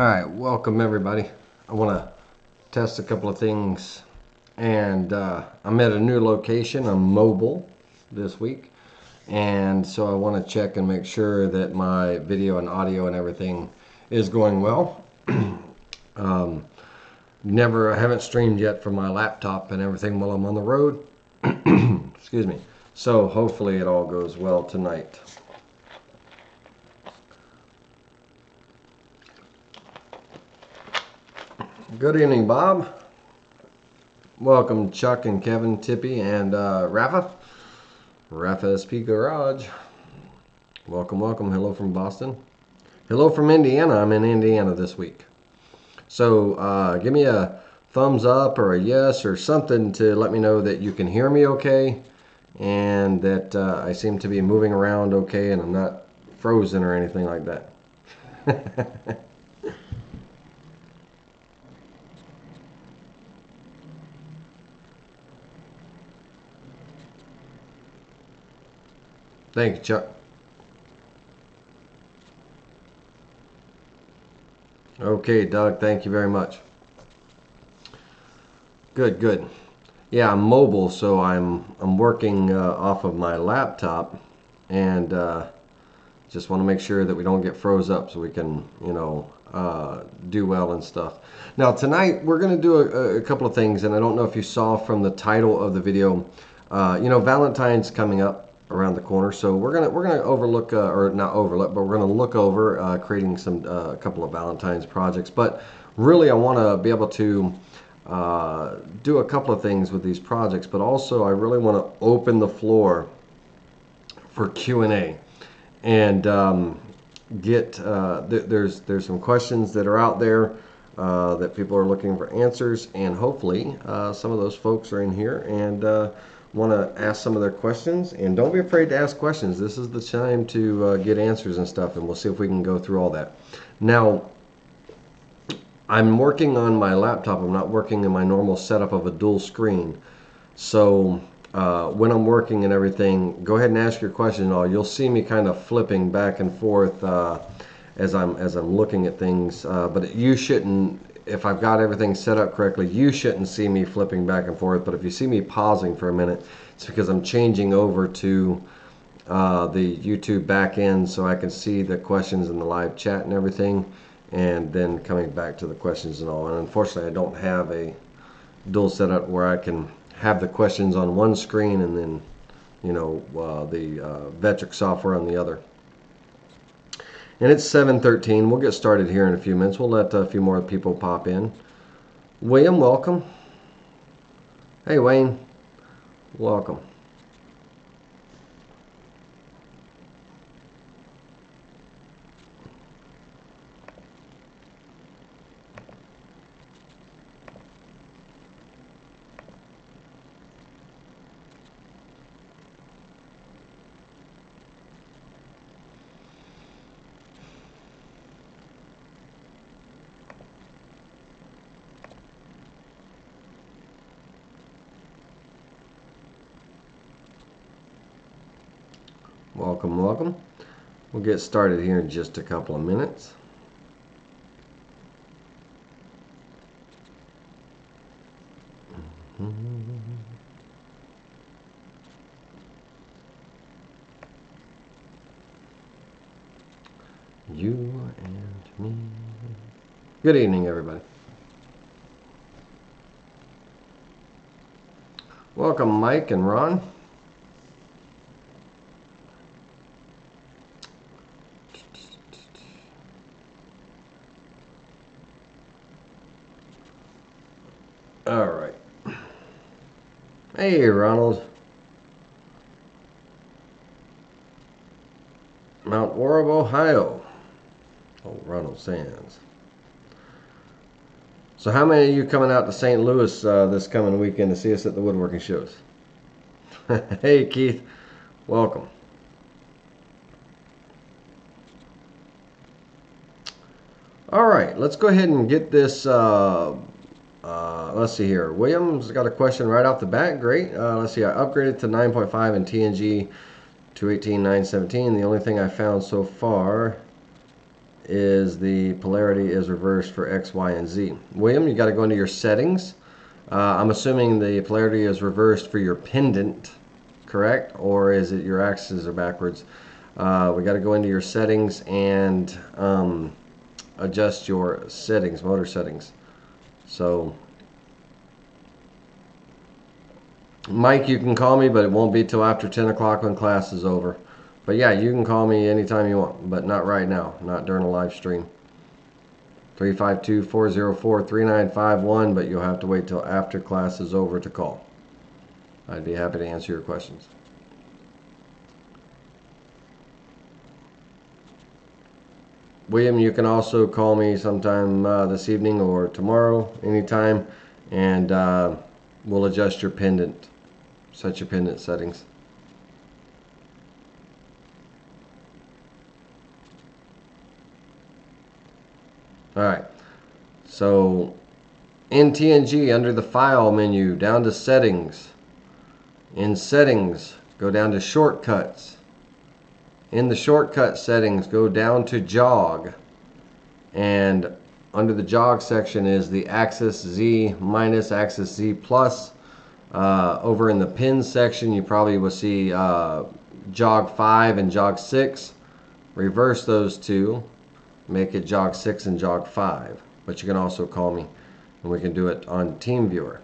Alright, welcome everybody. I want to test a couple of things, and I'm at a new location. I'm mobile this week, and so I want to check and make sure that my video and audio and everything is going well. I haven't streamed yet from my laptop and everything while I'm on the road. Excuse me. So hopefully it all goes well tonight. Good evening, Bob. Welcome, Chuck and Kevin, Tippy, and Rafa. Rafa SP Garage. Welcome, welcome. Hello from Boston. Hello from Indiana. I'm in Indiana this week. So give me a thumbs up or a yes or something to let me know that you can hear me okay and that I seem to be moving around okay and I'm not frozen or anything like that. Thank you, Chuck. Okay, Doug, thank you very much. Good, good. Yeah, I'm mobile, so I'm working off of my laptop, and just want to make sure that we don't get froze up so we can, do well and stuff. Now, tonight we're going to do a couple of things, and I don't know if you saw from the title of the video, Valentine's coming up around the corner, so we're gonna overlook or not overlook, but we're gonna look over creating some a couple of Valentine's projects. But really, I want to be able to do a couple of things with these projects, but also I really want to open the floor for Q&A and get there's some questions that are out there that people are looking for answers, and hopefully some of those folks are in here and want to ask some of their questions. And don't be afraid to ask questions. This is the time to get answers and stuff, and we'll see if we can go through all that. Now, I'm working on my laptop. I'm not working in my normal setup of a dual screen. So when I'm working and everything, go ahead and ask your question and all. You'll see me kind of flipping back and forth as I'm looking at things. But you shouldn't, if I've got everything set up correctly, you shouldn't see me flipping back and forth. But if you see me pausing for a minute, it's because I'm changing over to the YouTube back end so I can see the questions in the live chat and everything, and then coming back to the questions and all. And unfortunately, I don't have a dual setup where I can have the questions on one screen and then, the Vectric software on the other. And it's 7:13. We'll get started here in a few minutes. We'll let a few more people pop in. William, welcome. Hey, Wayne. Welcome. Welcome, welcome. We'll get started here in just a couple of minutes. You and me. Good evening, everybody. Welcome, Mike and Ron. All right. Hey, Ronald. Mount Orab, Ohio. Oh, Ronald Sands. So how many of you coming out to St. Louis this coming weekend to see us at the woodworking shows? Hey, Keith. Welcome. All right, let's go ahead and get this. Let's see here. William's got a question right off the bat. Great. Let's see. I upgraded to 9.5 in TNG 218.917. The only thing I found so far is the polarity is reversed for X, Y, and Z. William, you got to go into your settings. I'm assuming the polarity is reversed for your pendant, correct? Or is it your axes are backwards? We got to go into your settings and adjust your settings, motor settings. So, Mike, you can call me, but it won't be till after 10 o'clock when class is over. But yeah, you can call me anytime you want, but not right now, not during a live stream. 352-404-3951, but you'll have to wait till after class is over to call. I'd be happy to answer your questions. William, you can also call me sometime this evening or tomorrow, anytime, and we'll adjust your pendant, set your pendant settings. Alright, so in TNG, under the File menu, down to Settings. In Settings, go down to Shortcuts. In the Shortcut settings, go down to Jog. And under the Jog section is the Axis Z minus, Axis Z plus. Over in the Pin section, you probably will see Jog 5 and Jog 6. Reverse those two. Make it Jog 6 and Jog 5. But you can also call me, and we can do it on TeamViewer.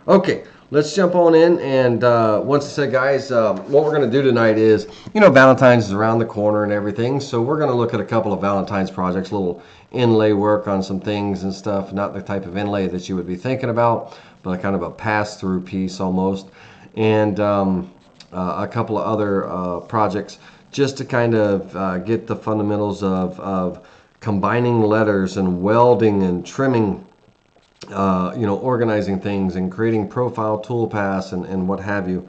Okay, let's jump on in. And once I said, guys, what we're going to do tonight is, you know, Valentine's is around the corner and everything. So we're going to look at a couple of Valentine's projects, a little inlay work on some things and stuff. Not the type of inlay that you would be thinking about, but kind of a pass-through piece almost. And a couple of other projects just to kind of get the fundamentals of combining letters and welding and trimming, you know, organizing things and creating profile toolpaths and what have you,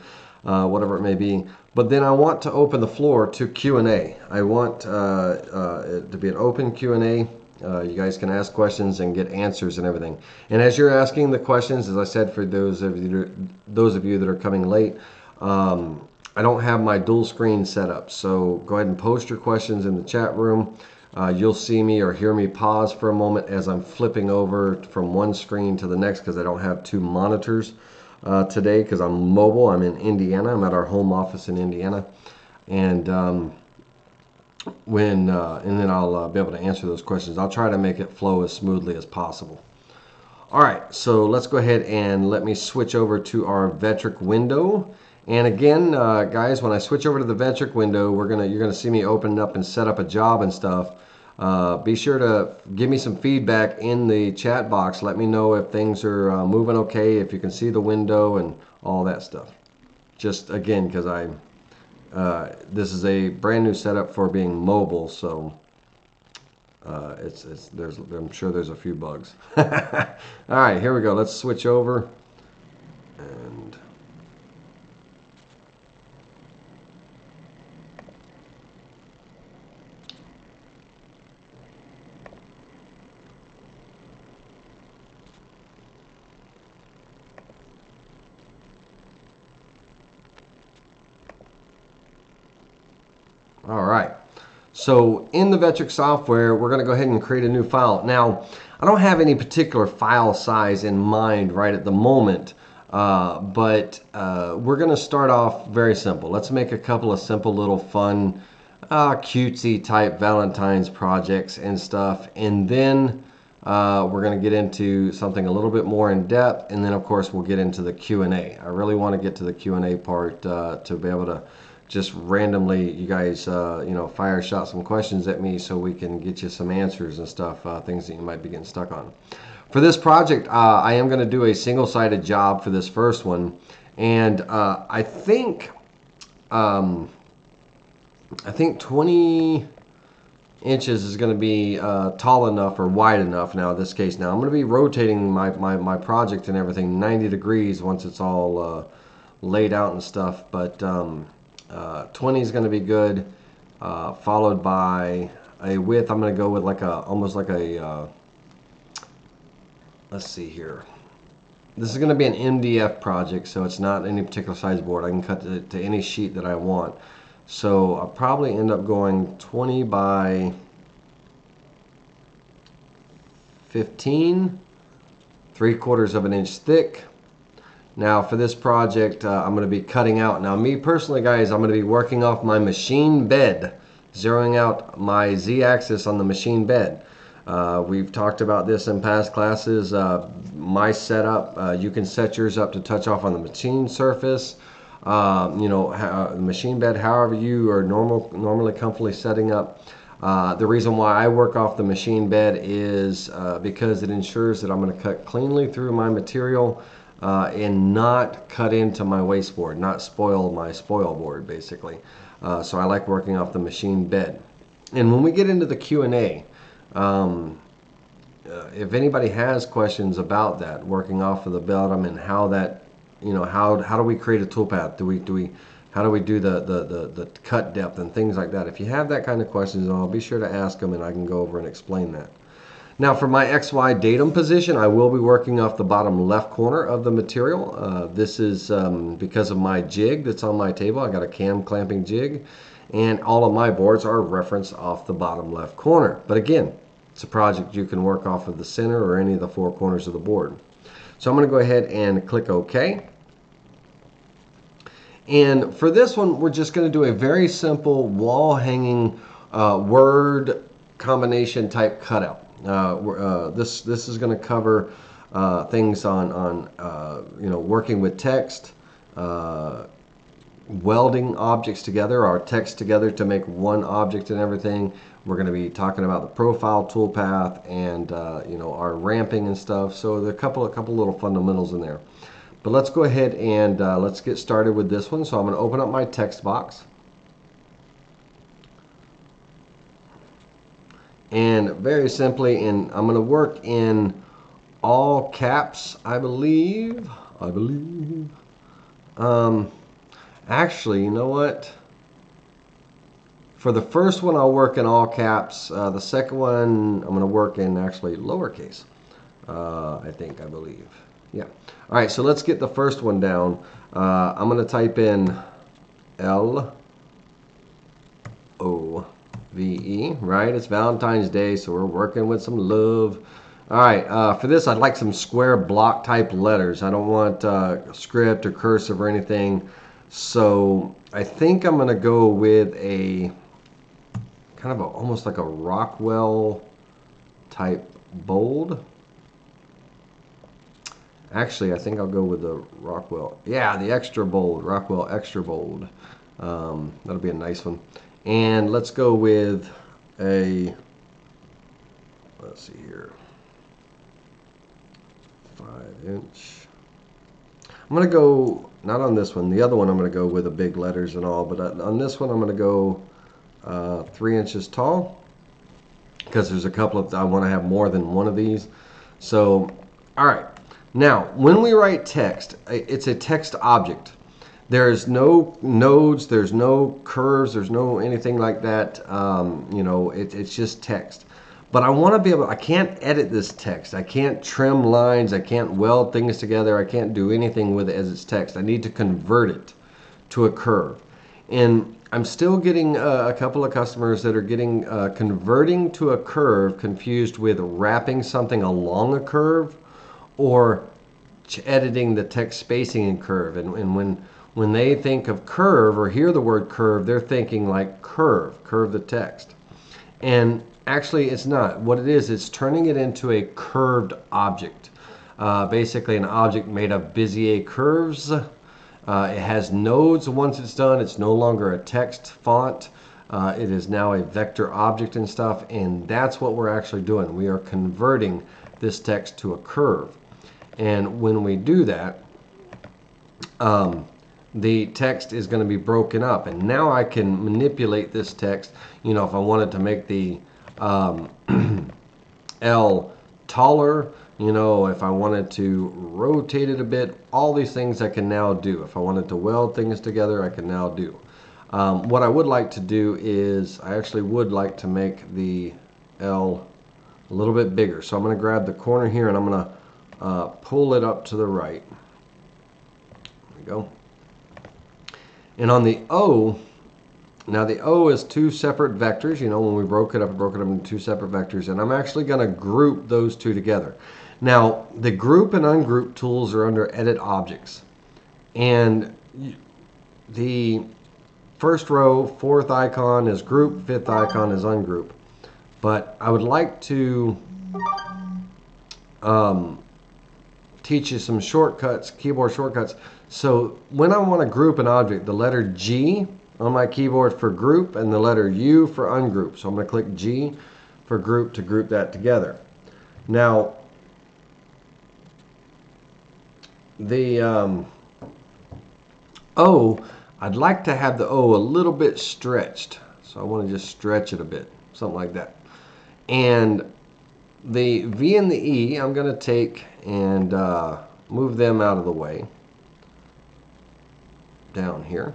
whatever it may be. But then I want to open the floor to Q&A. I want it to be an open Q&A. You guys can ask questions and get answers and everything. And as you're asking the questions, as I said, for those of you that are coming late, I don't have my dual screen set up. So go ahead and post your questions in the chat room. You'll see me or hear me pause for a moment as I'm flipping over from one screen to the next because I don't have two monitors today because I'm mobile. I'm in Indiana. I'm at our home office in Indiana. And and then I'll be able to answer those questions. I'll try to make it flow as smoothly as possible. All right, so let's go ahead and let me switch over to our Vectric window. And again, guys, when I switch over to the Vectric window, you're gonna see me open up and set up a job and stuff. Be sure to give me some feedback in the chat box. Let me know if things are moving okay, if you can see the window and all that stuff. Just again, because this is a brand new setup for being mobile, so I'm sure there's a few bugs. All right, here we go. Let's switch over. And all right, so in the Vectric software, we're going to go ahead and create a new file. Now, I don't have any particular file size in mind right at the moment, but we're going to start off very simple. Let's make a couple of simple little fun, cutesy type Valentine's projects and stuff, and then we're going to get into something a little bit more in depth, and then of course we'll get into the Q&A. I really want to get to the Q&A part to be able to just randomly, you guys, you know, fire shot some questions at me so we can get you some answers and stuff, things that you might be getting stuck on. For this project, I am going to do a single-sided job for this first one, and I think 20 inches is going to be tall enough or wide enough. Now, in this case, now I'm going to be rotating my project and everything 90 degrees once it's all laid out and stuff, but 20 is going to be good, followed by a width. I'm going to go with like almost like a, let's see here. This is going to be an MDF project, so it's not any particular size board. I can cut it to any sheet that I want. So I'll probably end up going 20 by 15, 3/4 of an inch thick. Now for this project, I'm going to be cutting out. Now me personally, guys, I'm going to be working off my machine bed, zeroing out my Z-axis on the machine bed. We've talked about this in past classes. My setup, you can set yours up to touch off on the machine surface. You know, the machine bed, however you are normally comfortably setting up. The reason why I work off the machine bed is because it ensures that I'm going to cut cleanly through my material and not cut into my waste board, not spoil my spoil board, basically. So I like working off the machine bed. And when we get into the Q&A, if anybody has questions about that, working off of the bottom and how that, you know, how do we create a toolpath? How do we do the cut depth and things like that? If you have that kind of questions, I'll be sure to ask them and I can go over and explain that. Now for my XY datum position, I will be working off the bottom left corner of the material. This is because of my jig that's on my table. I got a cam clamping jig, and all of my boards are referenced off the bottom left corner. But again, it's a project you can work off of the center or any of the four corners of the board. So I'm going to go ahead and click OK. And for this one, we're just going to do a very simple wall hanging word combination type cutout. This is going to cover things on you know, working with text, welding objects together, or text together to make one object and everything. We're going to be talking about the profile toolpath and you know, our ramping and stuff. So there are a couple little fundamentals in there. But let's go ahead and let's get started with this one. So I'm going to open up my text box. And very simply, I'm going to work in all caps, I believe. Actually, you know what? For the first one, I'll work in all caps. The second one, I'm going to work in actually lowercase. I believe. Yeah. All right, so let's get the first one down. I'm going to type in L-O-V-E, right? It's Valentine's Day, so we're working with some love. All right, for this, I'd like some square block type letters. I don't want script or cursive or anything. So I think I'm going to go with a kind of almost like a Rockwell type bold. Actually, I think I'll go with the Rockwell. Yeah, the extra bold, Rockwell extra bold. That'll be a nice one. And let's go with a, let's see here, 5-inch. I'm going to go, not on this one, the other one I'm going to go with the big letters and all, but on this one I'm going to go 3 inches tall, because there's a couple of, I want to have more than one of these. So, all right. Now, when we write text, it's a text object. There's no nodes, there's no curves, there's no anything like that. You know, it's just text. But I want to be able, I can't edit this text. I can't trim lines. I can't weld things together. I can't do anything with it as it's text. I need to convert it to a curve. And I'm still getting a couple of customers that are getting converting to a curve confused with wrapping something along a curve or editing the text spacing in curve. And when they think of curve or hear the word curve, they're thinking like curve the text. And actually it's not. What it is, it's turning it into a curved object. Basically an object made of Bezier curves. It has nodes once it's done. It's no longer a text font. It is now a vector object and stuff, and that's what we're actually doing. We are converting this text to a curve. And when we do that, the text is going to be broken up. And now I can manipulate this text. You know, if I wanted to make the L taller, you know, if I wanted to rotate it a bit, all these things I can now do. If I wanted to weld things together, I can now do. What I would like to do is, I actually would like to make the L a little bit bigger. So I'm going to grab the corner here and I'm going to pull it up to the right. There we go. And on the O, Now the O is two separate vectors. You know, when we broke it up into two separate vectors, and I'm actually going to group those two together. Now, the group and ungroup tools are under Edit Objects. And the first row, fourth icon is group, fifth icon is ungroup. But I would like to teach you some shortcuts, keyboard shortcuts. So when I want to group an object, the letter G on my keyboard for group and the letter U for ungroup. So I'm going to click G for group to group that together. Now, the O, I'd like to have the O a little bit stretched. So I want to just stretch it a bit, something like that. And the V and the E, I'm going to take and move them out of the way down here.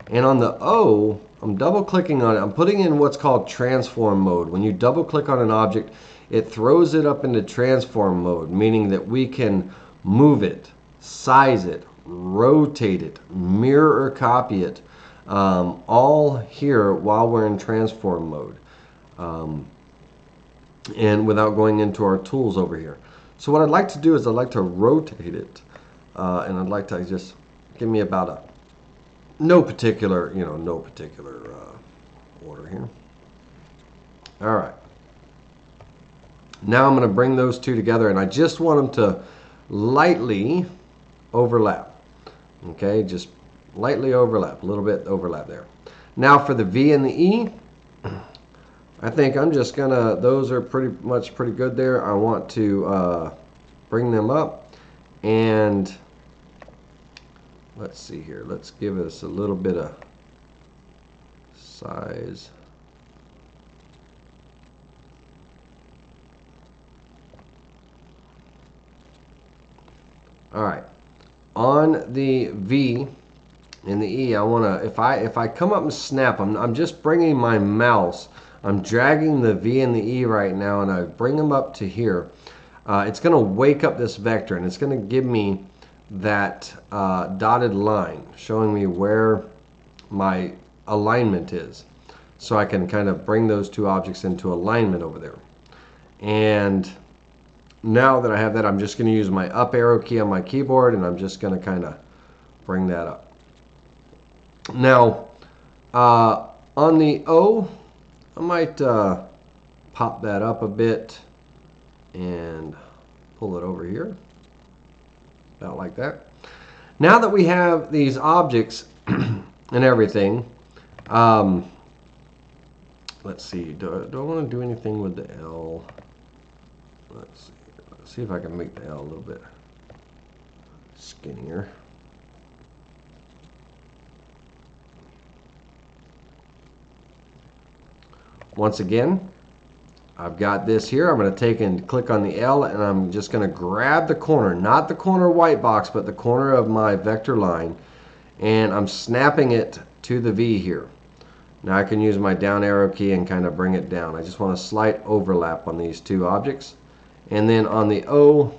And on the O, I'm double clicking on it. I'm putting in what's called transform mode. When you double click on an object, it throws it up into transform mode, meaning that we can move it, size it, rotate it, mirror or copy it, all here while we're in transform mode. And without going into our tools over here. So what I'd like to do is I'd like to rotate it, and I'd like to just give me about a no particular order here. All right. Now I'm going to bring those two together, and I just want them to lightly overlap. Okay, just lightly overlap, a little bit overlap there. Now for the V and the E, I think I'm just gonna, those are pretty good there. I want to bring them up, and let's see here. Let's give us a little bit of size. All right. On the V and the E, I want to, if I come up and snap, I'm just bringing my mouse. I'm dragging the V and the E right now, and I bring them up to here. It's going to wake up this vector, and it's going to give me that dotted line showing me where my alignment is. So I can kind of bring those two objects into alignment over there. And now that I have that, I'm just going to use my up arrow key on my keyboard, and I'm just going to kind of bring that up. Now, on the O, I might pop that up a bit and pull it over here, about like that. Now that we have these objects and everything, let's see, do I want to do anything with the L? Let's see if I can make the L a little bit skinnier. Once again, I've got this here. I'm going to take and click on the L, and I'm just going to grab the corner, not the corner white box, but the corner of my vector line, and I'm snapping it to the V here. Now I can use my down arrow key and kind of bring it down. I just want a slight overlap on these two objects. And then on the O,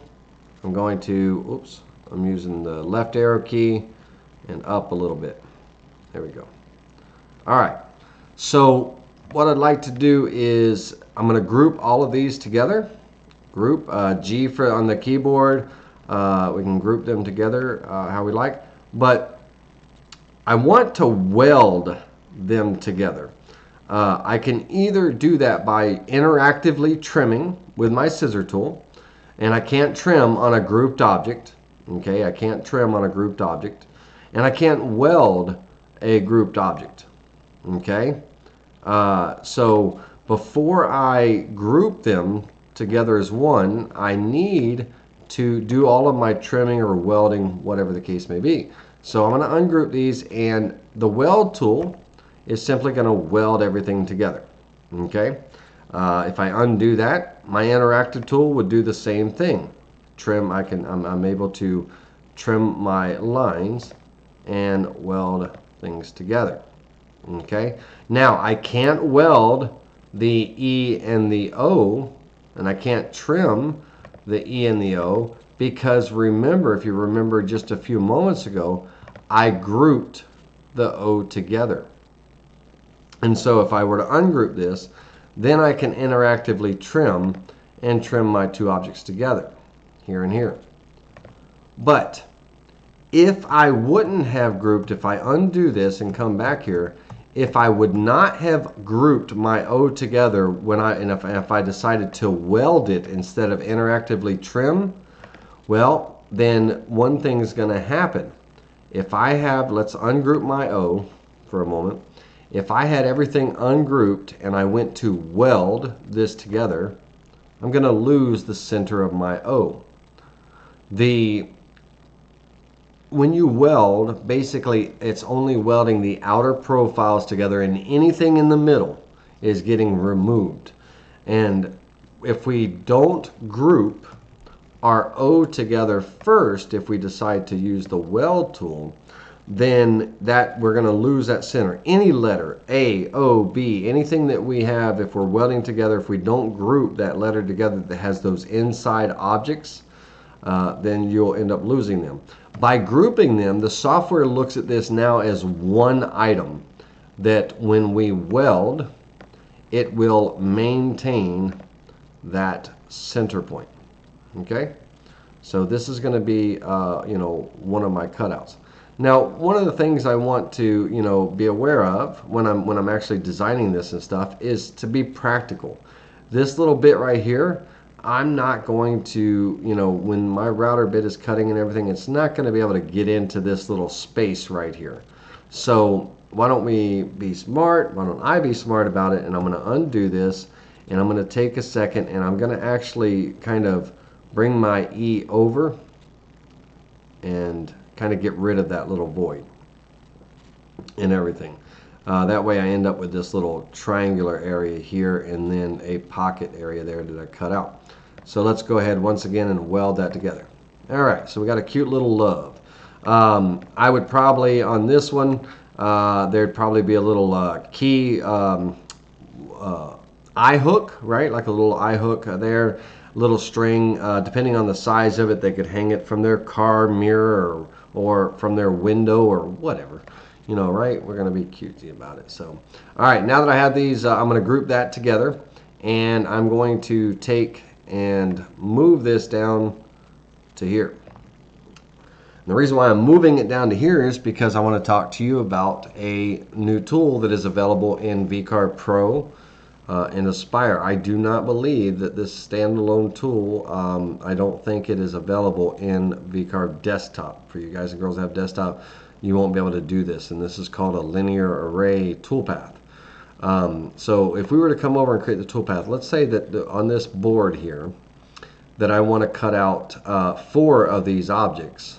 I'm going to, I'm using the left arrow key and up a little bit. There we go. All right. So what I'd like to do is I'm going to group all of these together. Group G for on the keyboard. We can group them together how we like. But I want to weld them together. I can either do that by interactively trimming with my scissor tool, and I can't trim on a grouped object. Okay, I can't trim on a grouped object, and I can't weld a grouped object. Okay, so before I group them together as one, I need to do all of my trimming or welding, whatever the case may be. So I'm going to ungroup these, and the weld tool is simply going to weld everything together. Okay, if I undo that, my interactive tool would do the same thing. Trim, I'm able to trim my lines and weld things together. Okay, now I can't weld the E and the O, and I can't trim the E and the O, because remember, if you remember just a few moments ago, I grouped the O together. And so if I were to ungroup this, then I can interactively trim and trim my two objects together, here and here. But if I wouldn't have grouped, if I undo this and come back here, if I would not have grouped my O together if I decided to weld it instead of interactively trim, well, then one thing is going to happen. If I have, let's ungroup my O for a moment. If I had everything ungrouped and I went to weld this together, I'm going to lose the center of my O. When you weld, basically it's only welding the outer profiles together, and anything in the middle is getting removed. And if we don't group our O together first, if we decide to use the weld tool, then we're going to lose that center. Any letter, A, O, B, anything that we have, if we're welding together, if we don't group that letter together that has those inside objects, then you'll end up losing them. By grouping them, the software looks at this now as one item that when we weld, it will maintain that center point. Okay? So this is going to be, one of my cutouts. Now, one of the things I want to, be aware of when I'm actually designing this and stuff is to be practical. This little bit right here, I'm not going to, when my router bit is cutting and everything, it's not going to be able to get into this little space right here. So why don't we be smart? Why don't I be smart about it? And I'm going to undo this, and I'm going to take a second, and I'm going to actually kind of bring my E over and kind of get rid of that little void and everything. That way I end up with this little triangular area here and then a pocket area there that I cut out. So let's go ahead once again and weld that together. Alright, so we got a cute little love. I would probably, on this one, there'd probably be a little key eye hook, right? Like a little eye hook there, little string. Depending on the size of it, they could hang it from their car mirror or from their window or whatever. Right? We're going to be cutesy about it. So, all right, now that I have these, I'm going to group that together, and I'm going to take and move this down to here. And the reason why I'm moving it down to here is because I want to talk to you about a new tool that is available in VCarve Pro and Aspire. I do not believe that this standalone tool, I don't think it is available in VCarve Desktop. For you guys and girls that have desktop, you won't be able to do this, and this is called a linear array toolpath. So if we were to come over and create the toolpath, let's say that on this board here that I want to cut out 4 of these objects.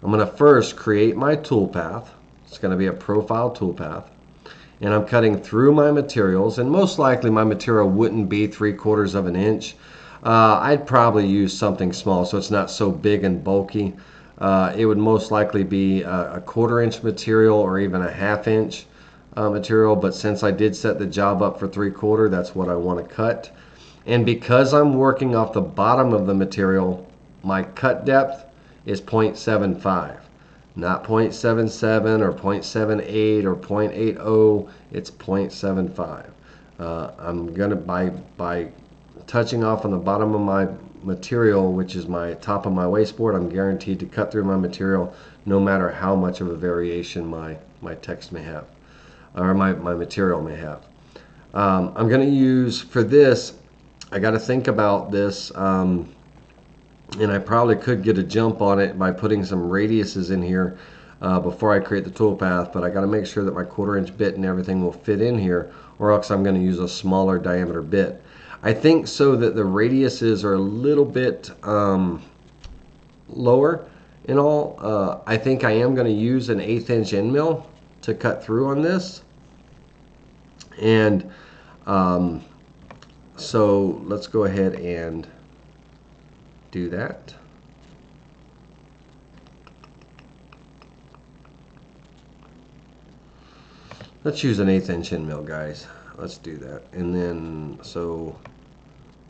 I'm going to first create my toolpath. It's going to be a profile toolpath, and I'm cutting through my materials, and most likely my material wouldn't be 3/4 of an inch. I'd probably use something small so it's not so big and bulky. It would most likely be a 1/4 inch material or even a 1/2 inch material, but since I did set the job up for 3/4, that's what I want to cut. And because I'm working off the bottom of the material, my cut depth is 0.75, not 0.77 or 0.78 or 0.80. It's 0.75. I'm gonna by touching off on the bottom of my material, which is my top of my wasteboard, I'm guaranteed to cut through my material no matter how much of a variation my text may have, or my material may have. I'm going to use, for this, I got to think about this, and I probably could get a jump on it by putting some radiuses in here before I create the toolpath, but I got to make sure that my 1/4 inch bit and everything will fit in here, or else I'm going to use a smaller diameter bit. I think so that the radiuses are a little bit lower in all. I think I am going to use an 1/8 inch end mill to cut through on this. And so let's go ahead and do that. Let's use an 1/8 inch end mill, guys. Let's do that. And then, so,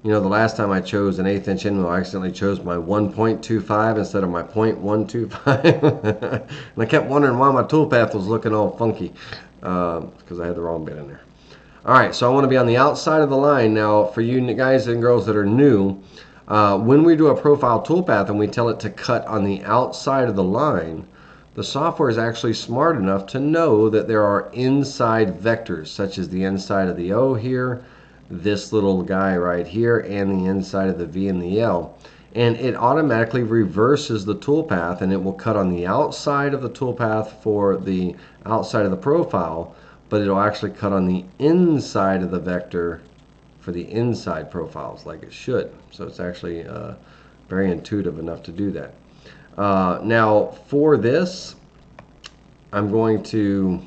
the last time I chose an 1/8 inch end mill, I accidentally chose my 1.25 instead of my 0.125. And I kept wondering why my toolpath was looking all funky. because I had the wrong bit in there. All right, so I want to be on the outside of the line. Now, for you guys and girls that are new, when we do a profile toolpath and we tell it to cut on the outside of the line, the software is actually smart enough to know that there are inside vectors, such as the inside of the O here, this little guy right here, and the inside of the V and the L. And it automatically reverses the toolpath, and it will cut on the outside of the toolpath for the outside of the profile, but it'll actually cut on the inside of the vector for the inside profiles like it should. So it's actually very intuitive enough to do that. Now for this, I'm going to,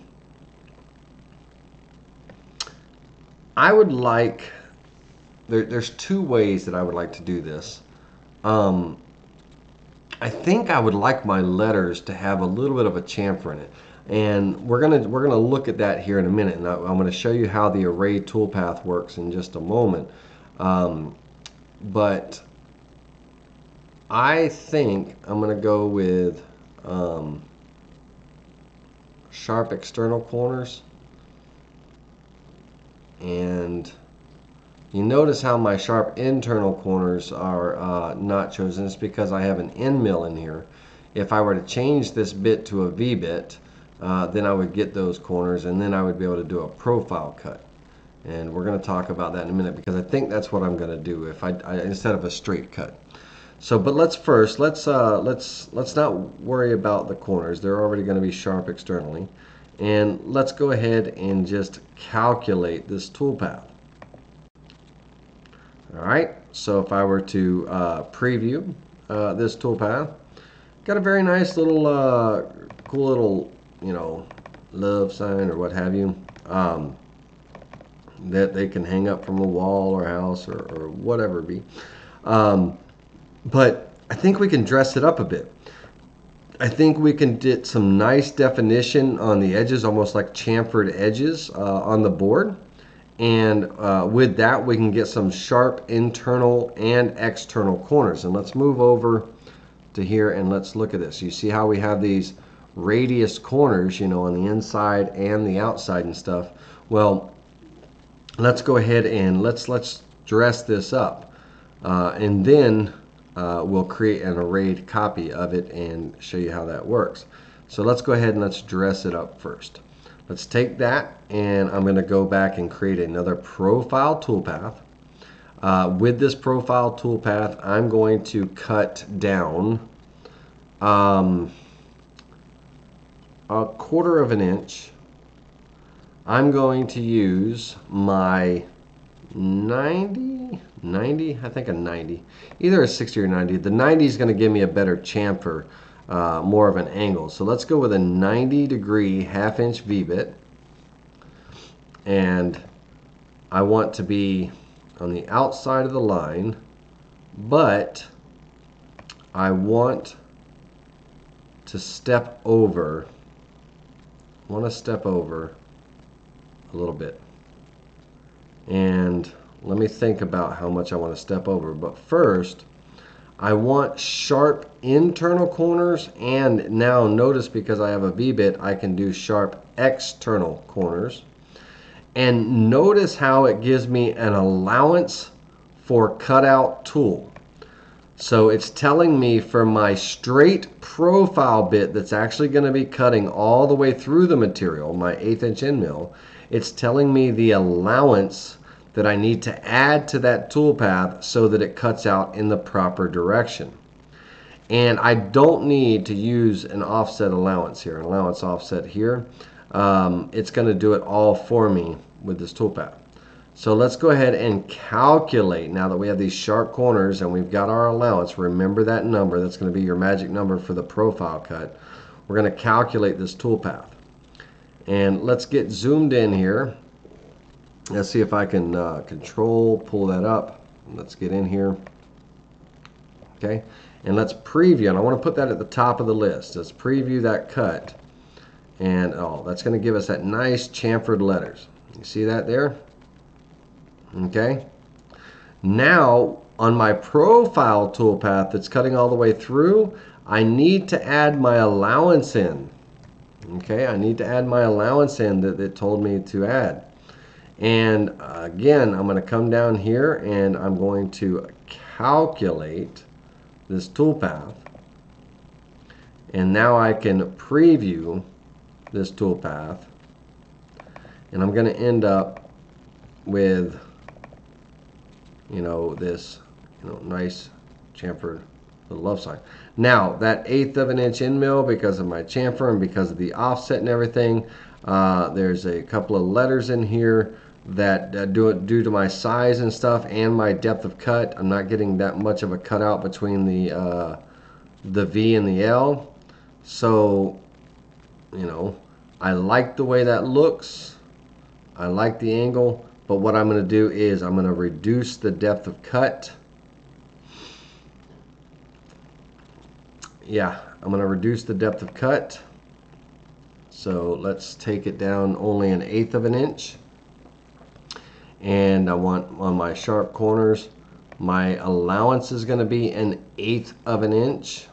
I would like, there's two ways that I would like to do this. I think I would like my letters to have a little bit of a chamfer in it. And we're gonna look at that here in a minute, and I'm going to show you how the array toolpath works in just a moment. But I think I'm going to go with sharp external corners, and you notice how my sharp internal corners are not chosen. It's because I have an end mill in here. If I were to change this bit to a V bit, then I would get those corners, and then I would be able to do a profile cut. And we're going to talk about that in a minute, because I think that's what I'm going to do if I instead of a straight cut. So, but let's not worry about the corners. They're already going to be sharp externally, and let's go ahead and just calculate this toolpath. All right. So if I were to preview this toolpath, got a very nice little cool little, you know, love sign or what have you, that they can hang up from a wall or house or whatever it be. But I think we can dress it up a bit. I think we can get some nice definition on the edges, almost like chamfered edges on the board. And with that, we can get some sharp internal and external corners. And let's move over to here and let's look at this. You see how we have these radius corners, you know, on the inside and the outside and stuff. Well, let's go ahead and let's dress this up, and then we'll create an arrayed copy of it and show you how that works. So let's go ahead and let's dress it up first. Let's take that, and I'm going to go back and create another profile toolpath. With this profile toolpath, I'm going to cut down a 1/4 inch. I'm going to use my 90, I think a 90, either a 60 or 90. The 90 is going to give me a better chamfer, more of an angle. So let's go with a 90-degree 1/2 inch V-bit, and I want to be on the outside of the line, but I want to step over. I want to step over a little bit, and let me think about how much I want to step over. But first, I want sharp internal corners, and now notice, because I have a V-bit, I can do sharp external corners. And notice how it gives me an allowance for cutout tool. So it's telling me for my straight profile bit that's actually going to be cutting all the way through the material, my 1/8 inch end mill, it's telling me the allowance that I need to add to that toolpath so that it cuts out in the proper direction. And I don't need to use an offset allowance here, an allowance offset here. It's going to do it all for me with this toolpath. So let's go ahead and calculate, now that we have these sharp corners and we've got our allowance. Remember that number. That's going to be your magic number for the profile cut. We're going to calculate this toolpath. And let's get zoomed in here. Let's see if I can pull that up. Let's get in here. Okay, and let's preview. And I want to put that at the top of the list. Let's preview that cut. And oh, that's going to give us that nice chamfered letters. You see that there? Okay. Now, on my profile toolpath that's cutting all the way through, I need to add my allowance in. Okay, I need to add my allowance in that it told me to add. And again, I'm going to come down here and I'm going to calculate this toolpath. And now I can preview this toolpath. And I'm going to end up with, this, nice chamfered little love sign. Now, that 1/8 of an inch end mill, because of my chamfer and because of the offset and everything, there's a couple of letters in here that due to my size and stuff and my depth of cut, I'm not getting that much of a cutout between the V and the L. So, I like the way that looks. I like the angle, but what I'm going to do is I'm going to reduce the depth of cut. Yeah, I'm going to reduce the depth of cut. So let's take it down only 1/8 of an inch. And I want on my sharp corners, my allowance is going to be 1/8 of an inch.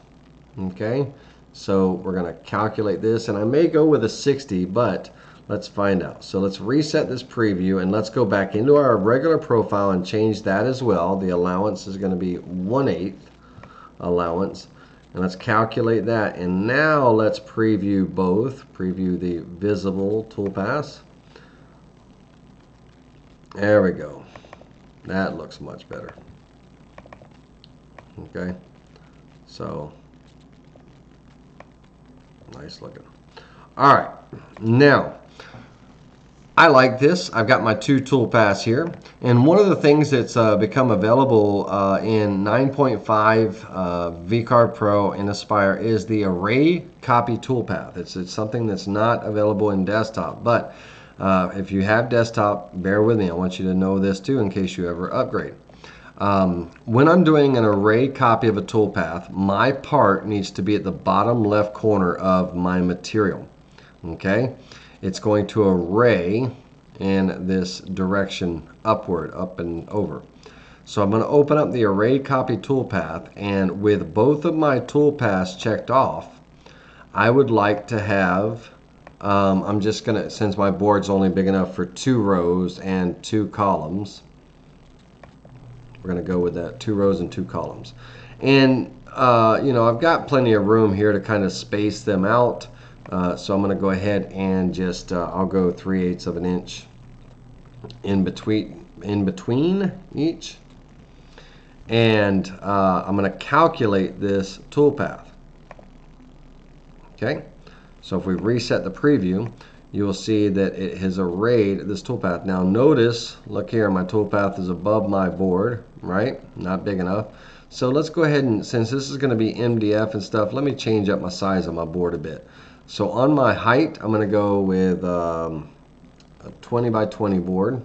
Okay, so we're going to calculate this, and I may go with a 60, but let's find out. So let's reset this preview and let's go back into our regular profile and change that as well. The allowance is going to be 1/8 allowance. And let's calculate that. And now let's preview both. Preview the visible toolpath. There we go. That looks much better. Okay. So, nice looking. All right. Now, I like this. I've got my 2 toolpaths here. And one of the things that's become available in 9.5 VCarve Pro and Aspire is the array copy toolpath. It's something that's not available in desktop. But if you have desktop, bear with me. I want you to know this too in case you ever upgrade. When I'm doing an array copy of a toolpath, my part needs to be at the bottom left corner of my material. Okay? It's going to array in this direction upward, up and over. So I'm going to open up the array copy toolpath, and with both of my toolpaths checked off, I would like to have, I'm just going to, since my board's only big enough for 2 rows and 2 columns, we're going to go with that, 2 rows and 2 columns. And, I've got plenty of room here to kind of space them out. So I'm going to go ahead and just, I'll go 3/8 of an inch in between each. And I'm going to calculate this toolpath. Okay, so if we reset the preview, you will see that it has arrayed this toolpath. Now notice, look here, my toolpath is above my board, right? Not big enough. So let's go ahead and, since this is going to be MDF and stuff, let me change up my size of my board a bit. So on my height, I'm going to go with a 20 by 20 board.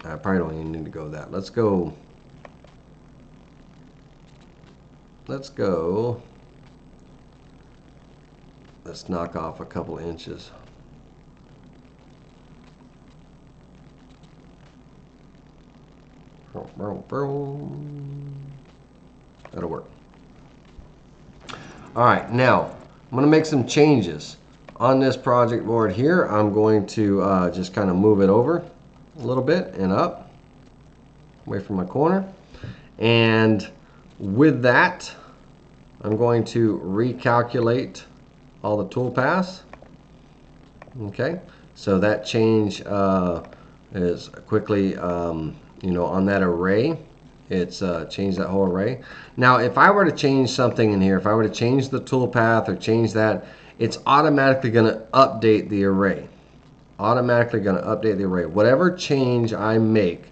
I probably don't even need to go that. Let's go. Let's knock off a couple inches. That'll work. All right, now I'm going to make some changes on this project board here. I'm going to just kind of move it over a little bit and up away from my corner. And with that, I'm going to recalculate all the toolpaths. Okay, so that change is quickly, on that array. It's changed that whole array. Now, if I were to change something in here, if I were to change the toolpath or change that, it's automatically going to update the array. Automatically going to update the array. Whatever change I make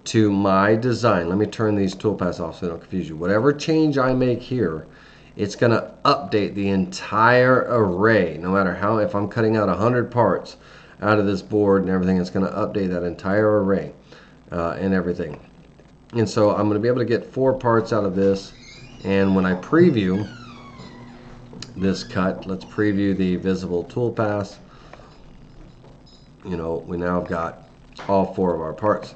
to my design, let me turn these toolpaths off so they don't confuse you. Whatever change I make here, it's going to update the entire array. No matter how, if I'm cutting out 100 parts out of this board and everything, it's going to update that entire array and everything. And so I'm going to be able to get 4 parts out of this. And when I preview this cut, let's preview the visible toolpath. We now have got all 4 of our parts.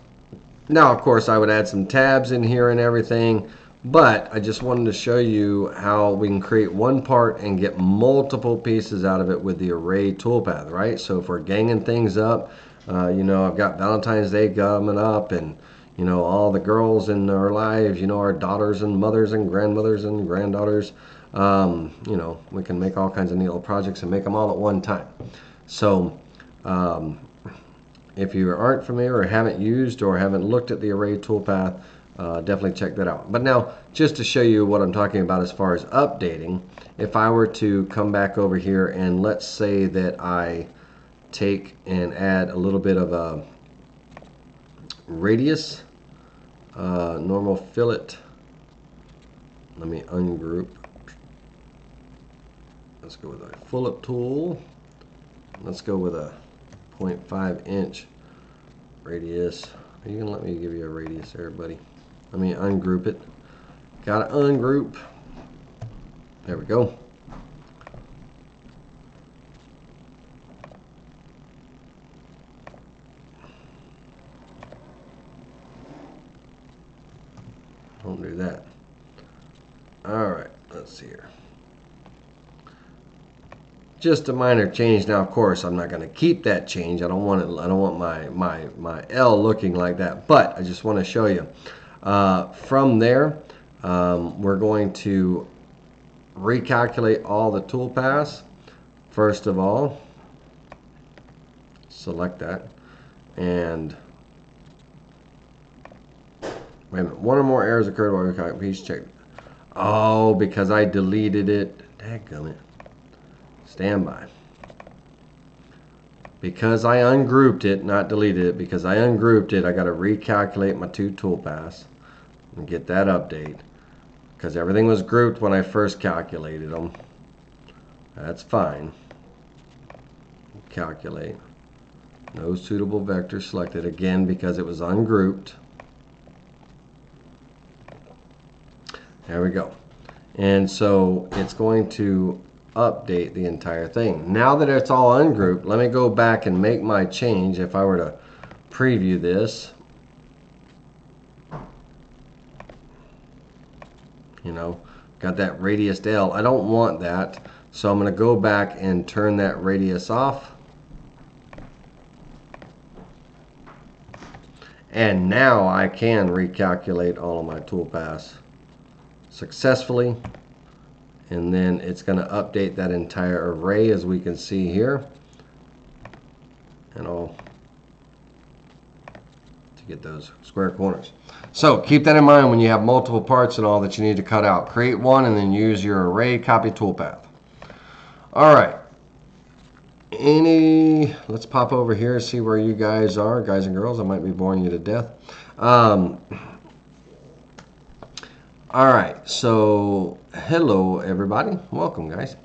Now, of course, I would add some tabs in here and everything, But I just wanted to show you how we can create one part and get multiple pieces out of it with the array toolpath, right? So if we're ganging things up, you know, I've got Valentine's Day coming up, and you know, all the girls in our lives, you know, our daughters and mothers and grandmothers and granddaughters, you know, we can make all kinds of neat little projects and make them all at one time. So if you aren't familiar or haven't used or haven't looked at the array toolpath, definitely check that out. But now, just to show you what I'm talking about as far as updating, if I were to come back over here and let's say that I take and add a little bit of a radius, normal fillet, let me ungroup. Let's go with a fillet tool. Let's go with a 0.5 inch radius. Are you gonna let me give you a radius there, buddy? Let me ungroup it. Gotta ungroup. There we go. Don't do that. All right, let's see here. Just a minor change. Now, of course, I'm not going to keep that change. I don't want it. I don't want my L looking like that. But I just want to show you. From there, we're going to recalculate all the toolpaths. First of all, select that, and wait a minute. One or more errors occurred while recalculating. Please check. Oh, because I deleted it. Dadgummit. Stand by. Because I ungrouped it, not deleted it, because I ungrouped it, I got to recalculate my two toolpaths and get that update. Because everything was grouped when I first calculated them. That's fine. Calculate. No suitable vector selected, again because it was ungrouped. There we go. And so it's going to update the entire thing. Now that it's all ungrouped, let me go back and make my change. If I were to preview this, you know, got that radius L. I don't want that, so I'm going to go back and turn that radius off. And now I can recalculate all of my toolpaths successfully. And then it's going to update that entire array, as we can see here. And all to get those square corners. So keep that in mind when you have multiple parts and all that you need to cut out. Create one and then use your array copy toolpath. All right. Let's pop over here and see where you guys are, guys and girls. I might be boring you to death. All right, so hello everybody, welcome guys.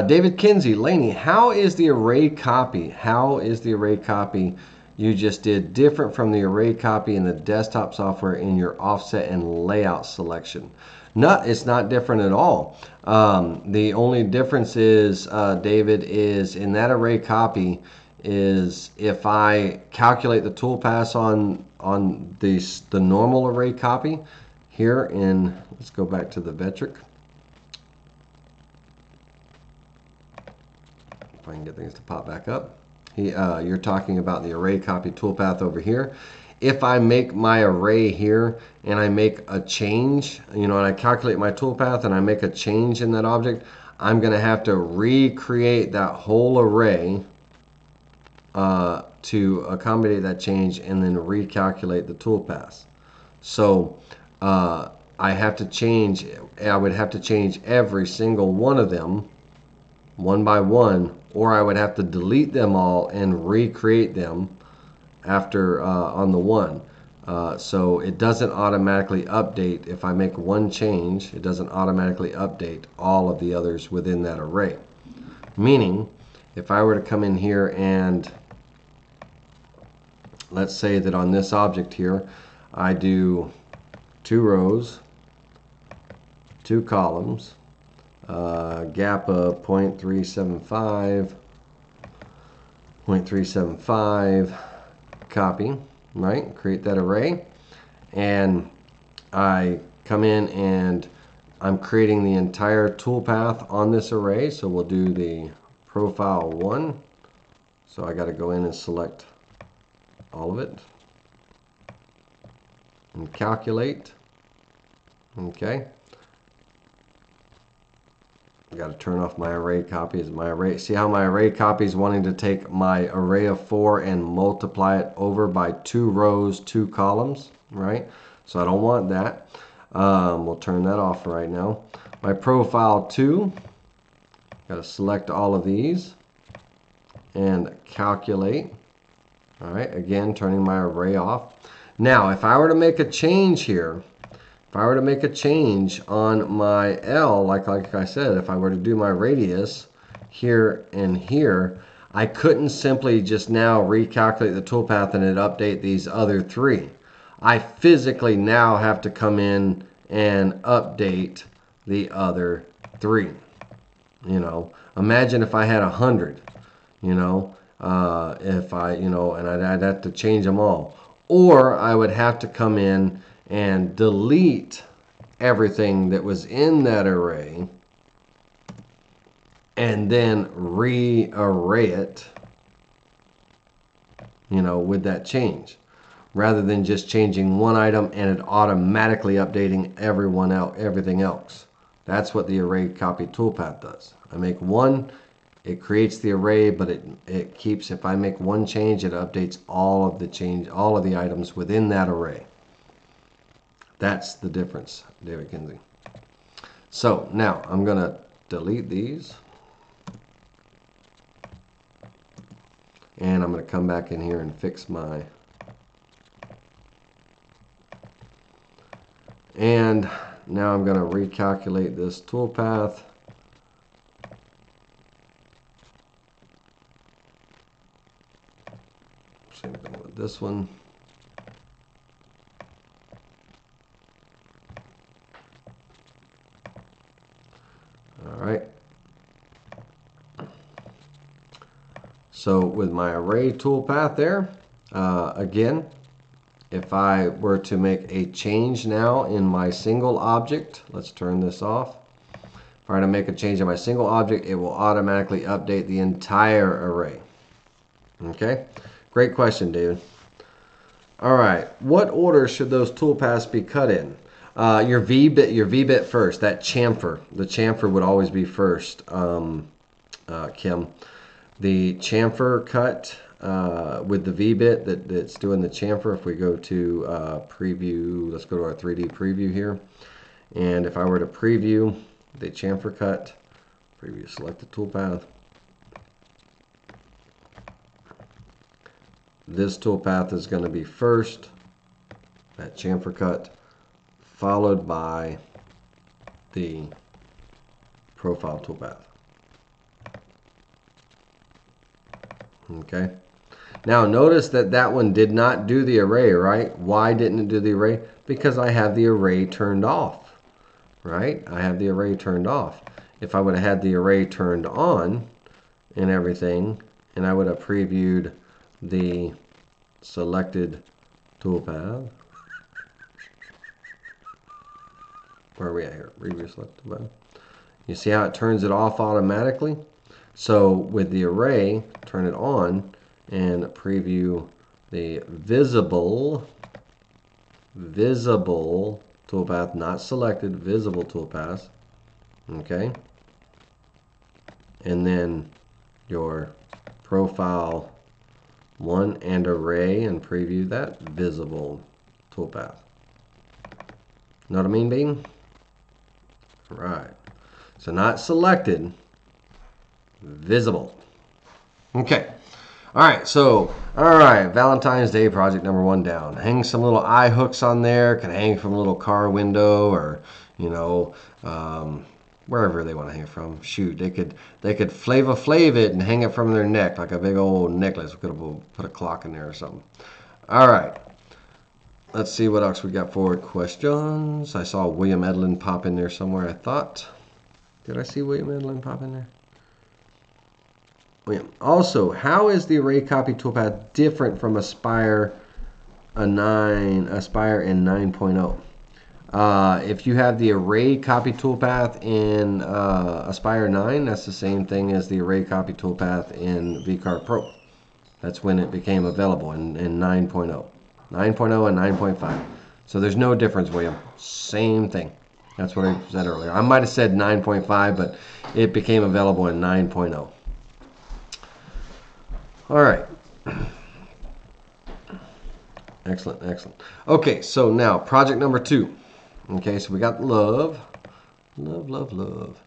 David Kinsey, Laney, how is the array copy? How is the array copy you just did different from the array copy in the desktop software in your offset and layout selection? It's not different at all. The only difference is, David, is in that array copy is if I calculate the toolpaths on the normal array copy. Here in, let's go back to the metric. If I can get things to pop back up. You're talking about the array copy toolpath over here. If I make my array here and I make a change, you know, and I calculate my toolpath and I make a change in that object, I'm going to have to recreate that whole array to accommodate that change and then recalculate the toolpaths. So I would have to change every single one of them one by one, or I would have to delete them all and recreate them after on the one. So it doesn't automatically update. If I make one change, it doesn't automatically update all of the others within that array. Meaning, if I were to come in here and let's say that on this object here, I do 2 rows, 2 columns, gap of 0.375, copy, right? Create that array, and I come in and I'm creating the entire toolpath on this array. So we'll do the profile 1. So I got to go in and select all of it and calculate. Okay. I got to turn off my array copies. See how my array copy is wanting to take my array of 4 and multiply it over by 2 rows, 2 columns, right? So I don't want that. We'll turn that off right now. My profile 2, got to select all of these and calculate. All right, again, turning my array off. Now, if I were to make a change here, if I were to make a change on my L, like I said, if I were to do my radius here and here, I couldn't simply just now recalculate the toolpath and it update these other 3. I physically now have to come in and update the other 3. You know, imagine if I had 100, you know, if I, you know, and I'd have to change them all. Or I would have to come in and delete everything that was in that array and then re-array it, you know, with that change, rather than just changing one item and it automatically updating everything else. That's what the array copy toolpath does. I make one, it creates the array, but it keeps, if I make one change, it updates all of the items within that array. That's the difference, David Kinsey. So now I'm going to delete these. And I'm going to come back in here and fix my... And now I'm going to recalculate this toolpath. Same thing with this one. All right. So with my array toolpath there, again, if I were to make a change now in my single object, let's turn this off. If I were to make a change in my single object, it will automatically update the entire array. Okay, great question, David. All right, what order should those toolpaths be cut in? Your V-bit first. That chamfer, the chamfer would always be first. Kim, the chamfer cut with the V-bit that's doing the chamfer. If we go to preview, let's go to our 3D preview here, and if I were to preview the chamfer cut, preview selected toolpath. This toolpath is going to be first, that chamfer cut, followed by the profile toolpath. Okay. Now notice that one did not do the array, right? Why didn't it do the array? Because I have the array turned off, right? I have the array turned off. If I would have had the array turned on and everything, and I would have previewed the selected toolpath. Where are we at here? Preview selected toolpath. You see how it turns it off automatically? So with the array, turn it on and preview the visible toolpath, not selected, visible toolpath. Okay. And then your profile 1 and array, and preview that visible toolpath. Know what I mean, Bean? Right. So not selected, visible. Okay. All right. So, all right. Valentine's Day project number 1 down. Hang some little eye hooks on there. Can hang from a little car window, or you know, wherever they want to hang it from. Shoot, they could Flavor Flav it and hang it from their neck like a big old necklace. We could have put a clock in there or something. All right. Let's see what else we got for questions. I saw William Edlin pop in there somewhere, I thought. Did I see William Edlin pop in there? William. Also, how is the array copy toolpath different from Aspire in 9.0? If you have the array copy toolpath in Aspire 9, that's the same thing as the array copy toolpath in VCard Pro. That's when it became available in 9.0. 9.0 and 9.5. So there's no difference, William. Same thing. That's what I said earlier. I might have said 9.5, but it became available in 9.0. All right. Excellent, excellent. Okay, so now project number 2. Okay, so we got love. Love, love, love.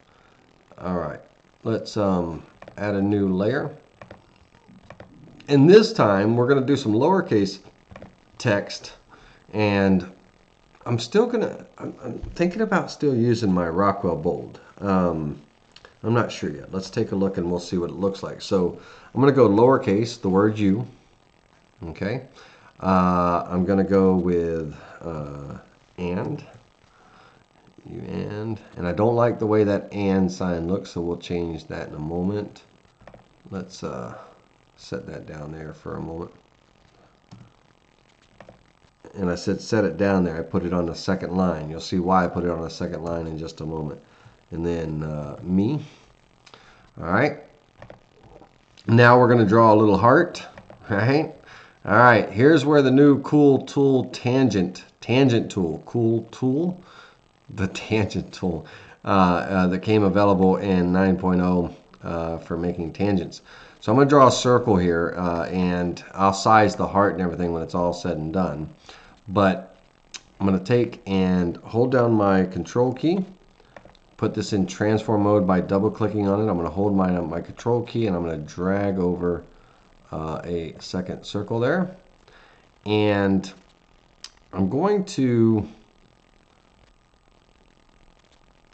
All right. Let's add a new layer. And this time we're going to do some lowercase text, and I'm thinking about still using my Rockwell Bold. I'm not sure yet. Let's take a look and we'll see what it looks like. So I'm going to go lowercase, the word you. Okay. I'm going to go with and. You and I don't like the way that and sign looks, so we'll change that in a moment. Let's set that down there for a moment. And I said set it down there. I put it on the second line. You'll see why I put it on the second line in just a moment. And then me. All right. Now we're going to draw a little heart. Right. All right. Here's where the new cool tool tangent tool, cool tool, the tangent tool that came available in 9.0 for making tangents. So I'm going to draw a circle here, and I'll size the heart and everything when it's all said and done. But I'm going to take and hold down my control key, put this in transform mode by double clicking on it. I'm going to hold my control key and I'm going to drag over a second circle there. And I'm going to,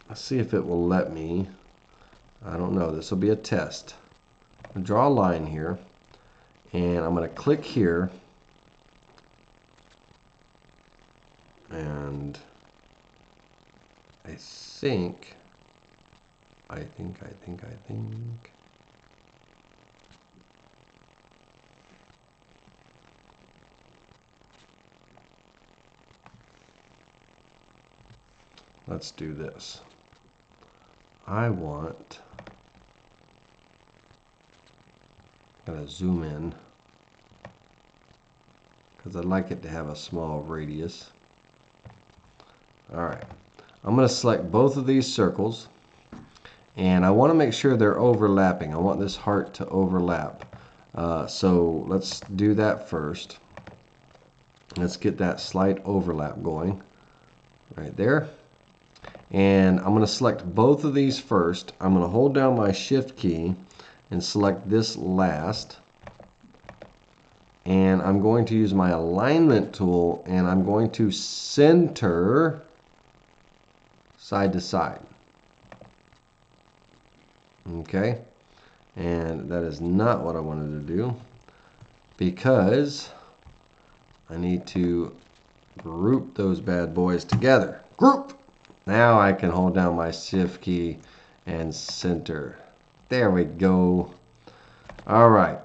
let's see if it will let me. I don't know. This will be a test. I'm going to draw a line here, and I'm going to click here. And I think. Let's do this. I'm gonna zoom in because I'd like it to have a small radius. All right, I'm going to select both of these circles, and I want to make sure they're overlapping. I want this heart to overlap. So let's do that first. Let's get that slight overlap going right there. And I'm going to select both of these first. I'm going to hold down my shift key and select this last. And I'm going to use my alignment tool, and I'm going to center side to side. Okay, and that is not what I wanted to do, because I need to group those bad boys together. Group! Now I can hold down my shift key and center. There we go. All right.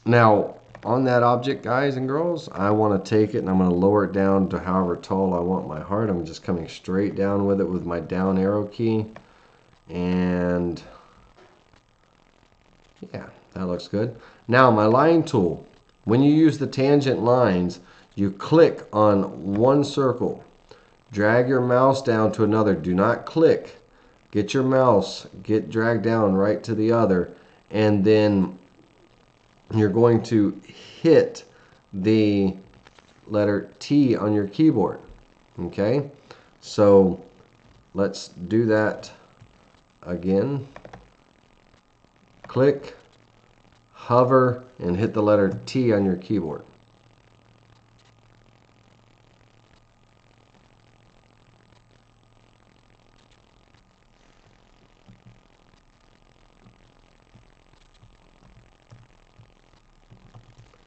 Now, on that object, guys and girls, I want to take it and I'm going to lower it down to however tall I want my heart. I'm just coming straight down with it with my down arrow key. And yeah, that looks good. Now, my line tool. When you use the tangent lines, you click on one circle. Drag your mouse down to another. Do not click. Get your mouse, dragged down right to the other, and then you're going to hit the letter T on your keyboard. Okay, so let's do that again. Click, hover, and hit the letter T on your keyboard.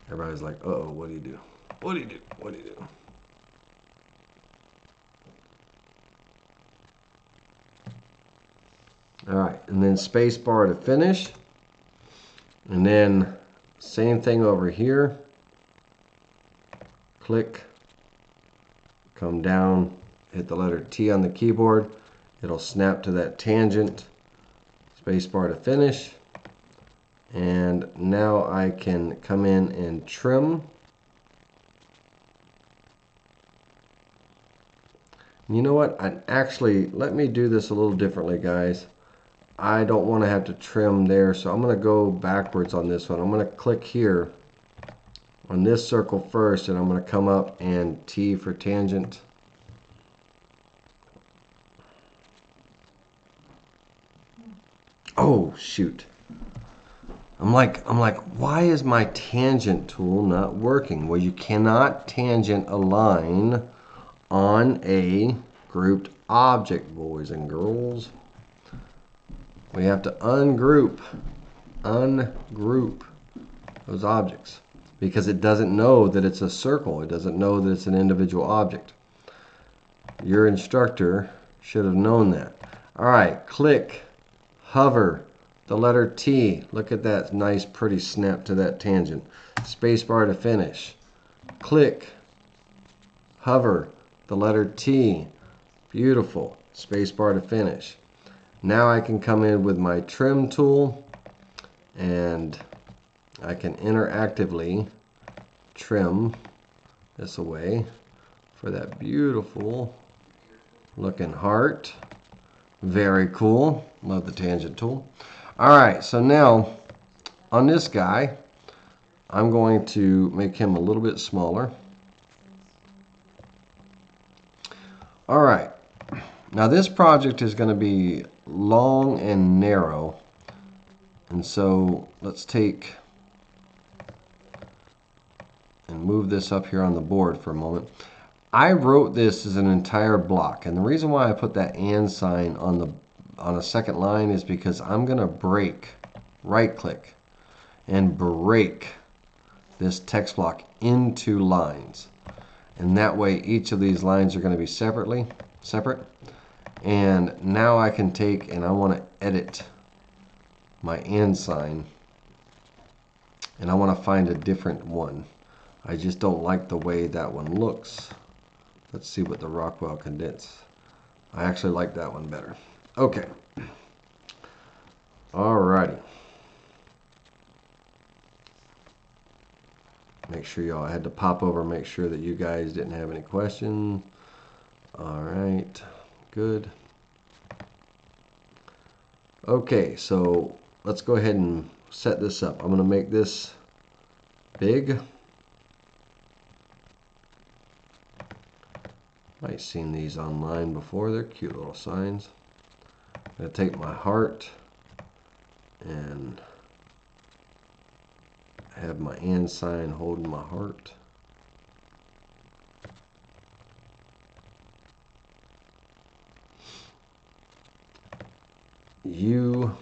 Everybody's like, uh-oh, what do you do? What do you do? What do you do? All right, and then space bar to finish. And then same thing over here. Click, come down, hit the letter T on the keyboard. It'll snap to that tangent. Spacebar to finish. And now I can come in and trim. You know what? Let me do this a little differently, guys. I don't want to have to trim there, so I'm going to go backwards on this one. I'm going to click here on this circle first, and I'm going to come up and T for tangent. Oh, shoot. I'm like, why is my tangent tool not working? Well, you cannot tangent a line on a grouped object, boys and girls. We have to ungroup those objects because it doesn't know that it's a circle. It doesn't know that it's an individual object. Your instructor should have known that. All right, click, hover, the letter T. Look at that nice pretty snap to that tangent. Spacebar to finish. Click, hover, the letter T. Beautiful. Spacebar to finish. Now I can come in with my trim tool and I can interactively trim this away for that beautiful looking heart. Very cool. Love the tangent tool. Alright, so now on this guy, I'm going to make him a little bit smaller. Alright, now this project is going to be long and narrow, and so let's take and move this up here on the board for a moment. I wrote this as an entire block, and the reason why I put that and sign on a second line is because I'm going to break, right click, and break this text block into lines. And that way each of these lines are going to be separate. And now I can take and I want to edit my and sign. And I want to find a different one. I just don't like the way that one looks. Let's see what the Rockwell condense. I actually like that one better. Okay. Alrighty. Make sure y'all had to pop over, make sure that you guys didn't have any questions. Alright. Good. Okay, so let's go ahead and set this up. I'm going to make this big. Might seen these online before. They're cute little signs. I'm going to take my heart and have my and sign holding my heart. You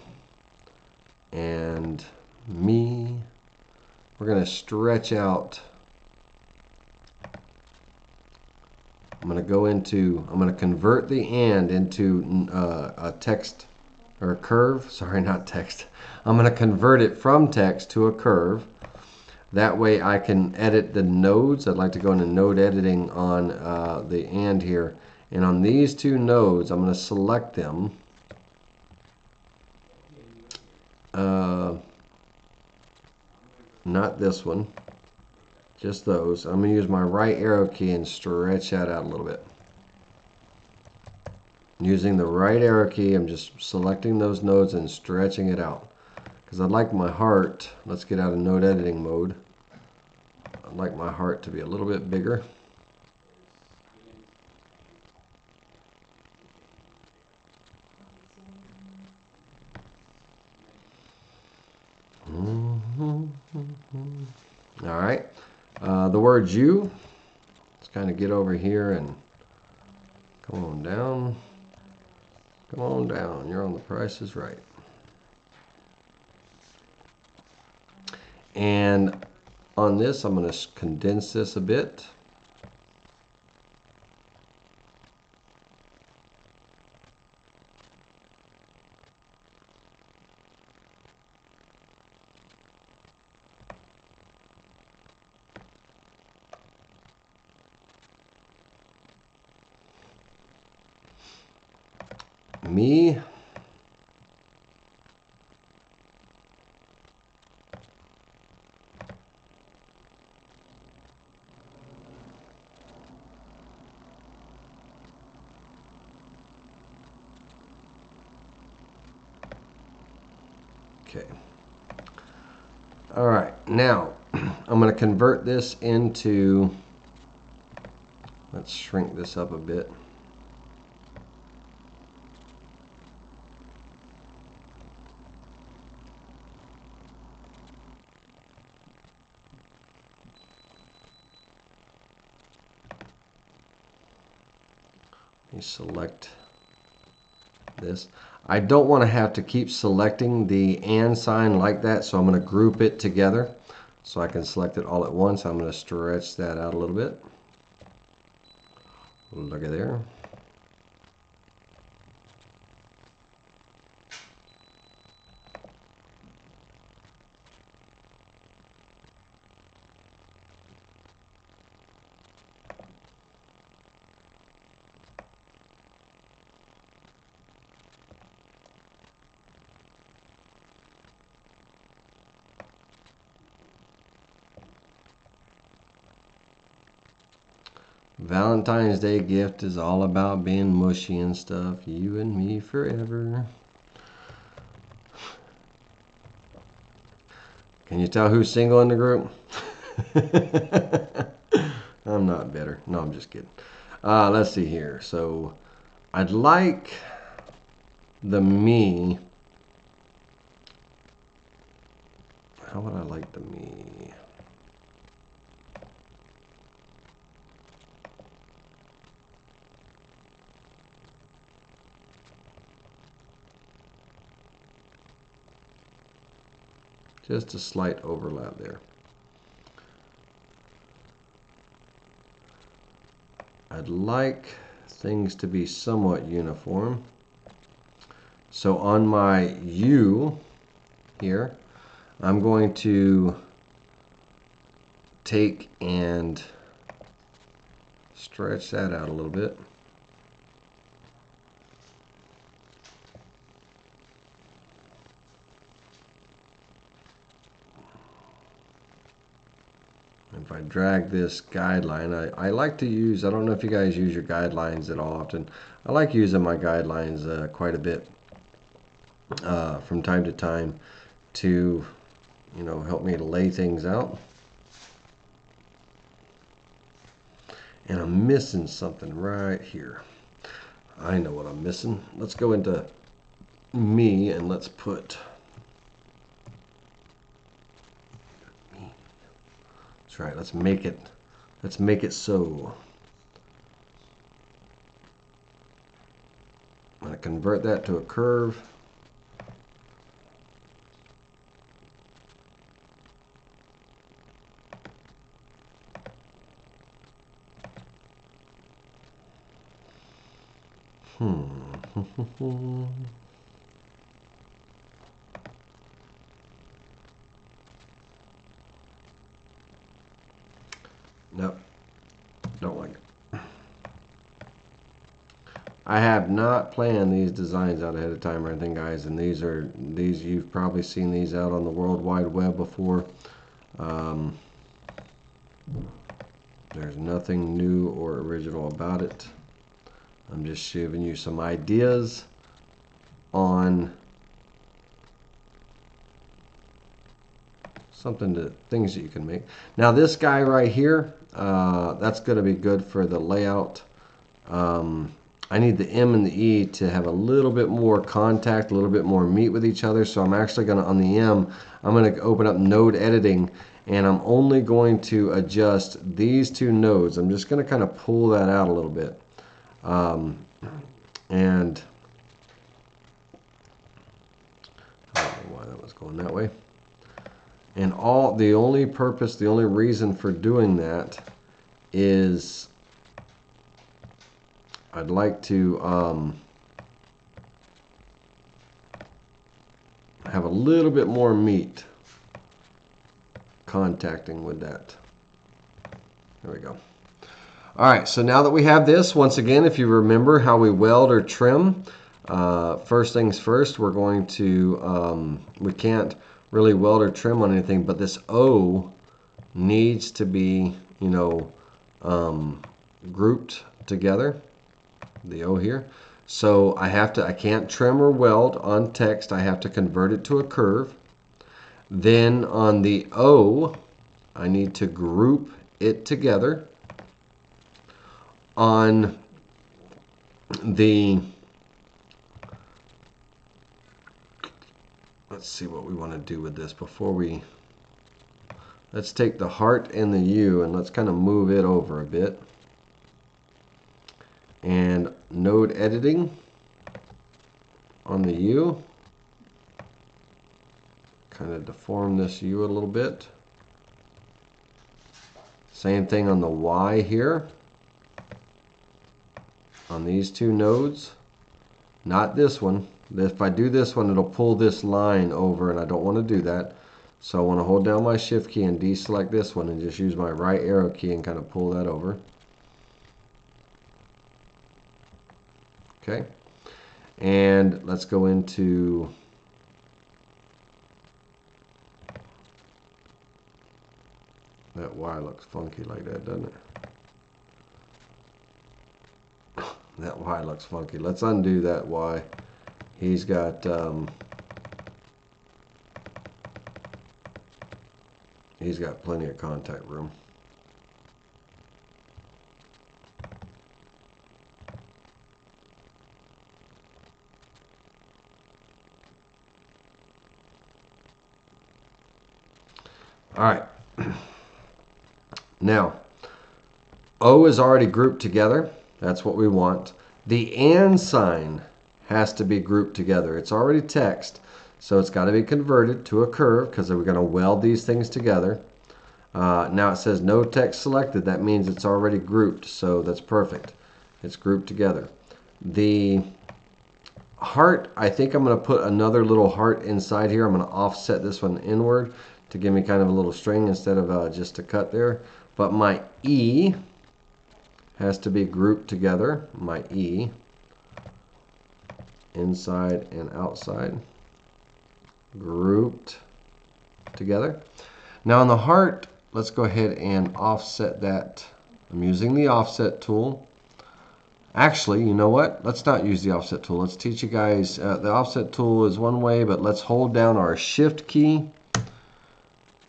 and me. We're going to stretch out. I'm going to convert the and into a text or a curve. Sorry, not text. I'm going to convert it from text to a curve. That way I can edit the nodes. I'd like to go into node editing on the and here. And on these two nodes, I'm going to select them. Not this one. Just those. I'm going to use my right arrow key and stretch that out a little bit. Using the right arrow key, I'm just selecting those nodes and stretching it out. Because I'd like my heart, let's get out of node editing mode. I'd like my heart to be a little bit bigger. All right. The word you, let's kind of get over here and come on down. Come on down. You're on The Price is Right. And on this, I'm going to condense this a bit. me. Okay. All right, now I'm going to convert this into, let's shrink this up a bit. You select this. I don't want to have to keep selecting the and sign like that, so I'm going to group it together so I can select it all at once. I'm going to stretch that out a little bit. Look at there. Valentine's Day gift is all about being mushy and stuff. You and me forever. Can you tell who's single in the group? I'm not bitter. No, I'm just kidding. Let's see here. So I'd like the me. How would I like the me? Just a slight overlap there. I'd like things to be somewhat uniform. So on my U here, I'm going to take and stretch that out a little bit. If I drag this guideline, I like to use, I don't know if you guys use your guidelines that often. I like using my guidelines quite a bit from time to time to, you know, help me to lay things out. And I'm missing something right here. I know what I'm missing. Let's go into me and let's put me. That's right. Let's make it so. I'm going to convert that to a curve. Nope, don't like it. I have not planned these designs out ahead of time or anything, guys, and these you've probably seen these out on the World Wide Web before. There's nothing new or original about it. I'm just giving you some ideas on things that you can make. Now this guy right here, that's going to be good for the layout. I need the M and the E to have a little bit more contact, a little bit more meat with each other. So I'm actually going to, on the M, I'm going to open up node editing, and I'm only going to adjust these two nodes. I'm just going to kind of pull that out a little bit. And I don't know why that was going that way. And the only reason for doing that is I'd like to have a little bit more meat contacting with that. There we go. All right, so now that we have this, once again, if you remember how we weld or trim, First things first, we're going to, we can't really weld or trim on anything, but this O needs to be, you know, grouped together, the O here. So I can't trim or weld on text. I have to convert it to a curve. Then on the O, I need to group it together. On the, let's see what we want to do with this before we, let's take the heart and the U and let's kind of move it over a bit. And node editing on the U. Kind of deform this U a little bit. Same thing on the Y here. On these two nodes. Not this one. If I do this one, it'll pull this line over, and I don't want to do that. So I want to hold down my shift key and deselect this one and just use my right arrow key and kind of pull that over. Okay. And let's go into that Y looks funky like that, doesn't it? That Y looks funky. Let's undo that Y. He's got plenty of contact room. All right. Now, O is already grouped together. That's what we want. The and sign has to be grouped together. It's already text, so it's got to be converted to a curve because we're going to weld these things together. Now it says no text selected. That means it's already grouped, so that's perfect. It's grouped together. The heart, I think I'm going to put another little heart inside here. I'm going to offset this one inward to give me kind of a little string instead of just a cut there. But my E has to be grouped together. My E, inside and outside, grouped together. Now on the heart, let's go ahead and offset that. I'm using the offset tool. Actually, you know what? Let's not use the offset tool. Let's teach you guys. The offset tool is one way, but let's hold down our shift key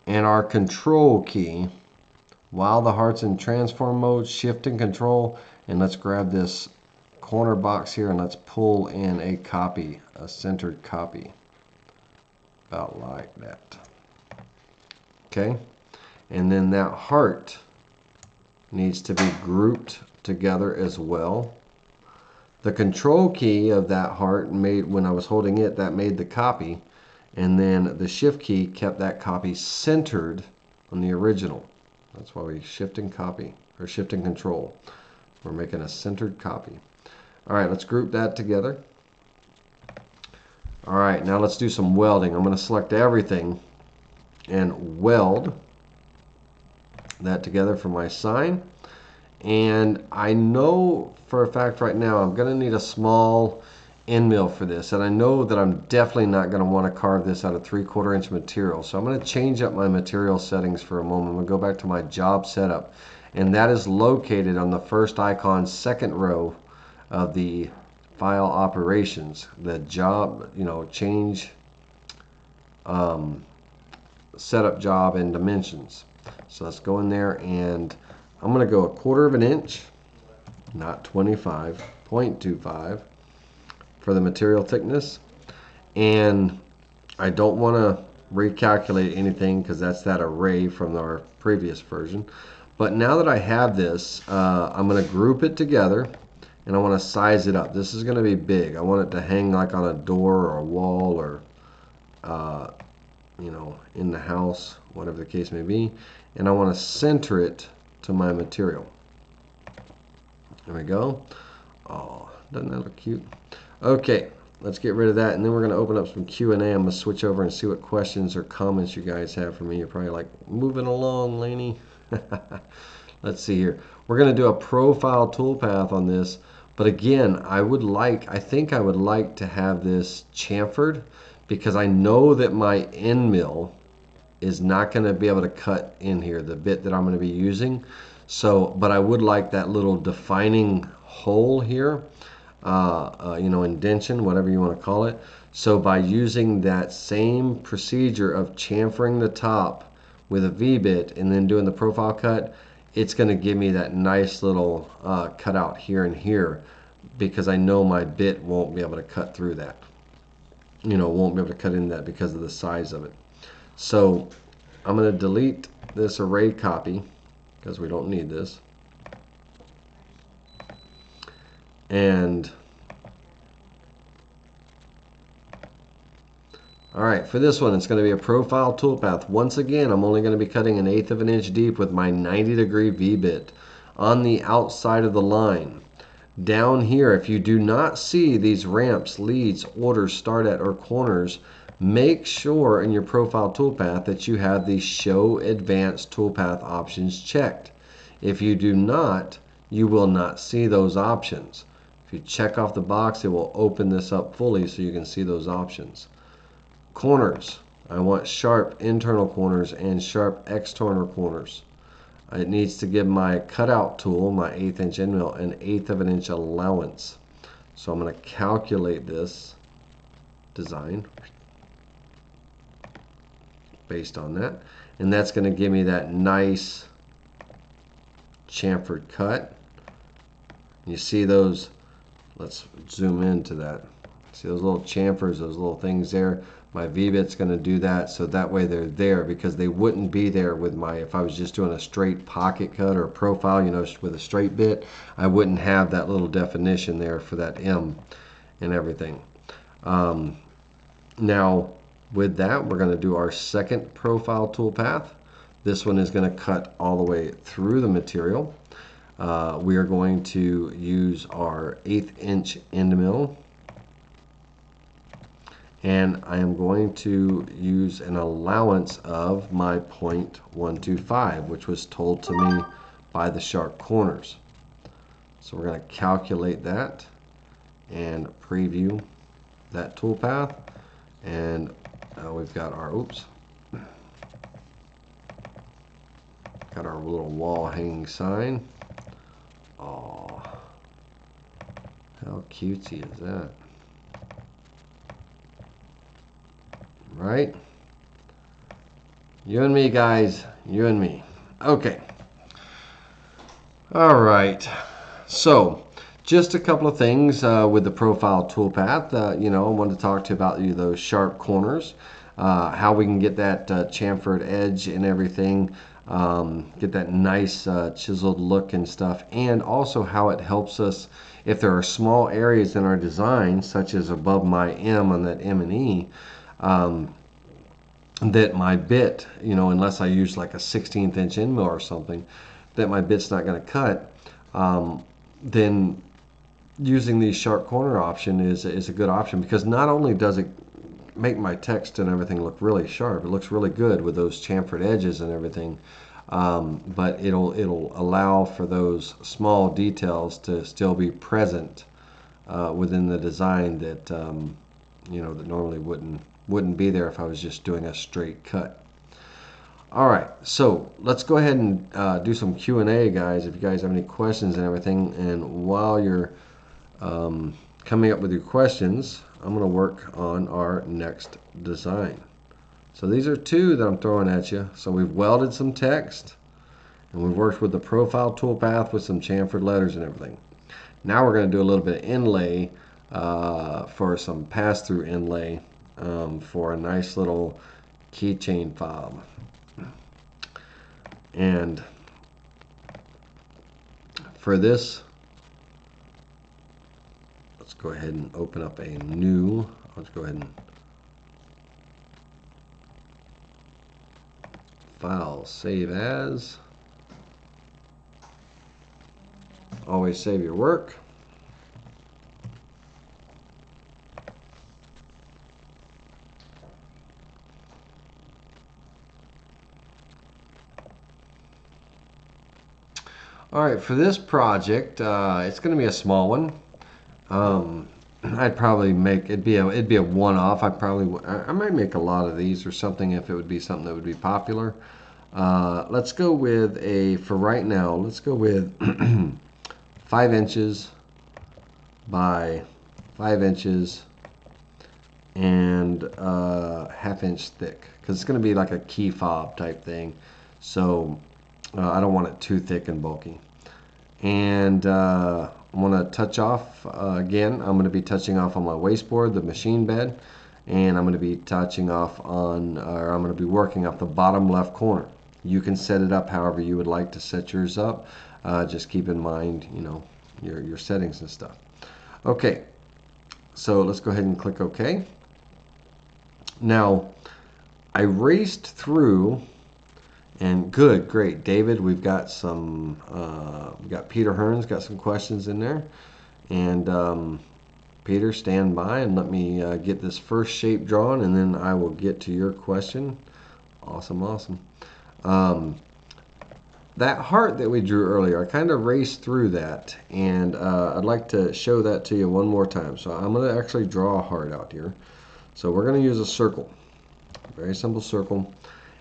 and our control key while the heart's in transform mode, shift and control, and let's grab this corner box here and let's pull in a copy, a centered copy, about like that. Okay, and then that heart needs to be grouped together as well. The control key of that heart made, when I was holding it, that made the copy, and then the shift key kept that copy centered on the original. That's why we shift and copy, or shift and control. We're making a centered copy. All right, let's group that together. All right, now let's do some welding. I'm going to select everything and weld that together for my sign. And I know for a fact right now I'm going to need a small end mill for this, and I know that I'm definitely not going to want to carve this out of 3/4 inch material. So I'm going to change up my material settings for a moment. I'm going to go back to my job setup, and that is located on the first icon, second row of the file operations. The job, you know, change setup job and dimensions. So let's go in there, and I'm going to go 1/4 inch, not 25.25 for the material thickness. And I don't want to recalculate anything because that's that array from our previous version. But now that I have this, I'm going to group it together, and I want to size it up. This is going to be big. I want it to hang like on a door or a wall, or you know, in the house, whatever the case may be. And I want to center it to my material. There we go. Oh, doesn't that look cute? Okay, let's get rid of that, and then we're going to open up some Q&A. I'm going to switch over and see what questions or comments you guys have for me. You're probably like, moving along, Laney. Let's see here. We're going to do a profile toolpath on this, But again, I think I would like to have this chamfered, because I know that my end mill is not going to be able to cut in here, the bit that I'm going to be using. So, but I would like that little defining hole here, you know, indentation, whatever you want to call it. So by using that same procedure of chamfering the top with a V-bit and then doing the profile cut, it's going to give me that nice little cutout here and here, because I know my bit won't be able to cut through that. You know, won't be able to cut in that because of the size of it. So I'm going to delete this array copy because we don't need this. And all right, for this one, it's going to be a profile toolpath. Once again, I'm only going to be cutting 1/8 of an inch deep with my 90-degree V-bit on the outside of the line. Down here, if you do not see these ramps, leads, orders, start at, or corners, make sure in your profile toolpath that you have the Show Advanced Toolpath options checked. If you do not, you will not see those options. If you check off the box, it will open this up fully so you can see those options. Corners, I want sharp internal corners and sharp external corners. It needs to give my cutout tool, my 1/8 inch end mill, an 1/8 of an inch allowance. So I'm going to calculate this design based on that, and that's going to give me that nice chamfered cut. You see those, let's zoom into that. See those little chamfers, those little things there? My V-bit's going to do that, so that way they're there, because they wouldn't be there with my, if I was just doing a straight pocket cut or a profile, you know, with a straight bit, I wouldn't have that little definition there for that M and everything. Now, with that, we're going to do our second profile toolpath. This one is going to cut all the way through the material. We are going to use our 1/8 inch end mill, and I am going to use an allowance of my 0.125, which was told to me by the sharp corners. So we're going to calculate that and preview that toolpath, and we've got our got our little wall hanging sign. Oh, how cutesy is that? Right? You and me, guys. You and me. Okay. All right. So, just a couple of things with the profile toolpath. You know, I wanted to talk to you about those sharp corners, how we can get that chamfered edge and everything, get that nice chiseled look and stuff, and also how it helps us if there are small areas in our design, such as above my M on that M and E, that my bit, you know, unless I use like a 1/16 inch end mill or something, that my bit's not going to cut, then using the sharp corner option is a good option, because not only does it make my text and everything look really sharp, it looks really good with those chamfered edges and everything, but it'll allow for those small details to still be present within the design that you know, that normally wouldn't be there if I was just doing a straight cut. All right, so let's go ahead and do some Q&A, guys, if you guys have any questions and everything. And while you're coming up with your questions, I'm going to work on our next design. So these are two that I'm throwing at you. So we've welded some text, and we've worked with the profile toolpath with some chamfered letters and everything. Now we're going to do a little bit of inlay for some pass-through inlay for a nice little keychain fob. And for this, let's go ahead and open up a new, let's go ahead and file, save as. Always save your work. All right, for this project, it's going to be a small one. I'd probably make it'd be a one-off. I might make a lot of these or something if it would be something that would be popular. Let's go with for right now, let's go with 5 inches by 5 inches and half-inch thick, because it's going to be like a key fob type thing. So I don't want it too thick and bulky. And I'm going to touch off again. I'm going to be touching off on my wasteboard, the machine bed, and I'm going to be touching off on, or I'm going to be working off the bottom left corner. You can set it up however you would like to set yours up. Just keep in mind, you know, your settings and stuff. Okay, so let's go ahead and click OK. Now, I raced through, and good, great, David. We've got some. We got Peter Hearn's got some questions in there, and Peter, stand by and let me get this first shape drawn, and then I will get to your question. Awesome, awesome. That heart that we drew earlier, I kind of raced through that, and I'd like to show that to you one more time. So I'm going to actually draw a heart out here. So we're going to use a circle, very simple circle,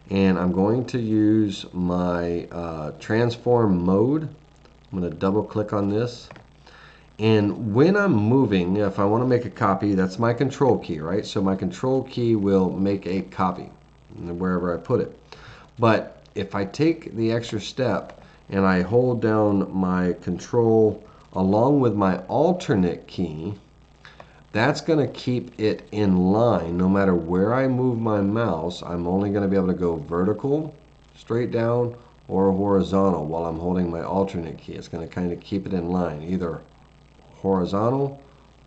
and I'm going to use my transform mode. I'm going to double click on this, and when I'm moving, if I want to make a copy, that's my control key, right? So my control key will make a copy wherever I put it. But if I take the extra step and I hold down my control along with my alternate key, that's going to keep it in line. No matter where I move my mouse, I'm only going to be able to go vertical, straight down, or horizontal while I'm holding my alternate key. It's going to kind of keep it in line, either horizontal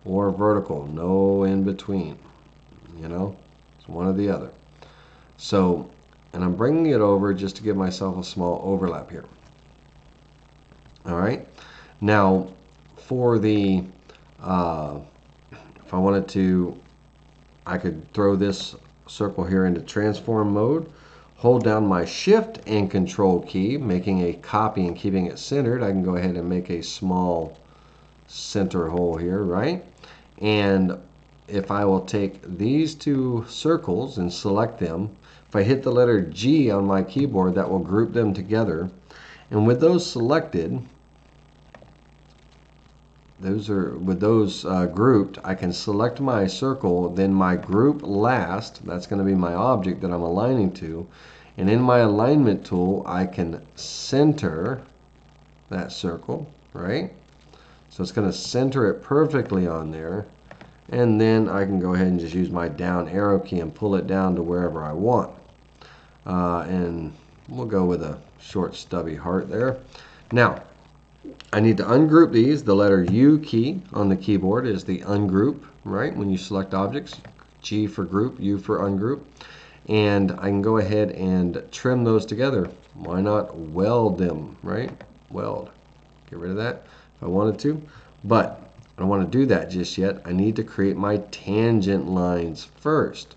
or vertical, no in between. You know, it's one or the other. So, and I'm bringing it over just to give myself a small overlap here. All right. Now, for the if I wanted to, I could throw this circle here into transform mode, hold down my shift and control key, making a copy and keeping it centered. I can go ahead and make a small center hole here, right? And if I will take these two circles and select them, if I hit the letter G on my keyboard, that will group them together. And with those selected, with those grouped, I can select my circle, then my group last, that's going to be my object that I'm aligning to, and in my alignment tool I can center that circle, right? So it's going to center it perfectly on there, and then I can go ahead and just use my down arrow key and pull it down to wherever I want. And we'll go with a short stubby heart there. Now, I need to ungroup these. The letter U key on the keyboard is the ungroup, right? When you select objects, G for group, U for ungroup. And I can go ahead and trim those together. Why not weld them, right? Weld. Get rid of that if I wanted to. But I don't want to do that just yet. I need to create my tangent lines first.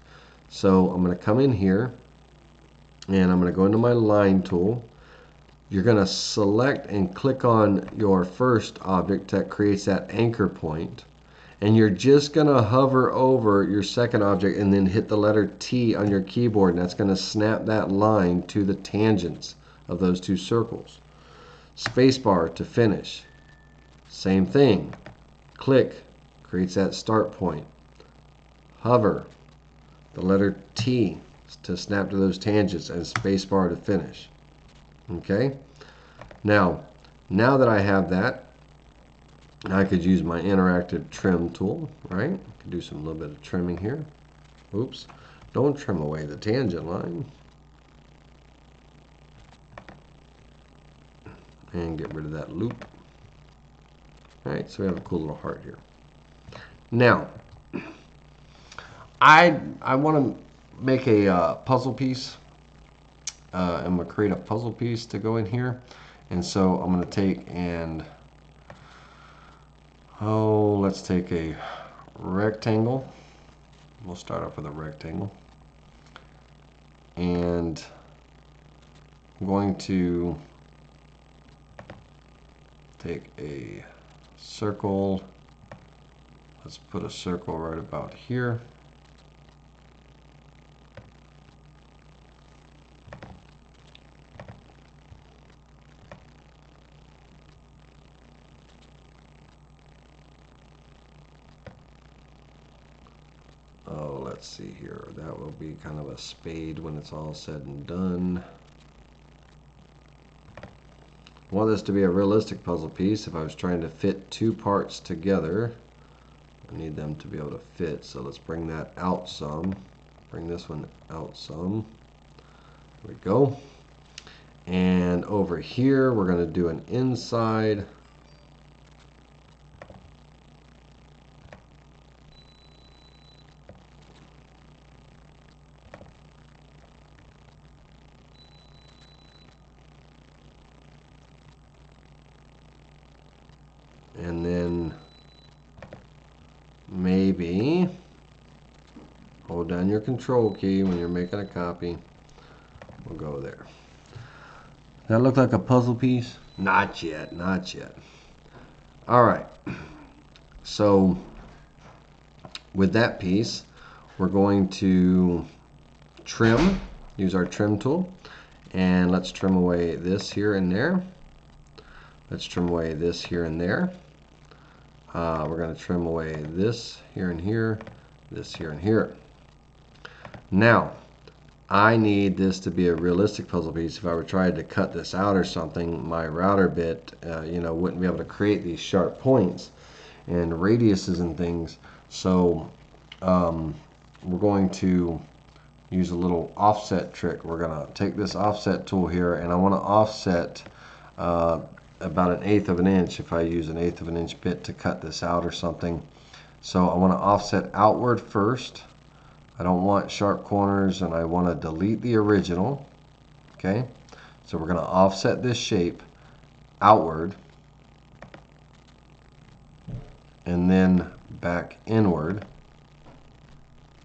So I'm going to come in here, and I'm going to go into my line tool. You're going to select and click on your first object that creates that anchor point, and you're just going to hover over your second object and then hit the letter T on your keyboard, and that's going to snap that line to the tangents of those two circles. Spacebar to finish. Same thing. Click, creates that start point. Hover, the letter T to snap to those tangents, and spacebar to finish. Okay, now that I have that, I could use my interactive trim tool, right? I could do a little bit of trimming here. Oops, don't trim away the tangent line. And get rid of that loop. All right, so we have a cool little heart here. Now, I want to make a puzzle piece. I'm going to create a puzzle piece to go in here. And so I'm going to take and, let's take a rectangle. We'll start off with a rectangle. And I'm going to take a circle Let's put a circle right about here. Oh, let's see here. That will be kind of a spade when it's all said and done. I want this to be a realistic puzzle piece. If I was trying to fit two parts together, I need them to be able to fit. So let's bring that out some. Bring this one out some. There we go. And over here, we're going to do an inside. And then maybe hold down your control key when you're making a copy. We'll go there. Does that look like a puzzle piece? Not yet, not yet. All right. So with that piece, we're going to trim, use our trim tool, and let's trim away this here and there. Let's trim away this here and there. We're going to trim away this here and here, this here and here. Now, I need this to be a realistic puzzle piece. If I were trying to cut this out or something, my router bit, wouldn't be able to create these sharp points and radiuses and things. So we're going to use a little offset trick. We're going to take this offset tool here, and I want to offset about 1/8 of an inch if I use 1/8 of an inch bit to cut this out or something. So I want to offset outward first. I don't want sharp corners, and I want to delete the original. Okay, so we're going to offset this shape outward and then back inward.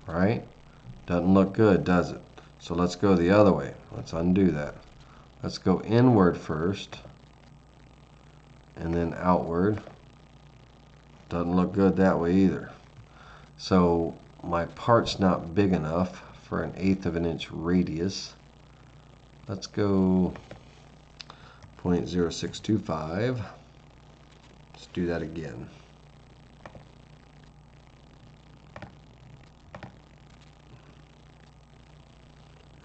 Right? Doesn't look good, does it? So let's go the other way. Let's undo that. Let's go inward first and then outward. Doesn't look good that way either. So my part's not big enough for 1/8 of an inch radius. Let's go 0.0625. Let's do that again.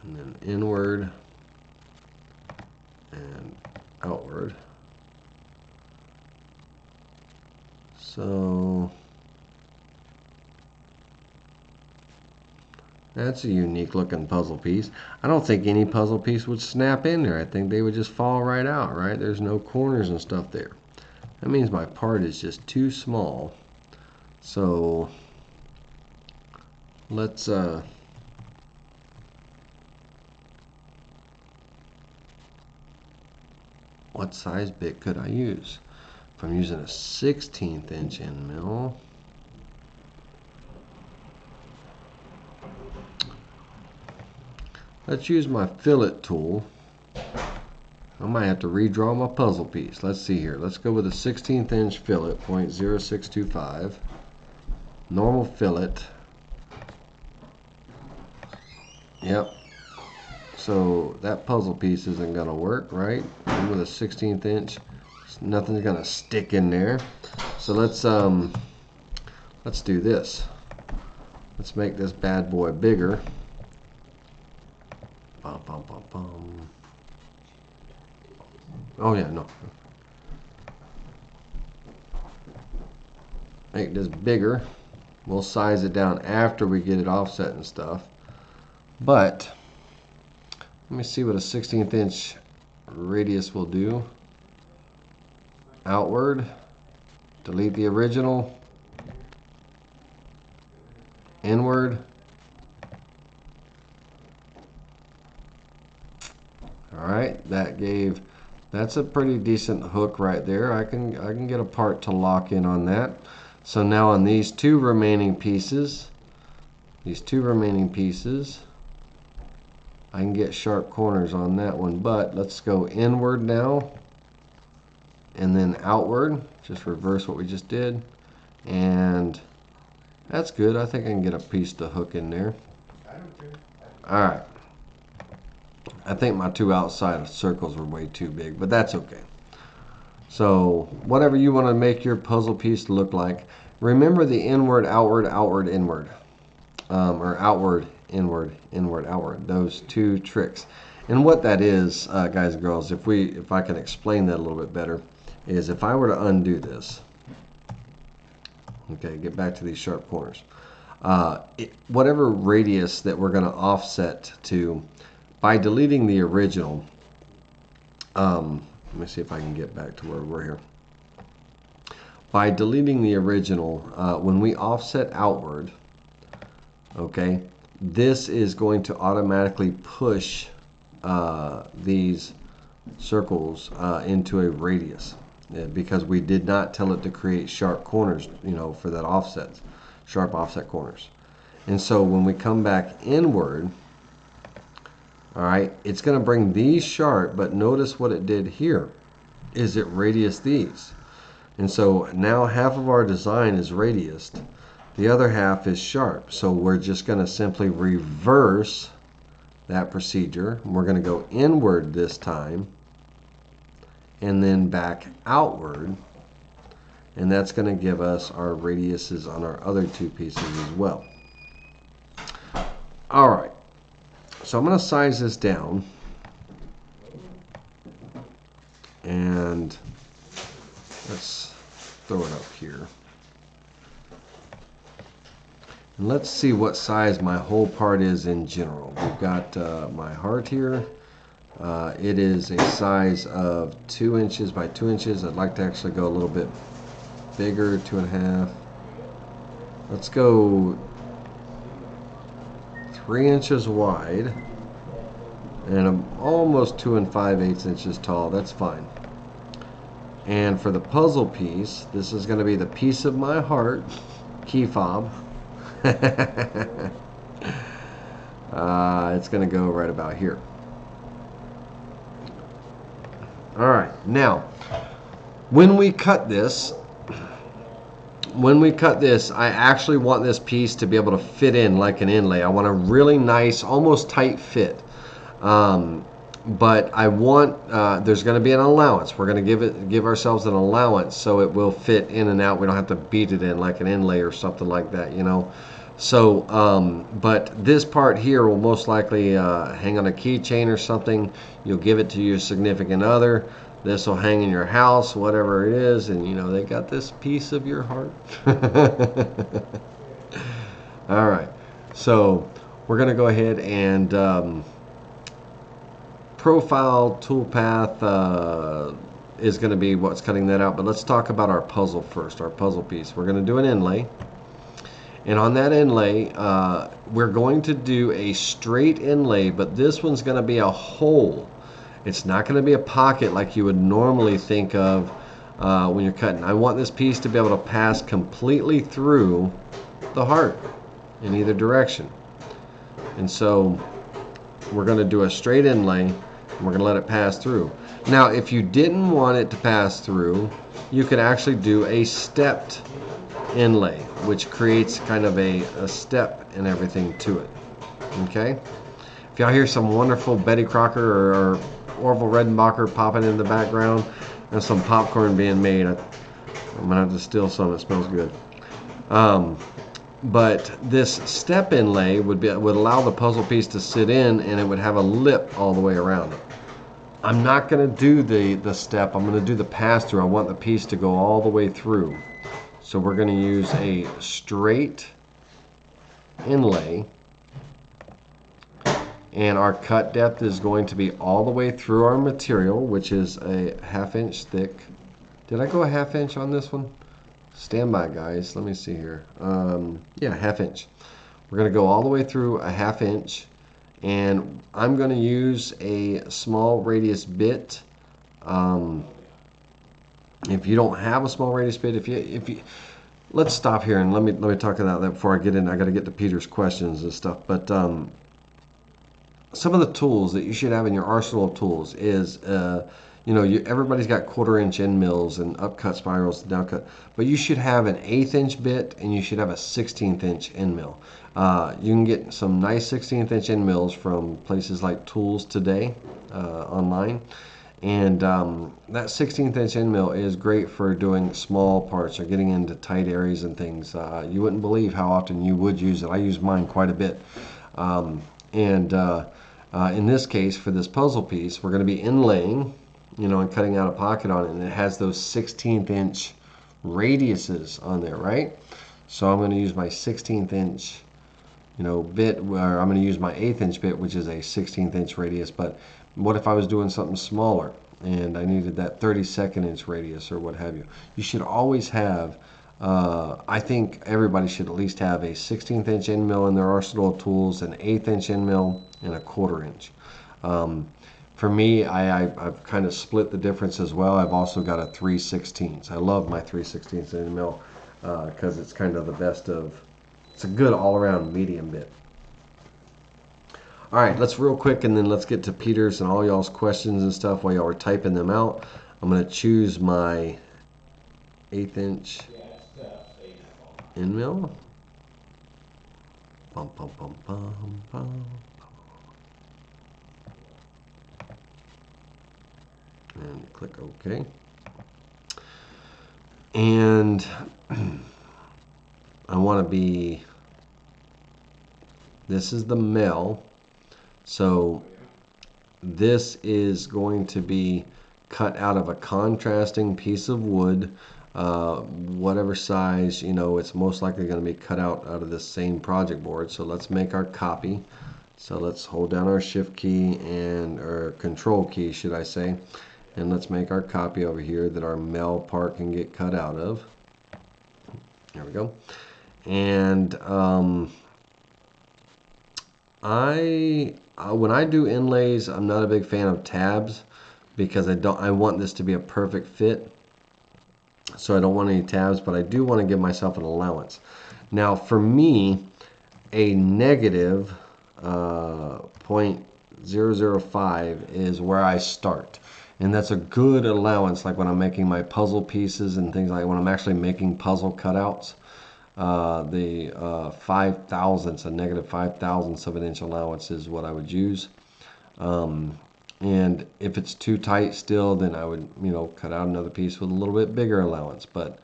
And then inward and outward. So that's a unique looking puzzle piece. I don't think any puzzle piece would snap in there. I think they would just fall right out, right? There's no corners and stuff there. That means my part is just too small. So let's what size bit could I use? If I'm using a 1/16 inch end mill, let's use my fillet tool. I might have to redraw my puzzle piece. Let's see here. Let's go with a 1/16 inch fillet, 0.0625. Normal fillet. Yep. So that puzzle piece isn't going to work, right? And with a 1/16 inch, nothing's going to stick in there. So let's do this. Let's make this bad boy bigger. Bum, bum, bum, bum. Oh yeah, no. Make this bigger. We'll size it down after we get it offset and stuff. But let me see what a 1/16 inch radius will do. Outward. Delete the original. Inward. Alright, that's a pretty decent hook right there. I can get a part to lock in on that. So now on these two remaining pieces, I can get sharp corners on that one, but let's go inward now and then outward. Just reverse what we just did. And That's good. I think I can get a piece to hook in there. Alright. I think my two outside circles were way too big, but that's okay. So whatever you want to make your puzzle piece look like, remember the inward, outward, outward, inward. Or outward, inward, inward, outward. Those two tricks. And what that is, guys and girls, if I can explain that a little bit better, is if I were to undo this, okay, get back to these sharp corners. Whatever radius that we're going to offset to, by deleting the original, let me see if I can get back to where we're here. By deleting the original, when we offset outward, okay, this is going to automatically push these circles into a radius because we did not tell it to create sharp corners, you know, for that offsets, sharp offset corners. And so when we come back inward, all right, it's going to bring these sharp, but notice what it did here is it radius these. And so now half of our design is radiused, the other half is sharp. So we're just going to simply reverse that procedure. We're going to go inward this time and then back outward, and that's going to give us our radiuses on our other two pieces as well. All right, so I'm going to size this down, and let's throw it up here. And let's see what size my whole part is in general. We've got my heart here. It is a size of 2 inches by 2 inches. I'd like to actually go a little bit bigger, 2.5. Let's go 3 inches wide, and I'm almost 2 5/8 inches tall. That's fine. And for the puzzle piece, this is going to be the piece of my heart, key fob. It's going to go right about here. All right, now when we cut this, I actually want this piece to be able to fit in like an inlay. I want a really nice, almost tight fit. But I want, there's going to be an allowance. We're going to give ourselves an allowance so it will fit in and out. We don't have to beat it in like an inlay or something like that, you know. So, but this part here will most likely hang on a keychain or something. You'll give it to your significant other. This will hang in your house, whatever it is, and you know, they got this piece of your heart. All right, so we're going to go ahead and profile toolpath is going to be what's cutting that out. But let's talk about our puzzle first, our puzzle piece. We're going to do an inlay. And on that inlay, we're going to do a straight inlay, but this one's going to be a hole. It's not going to be a pocket like you would normally think of when you're cutting. I want this piece to be able to pass completely through the heart in either direction. And so we're going to do a straight inlay, and we're going to let it pass through. Now, if you didn't want it to pass through, you could actually do a stepped inlay, which creates kind of a step and everything to it. Okay? If y'all hear some wonderful Betty Crocker or Orville Redenbacher popping in the background and some popcorn being made, I'm going to have to steal some. It smells good. But this step inlay would allow the puzzle piece to sit in, and it would have a lip all the way around it. I'm not going to do the step. I'm going to do the pass-through. I want the piece to go all the way through. So we're going to use a straight inlay, and our cut depth is going to be all the way through our material, which is a 1/2 inch thick. Did I go a 1/2 inch on this one? Stand by, guys. Let me see here. Yeah, 1/2 inch. We're going to go all the way through a 1/2 inch, and I'm going to use a small radius bit. If you don't have a small radius bit, if you let's stop here and let me talk about that before I get in. I got to get to Peter's questions and stuff. But some of the tools that you should have in your arsenal of tools is you know, everybody's got 1/4 inch end mills and upcut spirals and downcut, but you should have an 1/8 inch bit and you should have a 16th inch end mill. You can get some nice 16th inch end mills from places like Tools Today online. And that 16th inch end mill is great for doing small parts or getting into tight areas and things. You wouldn't believe how often you would use it. I use mine quite a bit. In this case, for this puzzle piece, we're going to be inlaying, you know, and cutting out a pocket on it. And it has those 16th inch radiuses on there, right? So I'm going to use my 16th inch, you know, bit, or I'm going to use my 1/8 inch bit, which is a 16th inch radius. But what if I was doing something smaller and I needed that 32nd inch radius or what have you? You should always have, I think everybody should at least have a 16th inch end mill in their arsenal of tools, an 1/8 inch end mill, and a 1/4 inch. For me, I've kind of split the difference as well. I've also got a 3/16. I love my 3/16 end mill because it's kind of the best of, it's a good all-around medium bit. All right, let's real quick, and then let's get to Peter's and all y'all's questions and stuff while y'all are typing them out. I'm going to choose my 1/8 inch end mill. Bum, bum, bum, bum, bum. And click OK. And I want to be, this is the mel. So this is going to be cut out of a contrasting piece of wood, whatever size, you know, it's most likely going to be cut out of this same project board. So let's make our copy. So let's hold down our shift key and, or control key should I say, and let's make our copy over here that our mel part can get cut out of. There we go. And when I do inlays, I'm not a big fan of tabs because I want this to be a perfect fit. So I don't want any tabs, but I do want to give myself an allowance. Now for me, a negative 0.005 is where I start. And that's a good allowance, like when I'm making my puzzle pieces and things like when I'm actually making puzzle cutouts. The 5 thousandths, a negative 5 thousandths of an inch allowance is what I would use. And if it's too tight still, then I would, you know, cut out another piece with a little bit bigger allowance. But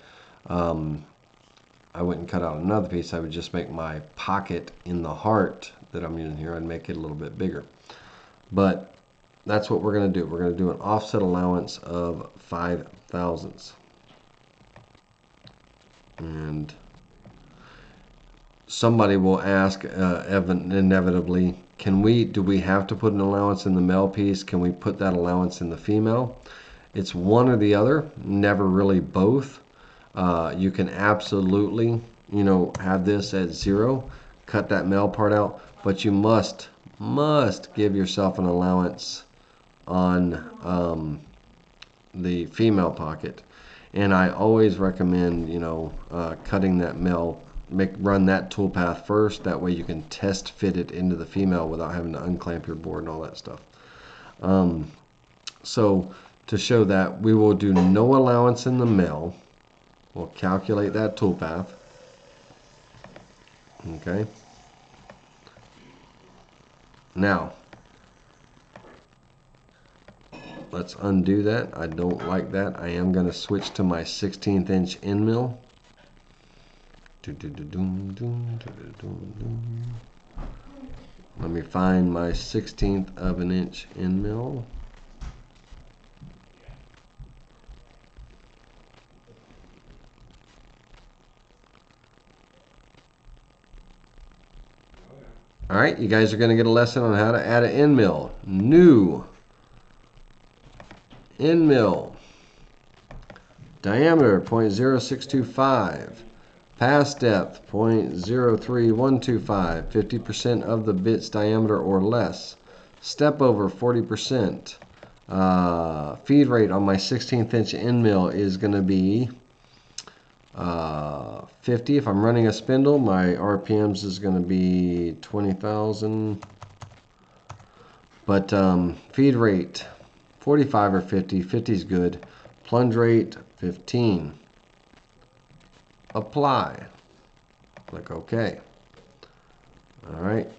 I wouldn't cut out another piece. I would just make my pocket in the heart that I'm using here, I'd make it a little bit bigger. But that's what we're going to do. We're going to do an offset allowance of 5 thousandths. And somebody will ask inevitably, do we have to put an allowance in the male piece? Can we put that allowance in the female? It's one or the other, never really both. You can absolutely, you know, have this at 0, cut that male part out, but you must give yourself an allowance on the female pocket. And I always recommend, you know, cutting that male, run that toolpath first. That way you can test fit it into the female without having to unclamp your board and all that stuff. So to show that, we will do no allowance in the male. We'll calculate that toolpath. Okay. Now, let's undo that. I don't like that. I am going to switch to my 16th inch end mill. Let me find my 16th of an inch end mill. Alright, you guys are going to get a lesson on how to add an end mill. New end mill. Diameter 0.0625. Pass depth 0.03125. 50% of the bit's diameter or less. Step over 40%. Feed rate on my 16th inch end mill is going to be 50. If I'm running a spindle, my RPMs is going to be 20,000. But feed rate 45 or 50. 50 is good. Plunge rate 15. Apply. Click OK. All right.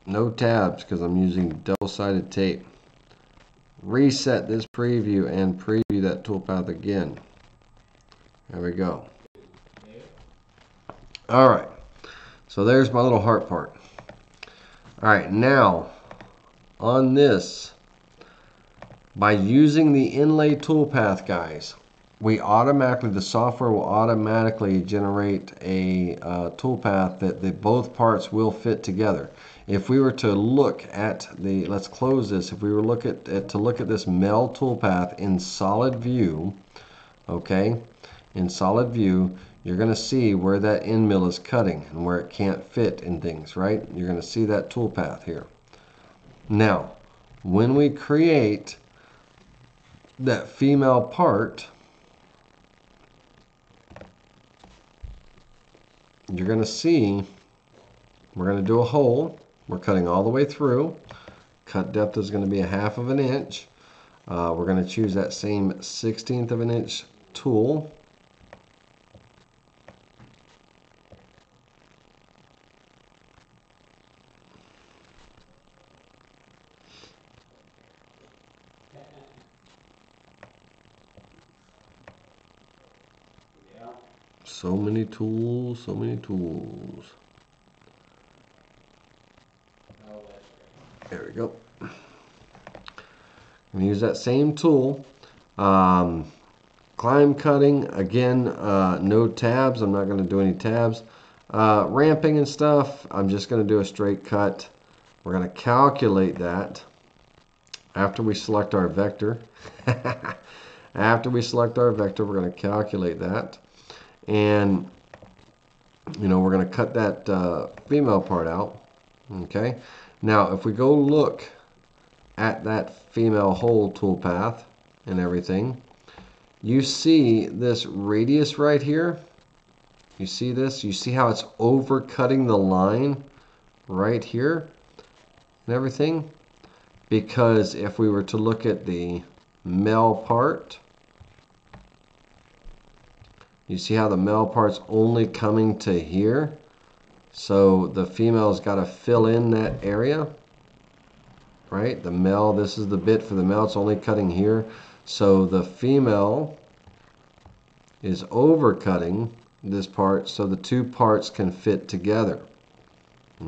No tabs because I'm using double-sided tape. Reset this preview and preview that toolpath again. There we go. All right. So there's my little heart part. All right, now on this, by using the inlay toolpath, guys, the software will automatically generate a toolpath that both parts will fit together. If we were to look at the, let's close this. If we were to look at this meld toolpath in solid view, okay, in solid view, you're going to see where that end mill is cutting and where it can't fit in things, right? You're going to see that toolpath here. Now, when we create that female part, you're going to see we're going to do a hole. We're cutting all the way through. Cut depth is going to be 1/2 of an inch. We're going to choose that same 1/16 of an inch tool. So many tools, so many tools. There we go. I'm going to use that same tool. Climb cutting, again, no tabs. I'm not going to do any tabs. Ramping and stuff, I'm just going to do a straight cut. We're going to calculate that after we select our vector. After we select our vector, we're going to calculate that. And, you know, we're going to cut that female part out. Okay. Now, if we go look at that female hole toolpath and everything, you see this radius right here. You see this? You see how it's overcutting the line right here and everything? Because if we were to look at the male part, you see how the male part's only coming to here? So the female's got to fill in that area, right? The male, this is the bit for the male, it's only cutting here. So the female is overcutting this part so the two parts can fit together.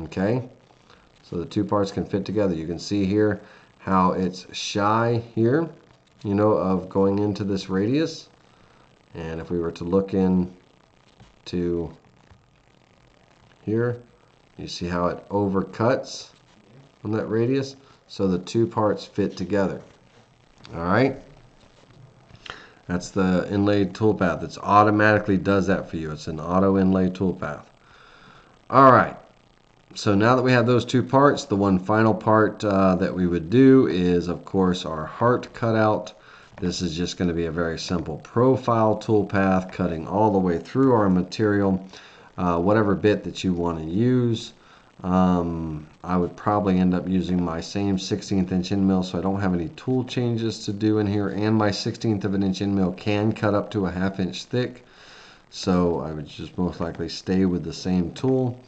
Okay? So the two parts can fit together. You can see here how it's shy here, you know, of going into this radius. And if we were to look into here, you see how it overcuts on that radius, so the two parts fit together. All right, that's the inlaid toolpath. It automatically does that for you. It's an auto inlay toolpath. All right, so now that we have those two parts, the one final part that we would do is, of course, our heart cutout. This is just going to be a very simple profile toolpath, cutting all the way through our material. Whatever bit that you want to use. I would probably end up using my same 1/16 inch end mill, so I don't have any tool changes to do in here, and my 1/16 of an inch end mill can cut up to a 1/2 inch thick, so I would just most likely stay with the same tool.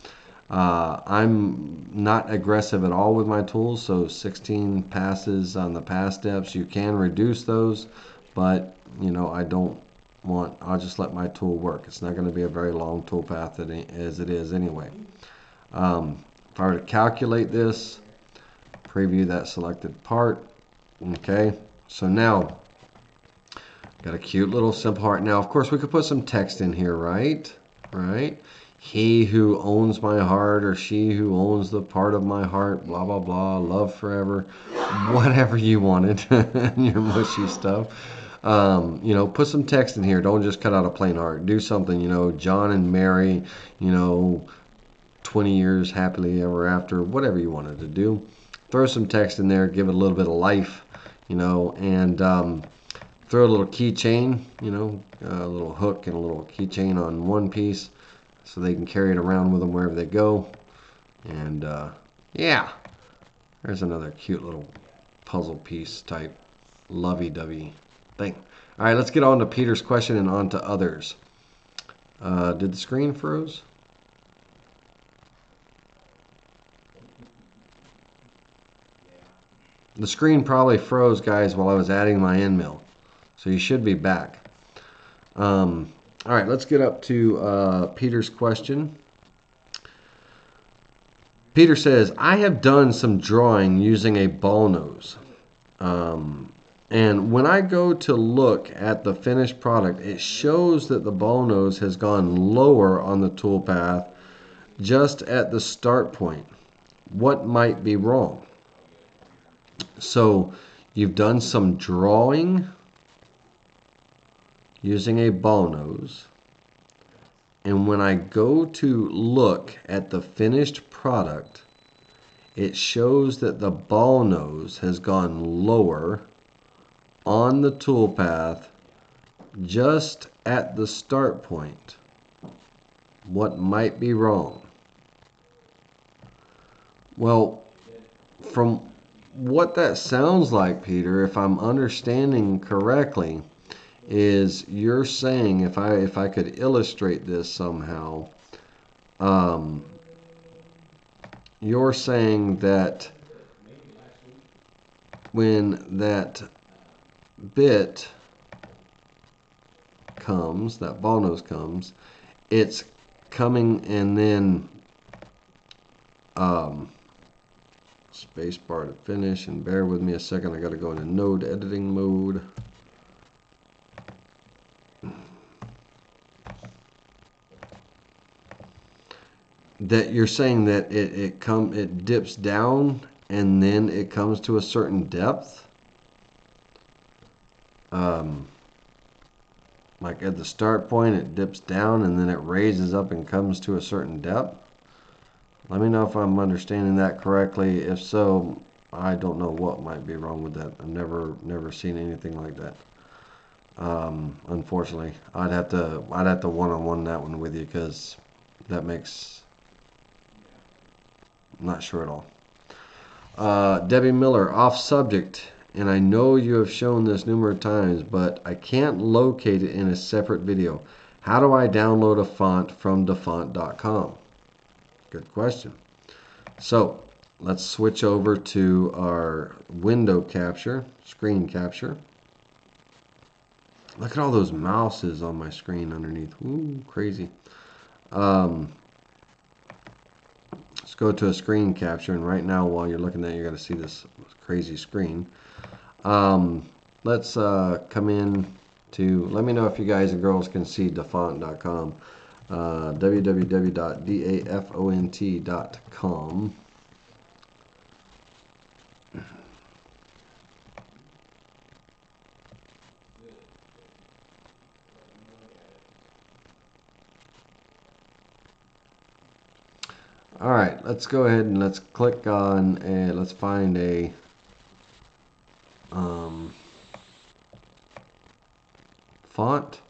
I'm not aggressive at all with my tools, so 16 passes on the pass depths. You can reduce those, but you know, I'll just let my tool work. It's not going to be a very long tool path as it is anyway. If I were to calculate this, preview that selected part, okay, so now got a cute little simple heart. Now, of course, we could put some text in here, right? Right? He who owns my heart, or she who owns the part of my heart, blah, blah, blah, love forever, whatever you wanted, your mushy stuff. You know, put some text in here. Don't just cut out a plain heart. Do something, you know, John and Mary, you know, 20 years happily ever after, whatever you wanted to do. Throw some text in there, give it a little bit of life, you know, and throw a little keychain, you know, a little hook and a little keychain on one piece so they can carry it around with them wherever they go. And Yeah, there's another cute little puzzle piece type lovey-dovey thing. All right, let's get on to Peter's question and on to others. Did the screen froze? The screen probably froze, guys, while I was adding my end mill. So you should be back. All right, let's get up to Peter's question. Peter says, I have done some drawing using a ball nose. And when I go to look at the finished product, it shows that the ball nose has gone lower on the toolpath just at the start point. What might be wrong? So you've done some drawing using a ball nose, and when I go to look at the finished product, it shows that the ball nose has gone lower on the toolpath just at the start point. What might be wrong? Well, from what that sounds like, Peter, if I'm understanding correctly, is you're saying, if I could illustrate this somehow, you're saying that when that bit comes, that ball nose comes, it's coming, and then space bar to finish, and bear with me a second, I got to go into node editing mode. That you're saying that it dips down and then it comes to a certain depth, like at the start point it dips down and then it raises up and comes to a certain depth. Let me know if I'm understanding that correctly. If so, I don't know what might be wrong with that. I've never seen anything like that. Unfortunately, I'd have to one-on-one that one with you, because that makes, I'm not sure at all. Debbie Miller, off subject, and I know you have shown this numerous times, but I can't locate it in a separate video. How do I download a font from dafont.com? Good question. So let's switch over to our window capture, screen capture. Look at all those mouses on my screen underneath. Ooh, crazy. Let's go to a screen capture, and right now while you're looking at it, you're going to see this crazy screen. Let's come in to, let me know if you guys and girls can see dafont.com. www.dafont.com. All right, let's go ahead and let's click on let's find a font.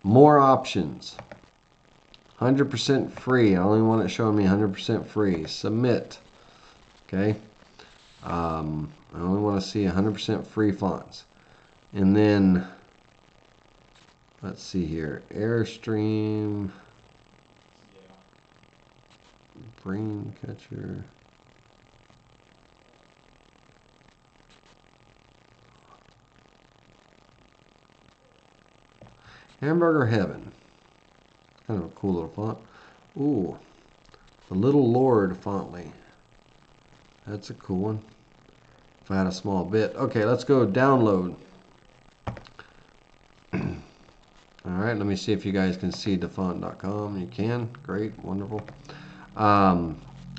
More options. 100% free. I only want it showing me 100% free. Submit. Okay. I only want to see 100% free fonts. And then let's see here. Airstream. Brain catcher. Hamburger Heaven. Kind of a cool little font. Ooh. The Little Lord Fontly. That's a cool one. If I had a small bit. Okay, let's go download. Alright, let me see if you guys can see dafont.com. You can. Great. Wonderful.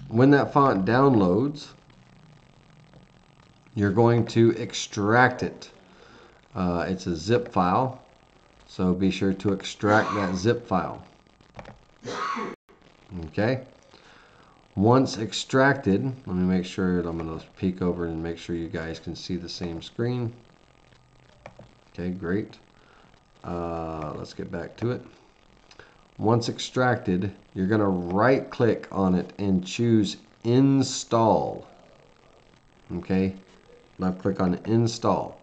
When that font downloads, you're going to extract it. It's a zip file. So be sure to extract that zip file. Okay. Once extracted, let me make sure, I'm going to peek over and make sure you guys can see the same screen. Okay, great. Let's get back to it. Once extracted, you're going to right click on it and choose install. Okay, left click on install.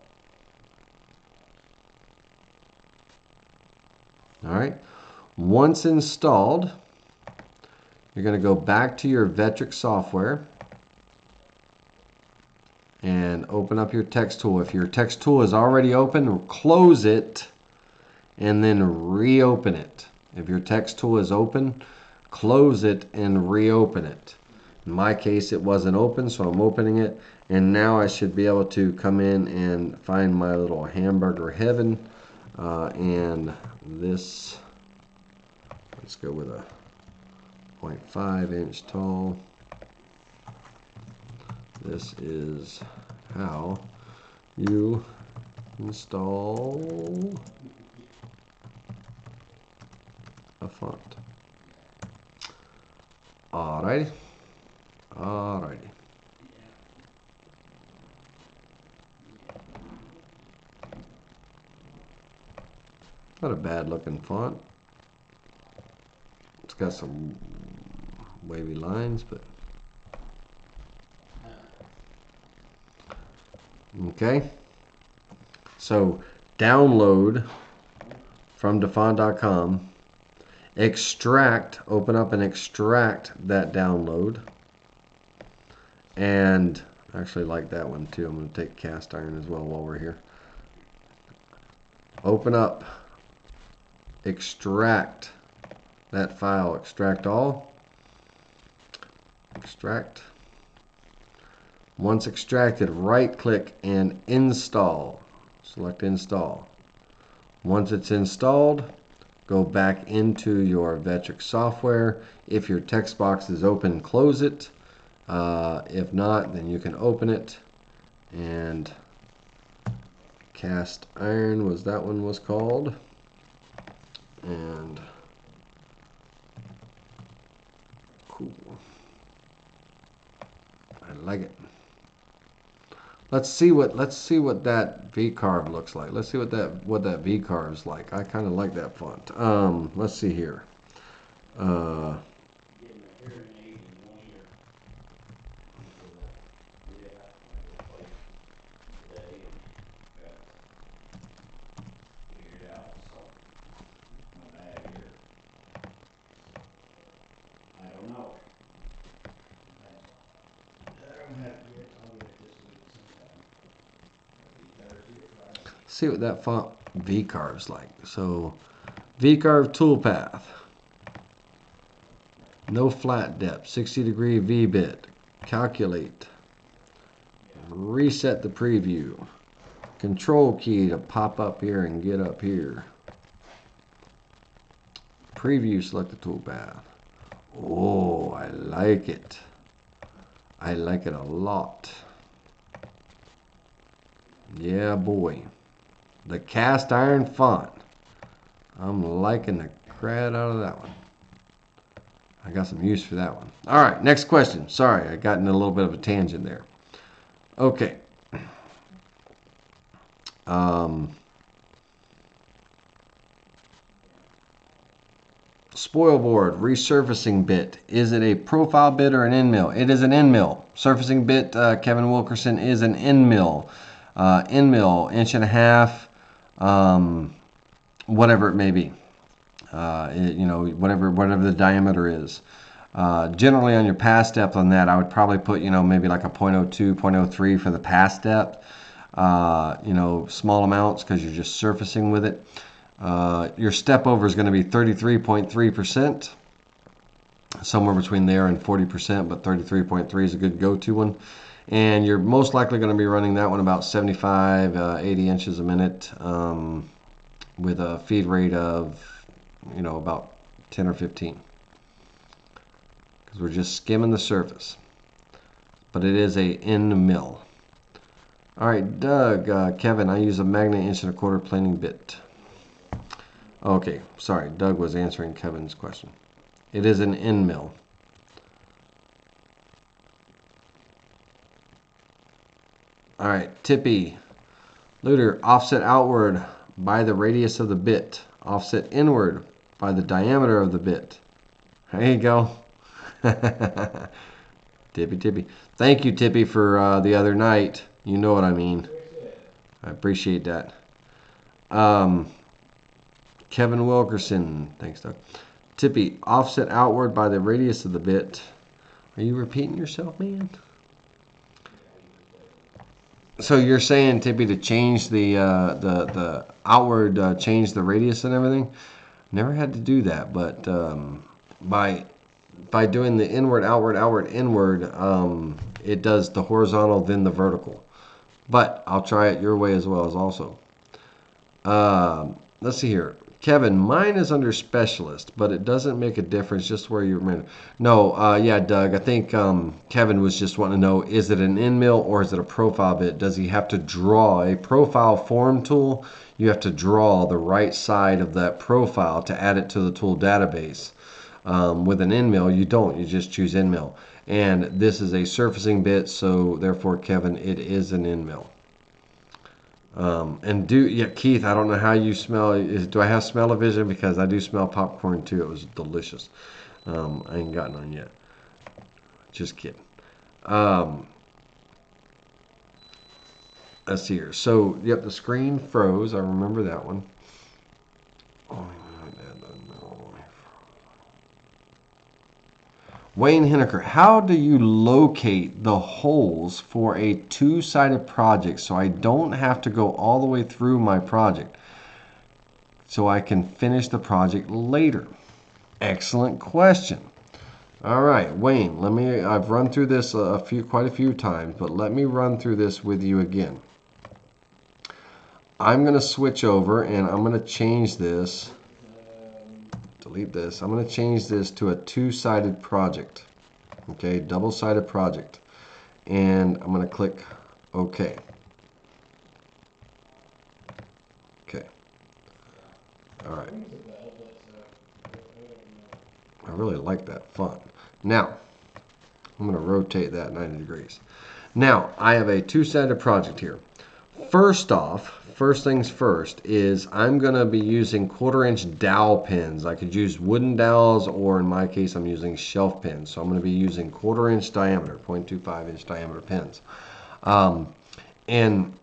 Alright, once installed, you're going to go back to your Vectric software and open up your text tool. If your text tool is already open, close it and then reopen it. If your text tool is open, close it and reopen it. In my case, it wasn't open, so I'm opening it, and now I should be able to come in and find my little hamburger heaven, and this, let's go with a 0.5 inch tall. This is how you install a font. Alrighty. Alrighty. Not a bad looking font. It's got some wavy lines, but okay. So download from dafont.com. Extract, open up and extract that download. And I actually like that one too. I'm going to take cast iron as well while we're here. Open up, extract that file, extract all, extract. Once extracted, right click and install. Select install. Once it's installed, go back into your Vectric software. If your text box is open, close it. If not, then you can open it. And cast iron was that one was called. And cool. I like it. Let's see what that V carve looks like. Let's see what that V carve is like. I kind of like that font. Let's see here. See what that font V carve's like. So V carve toolpath, no flat depth, 60-degree V bit, calculate, reset the preview, control key to pop up here and get up here, preview, select the toolpath. Oh, I like it. I like it a lot. Yeah, boy. The cast iron font. I'm liking the crap out of that one. I got some use for that one. All right, next question. Sorry, I got in a little bit of a tangent there. Okay. Spoil board, resurfacing bit. Is it a profile bit or an end mill? It is an end mill. Surfacing bit, Kevin Wilkerson, is an end mill. End mill, 1.5 inch, whatever it may be. You know, whatever the diameter is. Generally on your pass depth on that, I would probably put, you know, maybe like a 0.02, 0.03 for the pass depth. You know, small amounts because you're just surfacing with it. Your step over is going to be 33.3%, somewhere between there and 40%, but 33.3 is a good go-to one. And you're most likely going to be running that one about 75, 80 inches a minute, with a feed rate of, you know, about 10 or 15. Because we're just skimming the surface. But it is a end mill. All right, Doug, Kevin, I use a magnet 1.25" planing bit. Okay, sorry, Doug was answering Kevin's question. It is an end mill. All right, Tippy, Looter, offset outward by the radius of the bit. Offset inward by the diameter of the bit. There you go. Tippy. Thank you, Tippy, for the other night. You know what I mean. I appreciate that. Kevin Wilkerson. Thanks, Doug. Tippy, offset outward by the radius of the bit. Are you repeating yourself, man? So you're saying, Tippy, to change the outward, change the radius and everything? Never had to do that, but by doing the inward, outward, inward, it does the horizontal, then the vertical. But I'll try it your way as well as also. Let's see here. Kevin, mine is under specialist, but it doesn't make a difference just where you're... No, yeah, Doug, I think Kevin was just wanting to know, is it an end mill or is it a profile bit? Does he have to draw a profile form tool? You have to draw the right side of that profile to add it to the tool database. With an end mill, you don't. You just choose end mill. And this is a surfacing bit, so therefore, Kevin, it is an end mill. Keith, I don't know how you smell. Do I have smell-o-vision? Because I do smell popcorn too. It was delicious. I ain't got none yet. Just kidding. Let's see here. So, yep, the screen froze. I remember that one. Wayne Henniker, how do you locate the holes for a two-sided project so I don't have to go all the way through my project so I can finish the project later? Excellent question. All right, Wayne, I've run through this quite a few times, but let me run through this with you again. I'm going to switch over and I'm going to change this. Delete this. I'm going to change this to a two-sided project. Okay, double-sided project. And I'm going to click OK. Okay. All right. I really like that font. Now, I'm going to rotate that 90 degrees. Now, I have a two-sided project here. First things first is I'm going to be using 1/4 inch dowel pins. I could use wooden dowels, or in my case I'm using shelf pins. So I'm going to be using 1/4 inch diameter, 0.25 inch diameter pins. And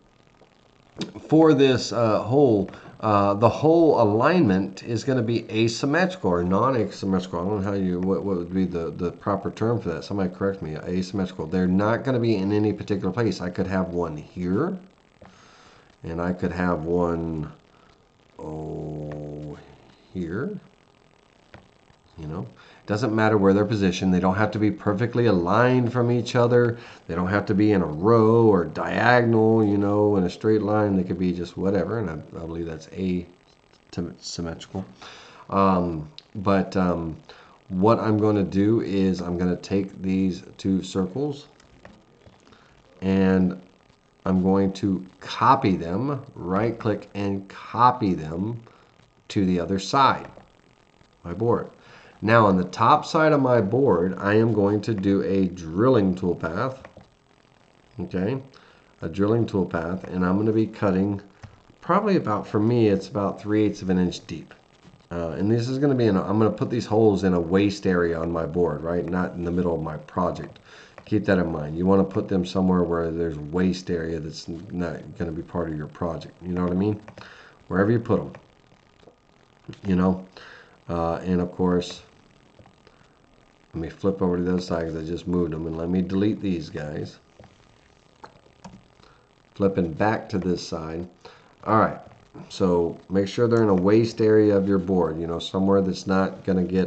for this hole, the hole alignment is going to be asymmetrical or non-asymmetrical. I don't know what would be the proper term for that. Somebody correct me. Asymmetrical. They're not going to be in any particular place. I could have one here. And I could have one here. You know, it doesn't matter where they're positioned. They don't have to be perfectly aligned from each other. They don't have to be in a row or diagonal, you know, in a straight line. They could be just whatever, and I believe that's asymmetrical. What I'm going to do is I'm going to take these two circles and I'm going to copy them, right click and copy them to the other side, my board. Now on the top side of my board, I am going to do a drilling toolpath, okay, a drilling toolpath, and I'm going to be cutting probably about, for me, it's about 3/8 of an inch deep. And this is going to be, I'm going to put these holes in a waste area on my board, right, not in the middle of my project. Keep that in mind. You want to put them somewhere where there's waste area that's not going to be part of your project. You know what I mean? Wherever you put them. You know? And of course, let me flip over to the other side because I just moved them. And let me delete these guys. Flipping back to this side. All right. So make sure they're in a waste area of your board. You know, somewhere that's not going to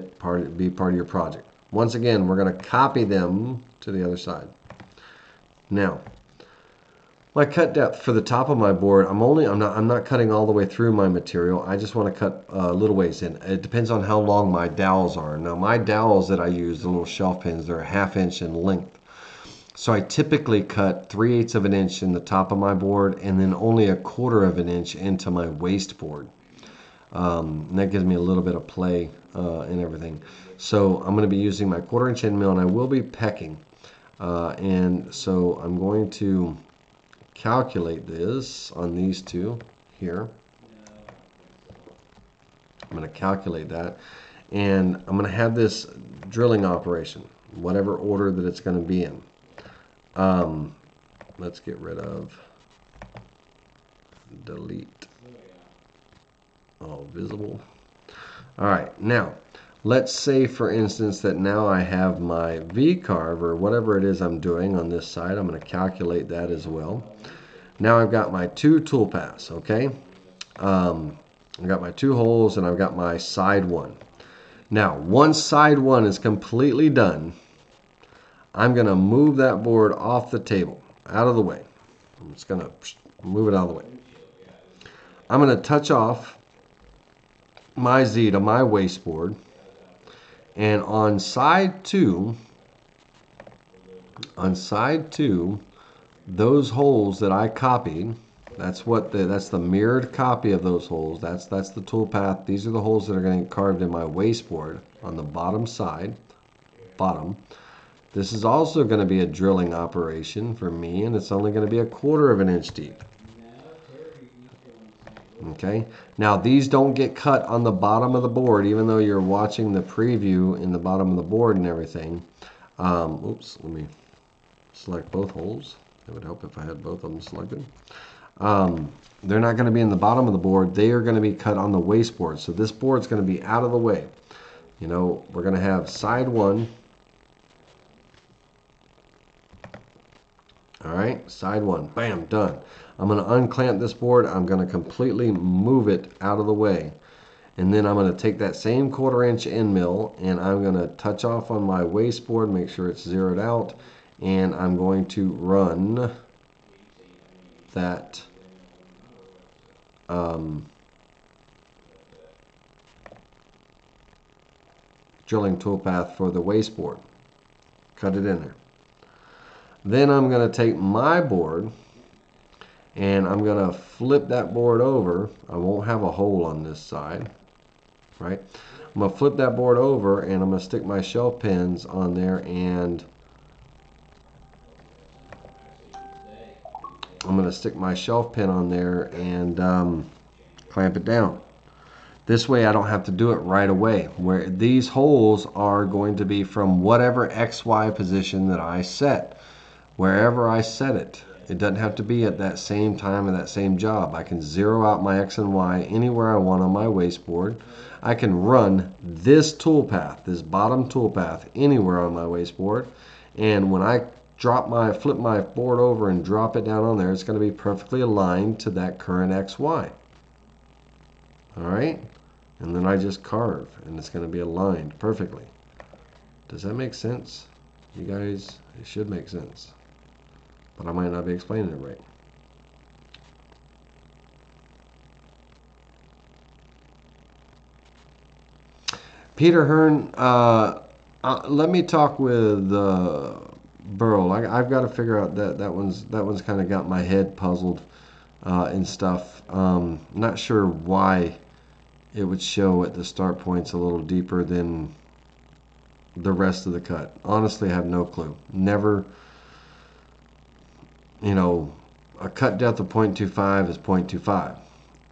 be part of your project. Once again, we're going to copy them to the other side. Now, my cut depth for the top of my board, I'm not cutting all the way through my material. I just want to cut a little ways in. It depends on how long my dowels are. Now, my dowels that I use, the little shelf pins, they're 1/2 inch in length. So I typically cut 3/8 of an inch in the top of my board and then only 1/4 of an inch into my waste board. And that gives me a little bit of play and everything. So I'm going to be using my 1/4 inch end mill, and I will be pecking. And so I'm going to calculate this on these two here. I'm going to calculate that. And I'm going to have this drilling operation, whatever order that it's going to be in. Let's get rid of delete all visible. All right, now let's say for instance that now I have my V-carve or whatever it is I'm doing on this side. I'm going to calculate that as well. Now I've got my two toolpaths, okay? I've got my two holes and I've got my side one. Now, once side one is completely done, I'm going to move that board off the table, out of the way. I'm just going to move it out of the way. I'm going to touch off my Z to my wasteboard, and on side two, those holes that I copied, that's the mirrored copy of those holes. That's the toolpath. These are the holes that are going to get carved in my wasteboard on the bottom side, bottom. This is also going to be a drilling operation for me, and it's only going to be 1/4 of an inch deep. Okay, now these don't get cut on the bottom of the board, even though you're watching the preview in the bottom of the board and everything. Oops, let me select both holes. It would help if I had both of them selected. They're not going to be in the bottom of the board. They are going to be cut on the wasteboard. So this board's going to be out of the way. You know, we're going to have side one. All right, side one, bam, done. I'm going to unclamp this board. I'm going to completely move it out of the way. And then I'm going to take that same 1/4 inch end mill and I'm going to touch off on my wasteboard, make sure it's zeroed out. And I'm going to run that drilling toolpath for the wasteboard. Cut it in there. Then I'm going to take my board and I'm going to flip that board over. I won't have a hole on this side, right? I'm going to flip that board over and I'm going to stick my shelf pins on there, and I'm going to stick my shelf pin on there and clamp it down. This way I don't have to do it right away. Where these holes are going to be from whatever XY position that I set. Wherever I set it. It doesn't have to be at that same time and that same job. I can zero out my X and Y anywhere I want on my wasteboard. I can run this toolpath, this bottom toolpath, anywhere on my wasteboard. And when I flip my board over and drop it down on there, it's going to be perfectly aligned to that current XY. Alright? And then I just carve, and it's going to be aligned perfectly. Does that make sense? You guys, it should make sense. But I might not be explaining it right. Peter Hearn, let me talk with Burl. I've got to figure out that one's kind of got my head puzzled and stuff. Not sure why it would show at the start points a little deeper than the rest of the cut. Honestly, I have no clue. Never. You know, a cut depth of 0.25 is 0.25.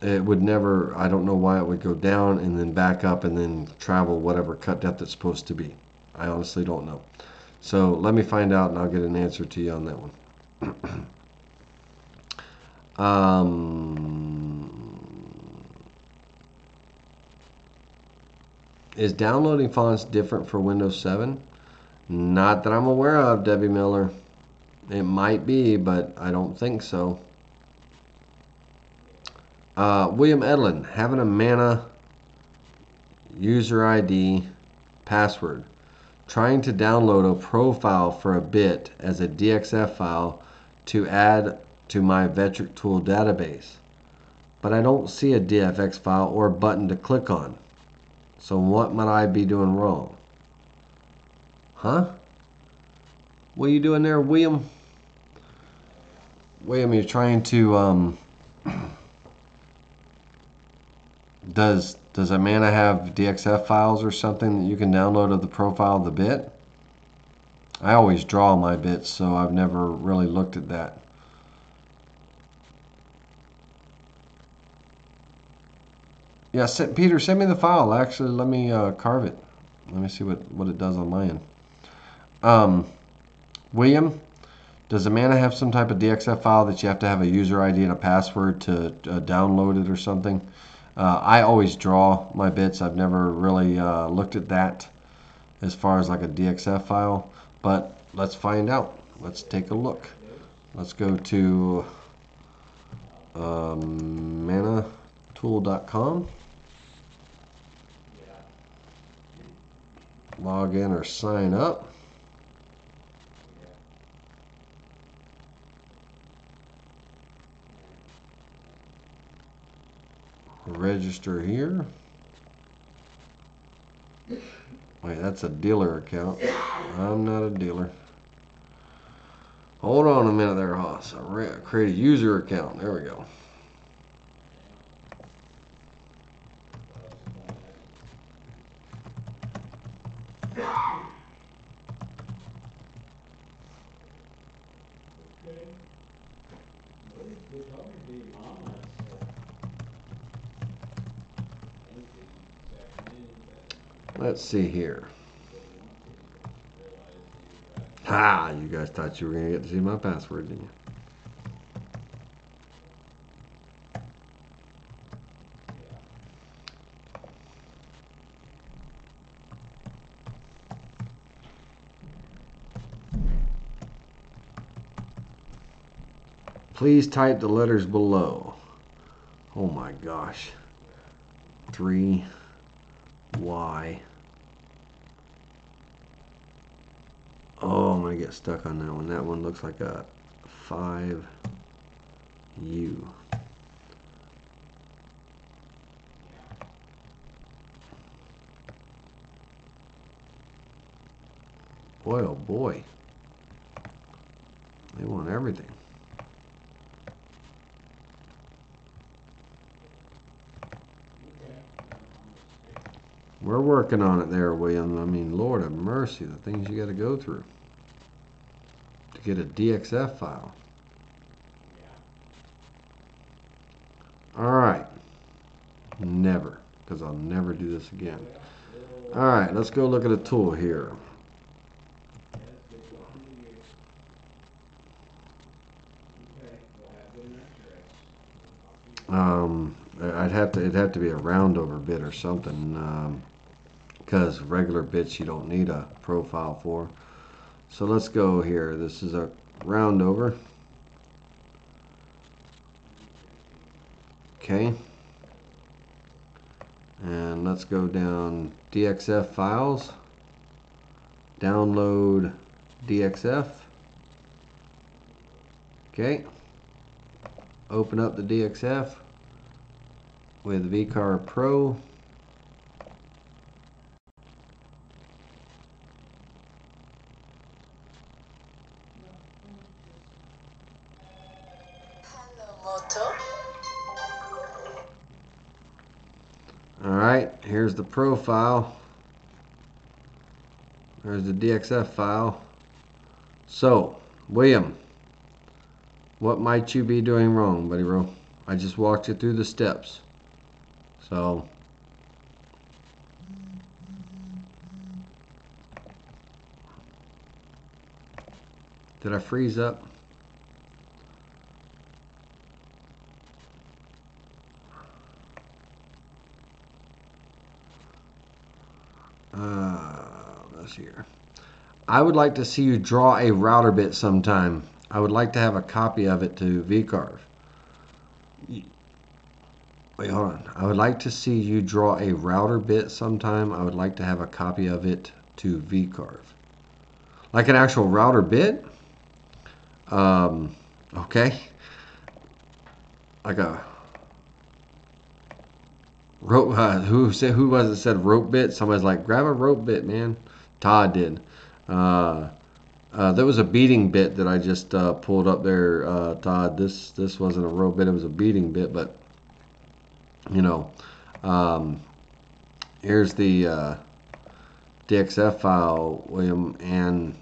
It would never, I don't know why it would go down and then back up and then travel whatever cut depth it's supposed to be. I honestly don't know. So let me find out and I'll get an answer to you on that one. Is downloading fonts different for Windows 7? Not that I'm aware of, Debbie Miller. It might be, but I don't think so. William Edlin, having a mana user ID password. Trying to download a profile for a bit as a DXF file to add to my Vectric tool database. But I don't see a DFX file or button to click on. So what might I be doing wrong? Huh? What are you doing there, William? William, you're trying to, does Amana have DXF files or something that you can download of the profile of the bit? I always draw my bits, so I've never really looked at that. Yeah, Peter, send me the file. Actually, let me carve it. Let me see what it does on my end. William, does Amanda have some type of DXF file that you have to have a user ID and a password to download it or something? I always draw my bits. I've never really looked at that as far as like a DXF file, but let's find out. Let's take a look. Let's go to manatool.com. Log in or sign up. Register here. Wait, that's a dealer account. I'm not a dealer. Hold on a minute there, Hoss. Create a user account. There we go. Let's see here. Ha! You guys thought you were going to get to see my password, didn't you? Please type the letters below. Oh my gosh. 3Y. Oh, I'm going to get stuck on that one. That one looks like a 5U. Boy, oh boy. They want everything. We're working on it there, William. I mean, Lord have mercy, the things you got to go through to get a DXF file. All right. Never, because I'll never do this again. All right, let's go look at a tool here. It'd have to be a roundover bit or something, because regular bits you don't need a profile for. So let's go here. This is a roundover. Okay. And let's go down DXF files. Download DXF. Okay. Open up the DXF with VCarve Pro. Alright, here's the profile. There's the DXF file. So, William, what might you be doing wrong, buddy bro? I just walked you through the steps. So, did I freeze up? Let's see here. I would like to see you draw a router bit sometime. I would like to have a copy of it to VCarve. Wait, hold on. I would like to see you draw a router bit sometime. I would like to have a copy of it to VCarve. Like an actual router bit? Okay. Like a rope. Who was it said rope bit? Somebody's like, grab a rope bit, man. Todd did. There was a beating bit that I just pulled up there, Todd. This wasn't a rope bit. It was a beating bit, but you know, here's the DXF file, William, and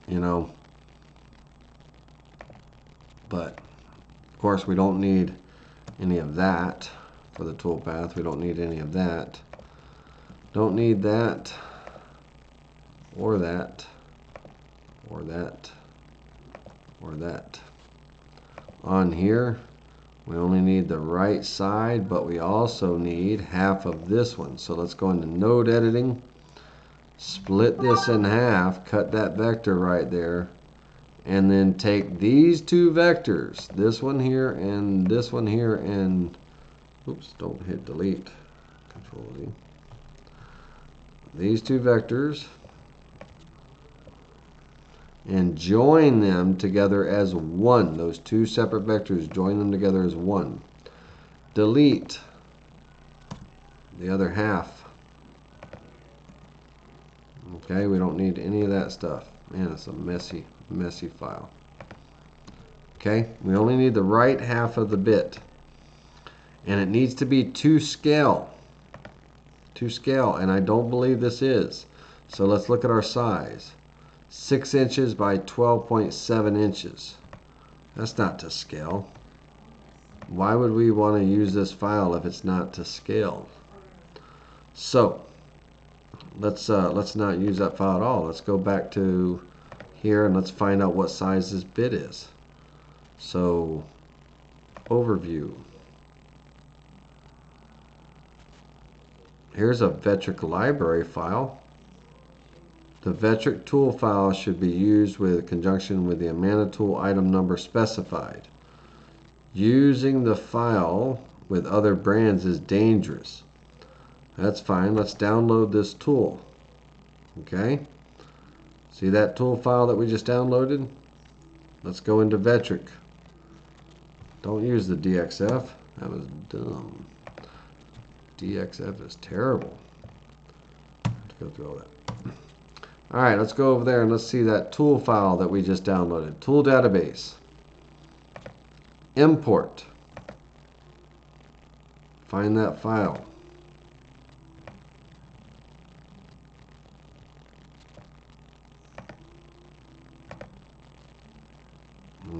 you know, but of course we don't need any of that for the toolpath. We don't need any of that. Don't need that, or that, or that, or that. On here, we only need the right side, but we also need half of this one. So let's go into node editing, split this in half, cut that vector right there, and then take these two vectors, this one here and this one here, and oops, don't hit delete, Control Z. These two vectors, and join them together as one. Those two separate vectors, join them together as one. Delete the other half. Okay, we don't need any of that stuff. Man, it's a messy file. Okay, we only need the right half of the bit, and it needs to be to scale. To scale, and I don't believe this is. So let's look at our size. 6 inches by 12.7 inches. That's not to scale. Why would we want to use this file if it's not to scale? So let's not use that file at all. Let's go back to here and let's find out what size this bit is. So overview. Here's a Vectric library file. The Vectric tool file should be used with conjunction with the Amana tool item number specified. Using the file with other brands is dangerous. That's fine. Let's download this tool. Okay. See that tool file that we just downloaded? Let's go into Vectric. Don't use the DXF. That was dumb. DXF is terrible. I have to go through all that. Alright, let's go over there and let's see that tool file that we just downloaded. Tool database. Import. Find that file.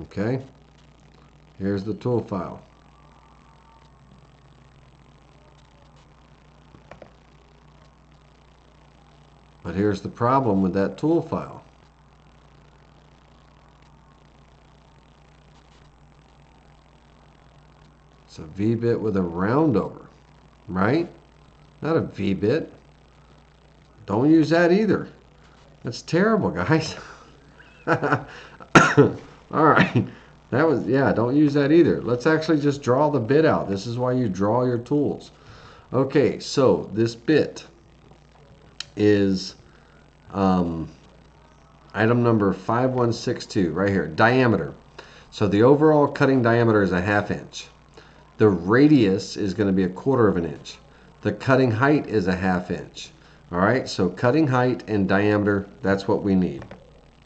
Okay. Here's the tool file. But here's the problem with that tool file. It's a V-bit with a roundover, right? Not a V-bit. Don't use that either. That's terrible, guys. All right. That was, yeah, don't use that either. Let's actually just draw the bit out. This is why you draw your tools. Okay, so this bit is item number 5162 right here, diameter. So the overall cutting diameter is a 1/2 inch. The radius is going to be 1/4 of an inch. The cutting height is a 1/2 inch. All right, so cutting height and diameter, that's what we need.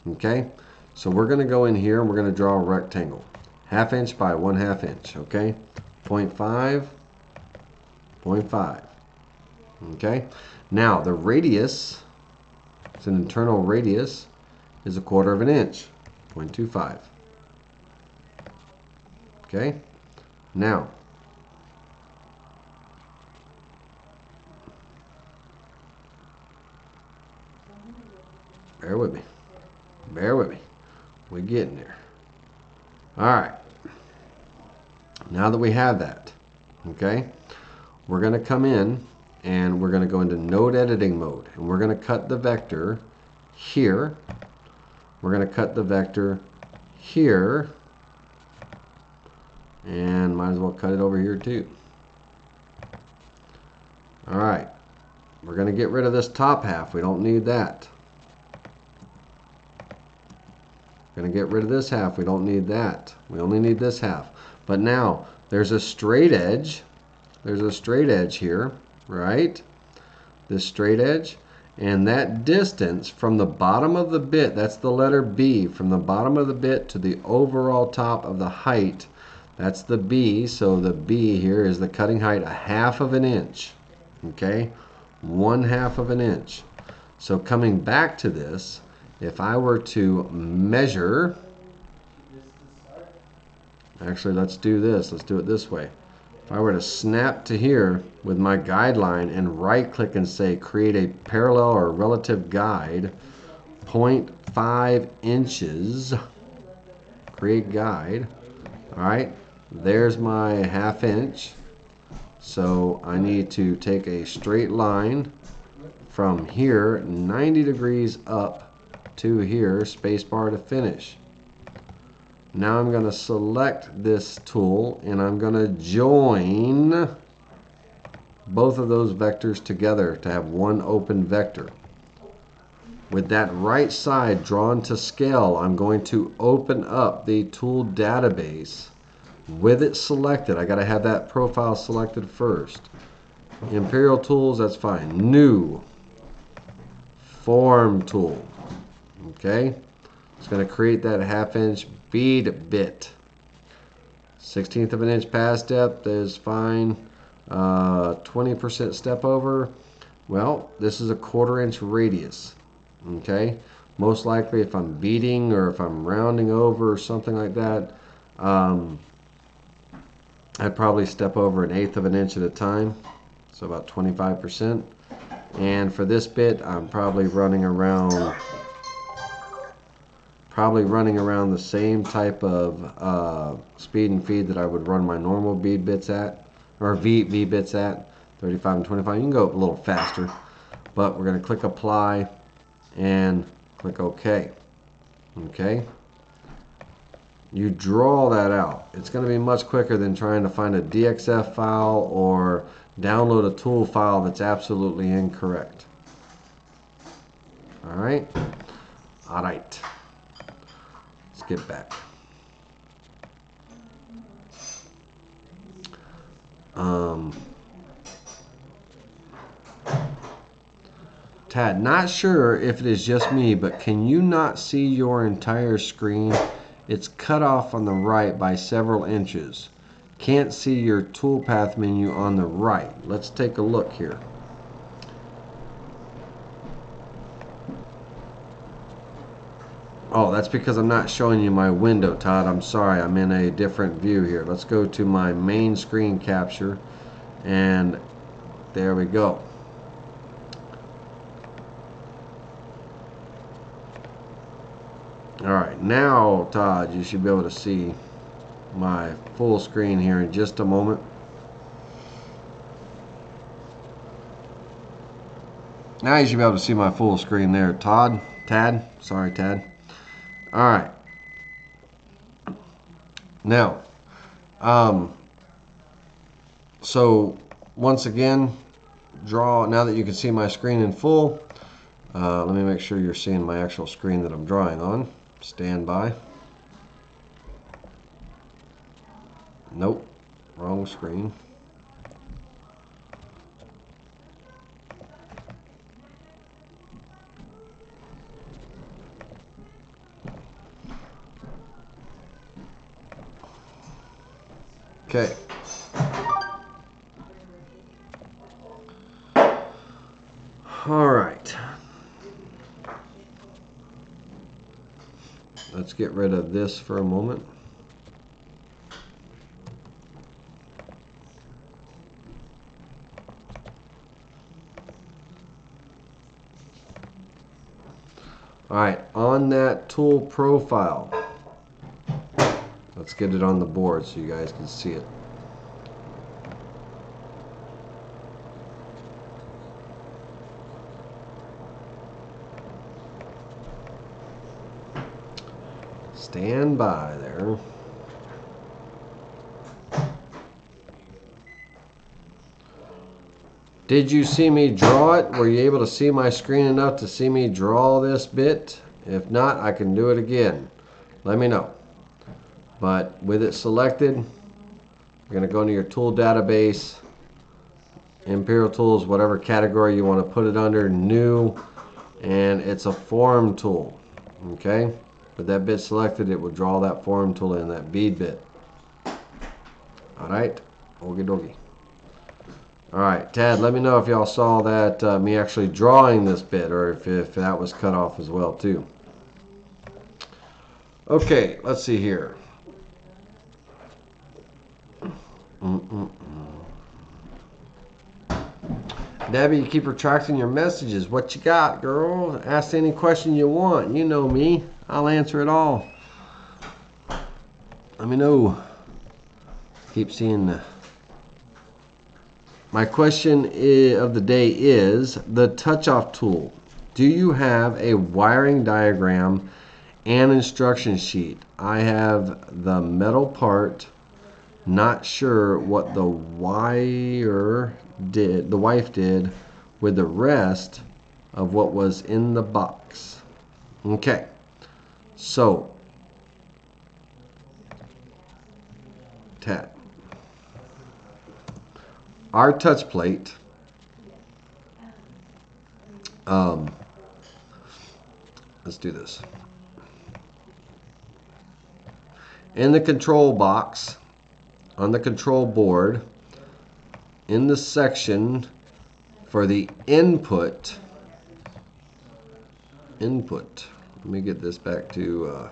Okay, so we're going to go in here and we're going to draw a rectangle, 1/2 inch by 1/2 inch. Okay, 0.5, 0.5. Okay, now the radius, it's an internal radius, is 1/4 of an inch, 0.25. Okay, now bear with me. Bear with me. We're getting there. All right. Now that we have that, okay, we're going to come in and we're going to go into node editing mode, and we're going to cut the vector here. We're going to cut the vector here, and might as well cut it over here too. All right. We're going to get rid of this top half. We don't need that. Going to get rid of this half. We don't need that. We only need this half. But now there's a straight edge. There's a straight edge here, right? This straight edge, and that distance from the bottom of the bit, that's the letter B, from the bottom of the bit to the overall top of the height, that's the B. So the B here is the cutting height, 1/2 of an inch. Okay, 1/2 of an inch. So coming back to this, if I were to measure, actually let's do this, let's do it this way. If I were to snap to here with my guideline and right click and say create a parallel or relative guide, 0.5 inches, create guide. All right, there's my 1/2 inch. So I need to take a straight line from here 90 degrees up to here, spacebar to finish. Now I'm going to select this tool and I'm going to join both of those vectors together to have one open vector. With that right side drawn to scale, I'm going to open up the tool database with it selected. I got to have that profile selected first. Imperial tools, that's fine. New form tool. Okay, it's going to create that 1/2 inch bead bit. 1/16 of an inch pass depth is fine. 20% step over. Well, this is a 1/4 inch radius. Okay, most likely if I'm beading or if I'm rounding over or something like that, I'd probably step over 1/8 of an inch at a time, so about 25%. And for this bit, I'm probably running around the same type of speed and feed that I would run my normal bead bits at, or V bits at, 35 and 25. You can go a little faster, but we're going to click apply and click OK. Okay. You draw that out. It's going to be much quicker than trying to find a DXF file or download a tool file that's absolutely incorrect. All right. All right. Let's get back. Tad, not sure if it is just me, but can you not see your entire screen? It's cut off on the right by several inches. Can't see your toolpath menu on the right. Let's take a look here. Oh, that's because I'm not showing you my window, Todd. I'm sorry, I'm in a different view here. Let's go to my main screen capture, and there we go. Alright, now Todd, you should be able to see my full screen here in just a moment. Now you should be able to see my full screen there, Tad. Sorry, Tad. Alright. Now, so once again, now that you can see my screen in full, let me make sure you're seeing my actual screen that I'm drawing on. Stand by. Nope, wrong screen. Okay. All right. Let's get rid of this for a moment. All right, on that tool profile, let's get it on the board so you guys can see it. Stand by there. Did you see me draw it? Were you able to see my screen enough to see me draw this bit? If not, I can do it again. Let me know. But with it selected, you're going to go into your tool database, Imperial Tools, whatever category you want to put it under, new, and it's a form tool. Okay? With that bit selected, it will draw that form tool in, that bead bit. Alright, okie dokie. Alright, Tad, let me know if y'all saw that, me actually drawing this bit, or if that was cut off as well, too. Okay, let's see here. Debbie, you keep retracting your messages. What you got, girl? Ask any question you want. You know me. I'll answer it all. Let me know. Keep seeing. My question of the day is the touch-off tool. Do you have a wiring diagram and instruction sheet? I have the metal part. Not sure what the wife did with the rest of what was in the box. Okay, so Tad, our touch plate, let's do this. In the control box, on the control board, in the section for the input, let me get this back to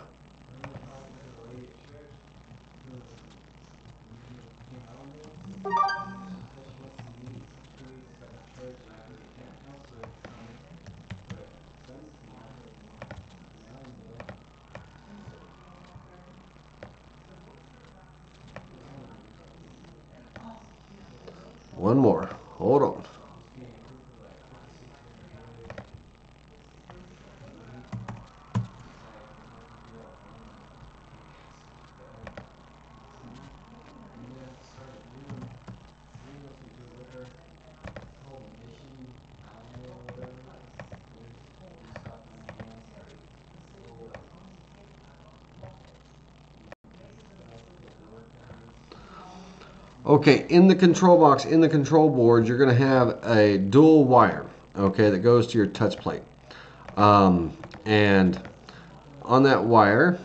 one more. Hold on. Okay, in the control box, in the control board, you're going to have a dual wire, okay, that goes to your touch plate. And on that wire,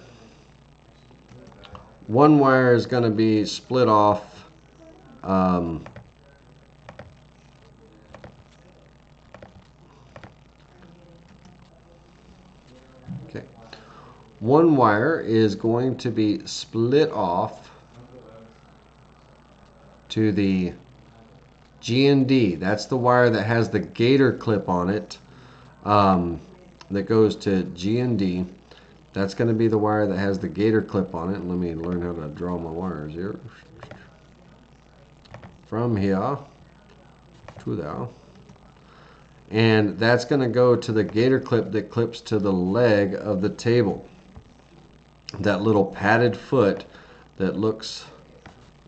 one wire is going to be split off okay. One wire is going to be split off to the G&D. That's the wire that has the gator clip on it, that goes to G&D. That's going to be the wire that has the gator clip on it. Let me learn how to draw my wires here. From here to there. And that's going to go to the gator clip that clips to the leg of the table. That little padded foot that looks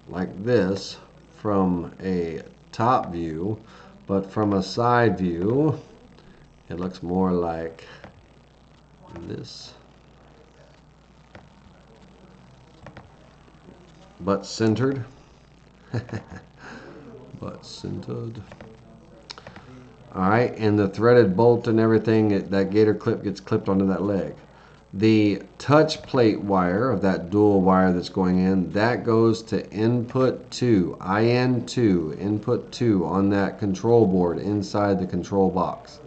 like this from a top view, but from a side view it looks more like this, but centered. But centered. Alright, and the threaded bolt and everything, that gator clip gets clipped onto that leg. The touch plate wire of that dual wire that's going in, that goes to input 2, IN2, input 2 on that control board inside the control box.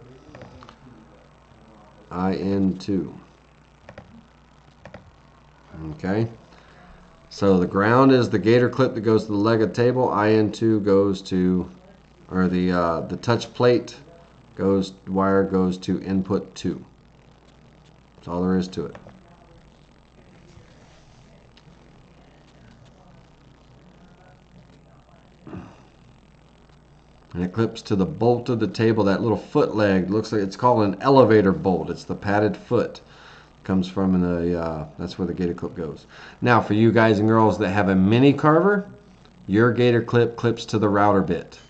IN2. Okay. So the ground is the gator clip that goes to the leg of the table. IN2 goes to, or the touch plate wire goes to input 2. That's all there is to it. And it clips to the bolt of the table, that little foot leg. Looks like it's called an elevator bolt. It's the padded foot. Comes from the, that's where the gator clip goes. Now for you guys and girls that have a mini carver, your gator clip clips to the router bit.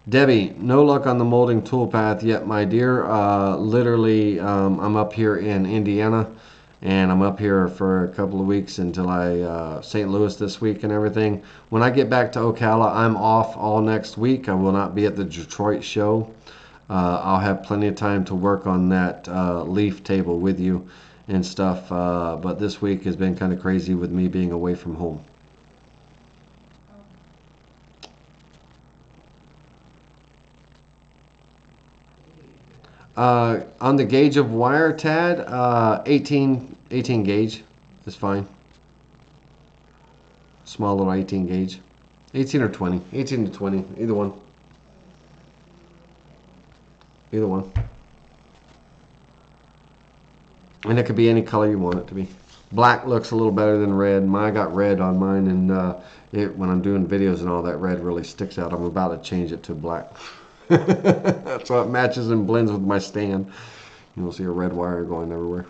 Debbie, no luck on the molding toolpath yet, my dear. Literally, I'm up here in Indiana, and I'm up here for a couple of weeks until St. Louis this week and everything. When I get back to Ocala, I'm off all next week. I will not be at the Detroit show. I'll have plenty of time to work on that leaf table with you and stuff, but this week has been kind of crazy with me being away from home. On the gauge of wire, Tad, 18 gauge is fine. Small little 18 gauge. 18 or 20. 18 to 20, either one. Either one. And it could be any color you want it to be. Black looks a little better than red. I got red on mine, and when I'm doing videos and all, that red really sticks out. I'm about to change it to black. So it matches and blends with my stand. You'll see a red wire going everywhere.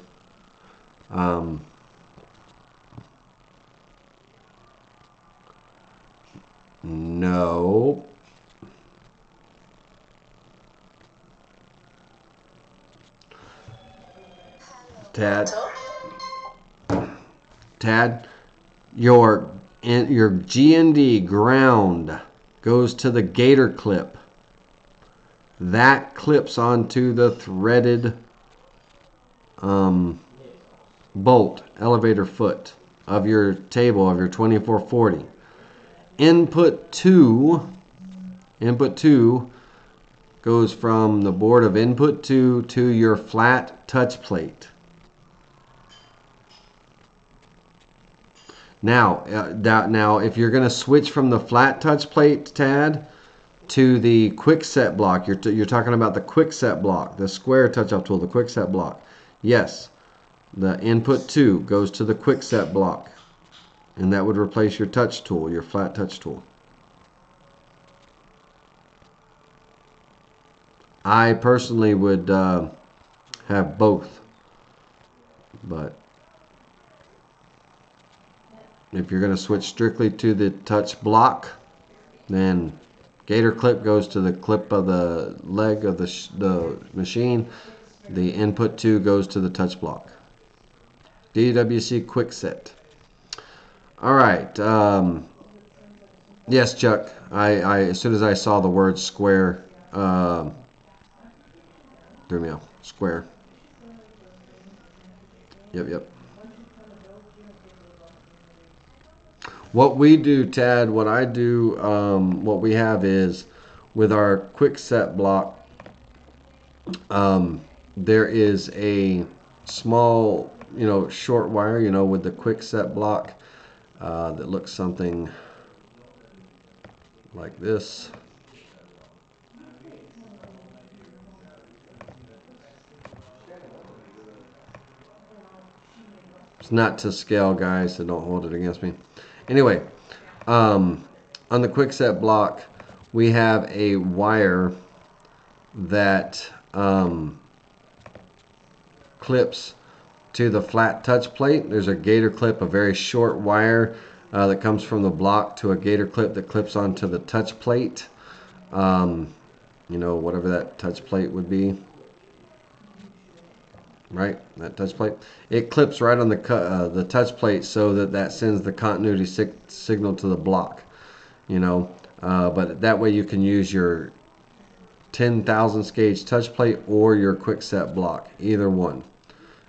No. Tad, your GND ground goes to the gator clip. That clips onto the threaded bolt, elevator foot of your table, of your 2440. Input 2 goes from the board of input 2 to your flat touch plate. Now, if you're going to switch from the flat touch plate, Tad, to the quick set block, you're talking about the quick set block, the square touch-off tool, the quick set block. Yes, the input 2 goes to the quick set block, and that would replace your touch tool, your flat touch tool. I personally would have both, but if you're going to switch strictly to the touch block, then gator clip goes to the clip of the leg of the machine. The input 2 goes to the touch block. DWC quick set. All right. Yes, Chuck. I as soon as I saw the word square, threw me off. Square. Yep. What we do, Tad, what I do, what we have is with our quick set block, there is a small, short wire, with the quick set block that looks something like this. It's not to scale, guys, so don't hold it against me. Anyway, on the quick set block, we have a wire that clips to the flat touch plate. There's a gator clip, a very short wire that comes from the block to a gator clip that clips onto the touch plate. Whatever that touch plate would be. Right, that touch plate. It clips right on the touch plate so that sends the continuity signal to the block. But that way you can use your 10,000 gauge touch plate or your quick set block, either one.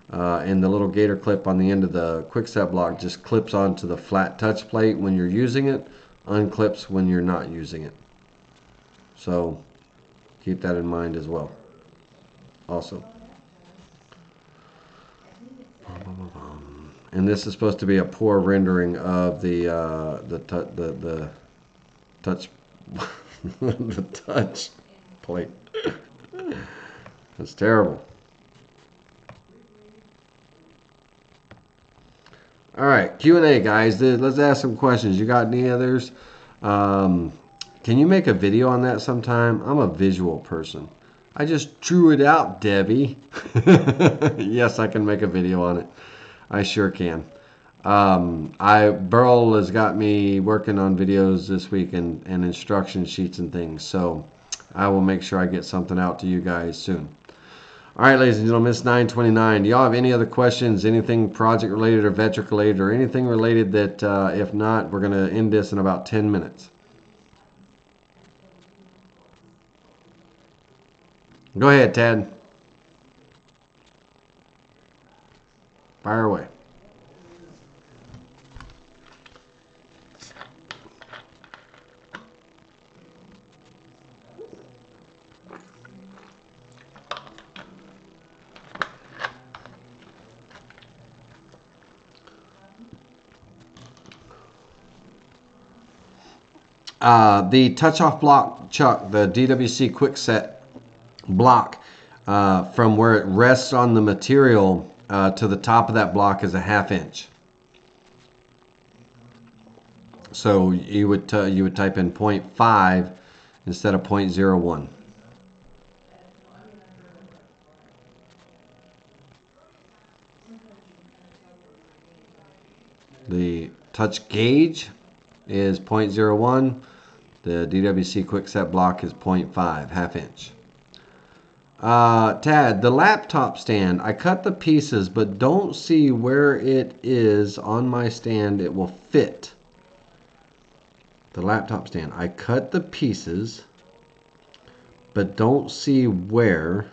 And the little gator clip on the end of the quick set block just clips onto the flat touch plate when you're using it, unclips when you're not using it. So keep that in mind as well. Also. And this is supposed to be a poor rendering of the touch the touch plate. That's terrible. All right, Q&A, guys. Let's ask some questions. You got any others? Can you make a video on that sometime? I'm a visual person. I just drew it out, Debbie. Yes, I can make a video on it. I sure can. Burl has got me working on videos this week and instruction sheets and things. So I will make sure I get something out to you guys soon. All right, ladies and gentlemen, it's 9:29. Do y'all have any other questions, anything project related or vetric related or anything related that if not, we're going to end this in about 10 minutes. Go ahead, Tad. Fire away. The touch-off block, Chuck, the DWC quick set block from where it rests on the material to the top of that block is a 1/2 inch. So you would type in 0.5 instead of 0.01. The touch gauge is 0.01. The DWC quickset block is 0.5, 1/2 inch. Tad, the laptop stand, I cut the pieces but don't see where it is on my stand it will fit. The laptop stand, I cut the pieces but don't see where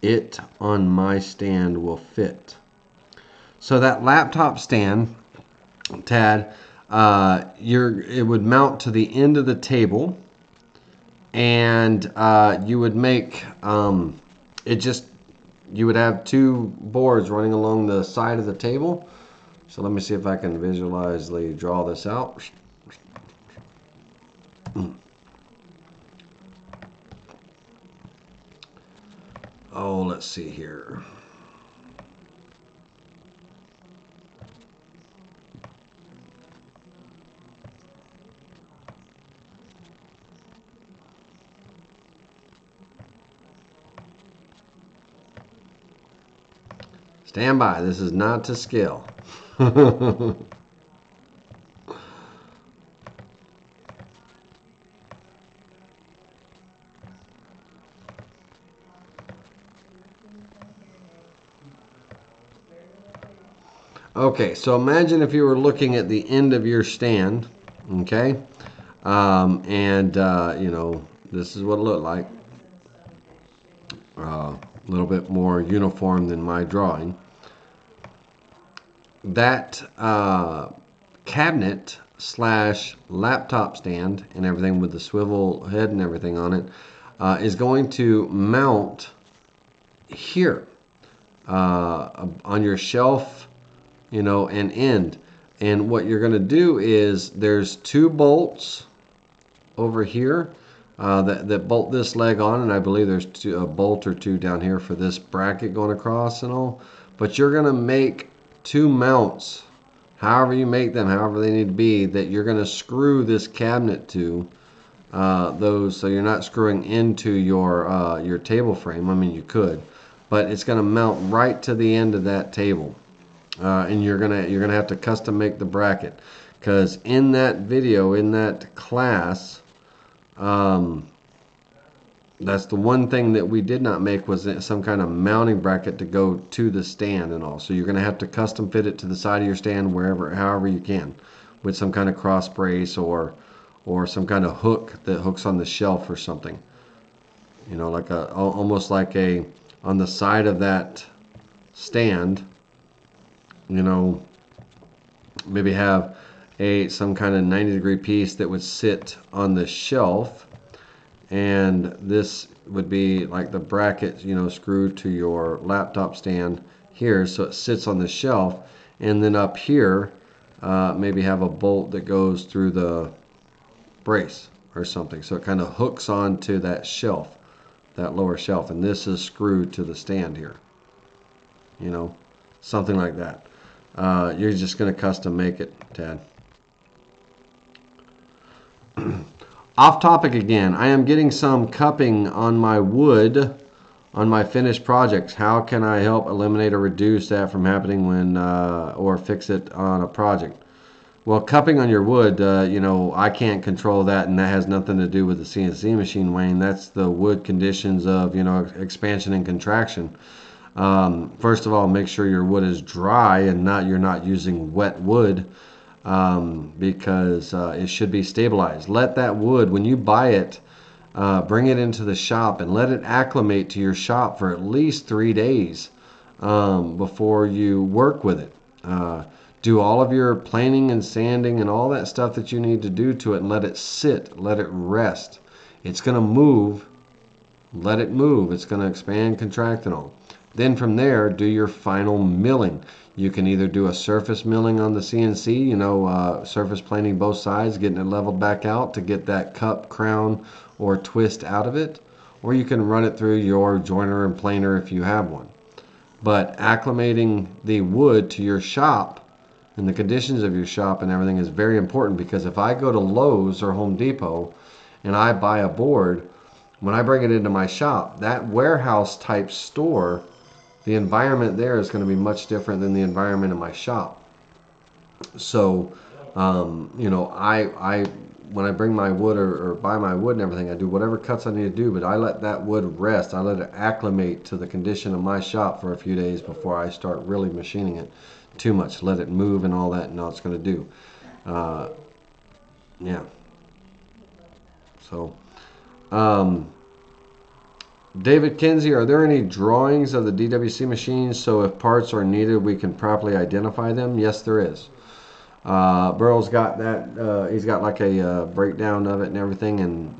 it on my stand will fit. So that laptop stand, Tad, it would mount to the end of the table, and you would make you would have 2 boards running along the side of the table. So let me see if I can visually draw this out. Oh, let's see here. Stand by, this is not to scale. Okay, so imagine if you were looking at the end of your stand, okay? You know, this is what it looked like. A little bit more uniform than my drawing. That cabinet slash laptop stand and everything with the swivel head and everything on it is going to mount here on your shelf, you know, and end. And what you're going to do is there's 2 bolts over here that bolt this leg on, and I believe there's a bolt or 2 down here for this bracket going across and all. But you're going to make 2 mounts, however you make them, however they need to be, that you're going to screw this cabinet to those, so you're not screwing into your table frame. I mean, you could, but it's going to mount right to the end of that table. And you're gonna have to custom make the bracket, because in that video, in that class, that's the one thing that we did not make, was some kind of mounting bracket to go to the stand and all. So you're gonna have to custom fit it to the side of your stand however you can, with some kind of cross brace or some kind of hook that hooks on the shelf or something. You know, like almost like on the side of that stand. You know, maybe have some kind of 90-degree piece that would sit on the shelf, and this would be like the bracket, you know, screwed to your laptop stand here, so it sits on the shelf. And then up here, maybe have a bolt that goes through the brace or something, so it kind of hooks onto that shelf, that lower shelf, and this is screwed to the stand here. You know, something like that. You're just going to custom make it, Tad. Off topic again. I am getting some cupping on my wood on my finished projects. How can I help eliminate or reduce that from happening when or fix it on a project? Well, cupping on your wood, you know, I can't control that, and that has nothing to do with the CNC machine, Wayne. That's the wood conditions of, you know, expansion and contraction. First of all, make sure your wood is dry and you're not using wet wood, because it should be stabilized. Let that wood, when you buy it, bring it into the shop and let it acclimate to your shop for at least 3 days before you work with it. Do all of your planing and sanding and all that stuff that you need to do to it, and let it sit, let it rest. It's going to move. Let it move. It's going to expand, contract, and all. Then from there, do your final milling. You can either do a surface milling on the CNC, you know, surface planing both sides, getting it leveled back out to get that cup, crown, or twist out of it. or you can run it through your joiner and planer if you have one. But acclimating the wood to your shop and the conditions of your shop and everything is very important, because if I go to Lowe's or Home Depot and I buy a board, when I bring it into my shop, that warehouse type store, the environment there is going to be much different than the environment in my shop. So, you know, I when I bring my wood or buy my wood and everything, I do whatever cuts I need to do, but I let that wood rest. I let it acclimate to the condition of my shop for a few days before I start really machining it too much. Let it move and all that, and all it's going to do. Yeah. So, David Kinsey, are there any drawings of the DWC machines so if parts are needed we can properly identify them? Yes, there is. Burl's got that. He's got like a breakdown of it and everything, and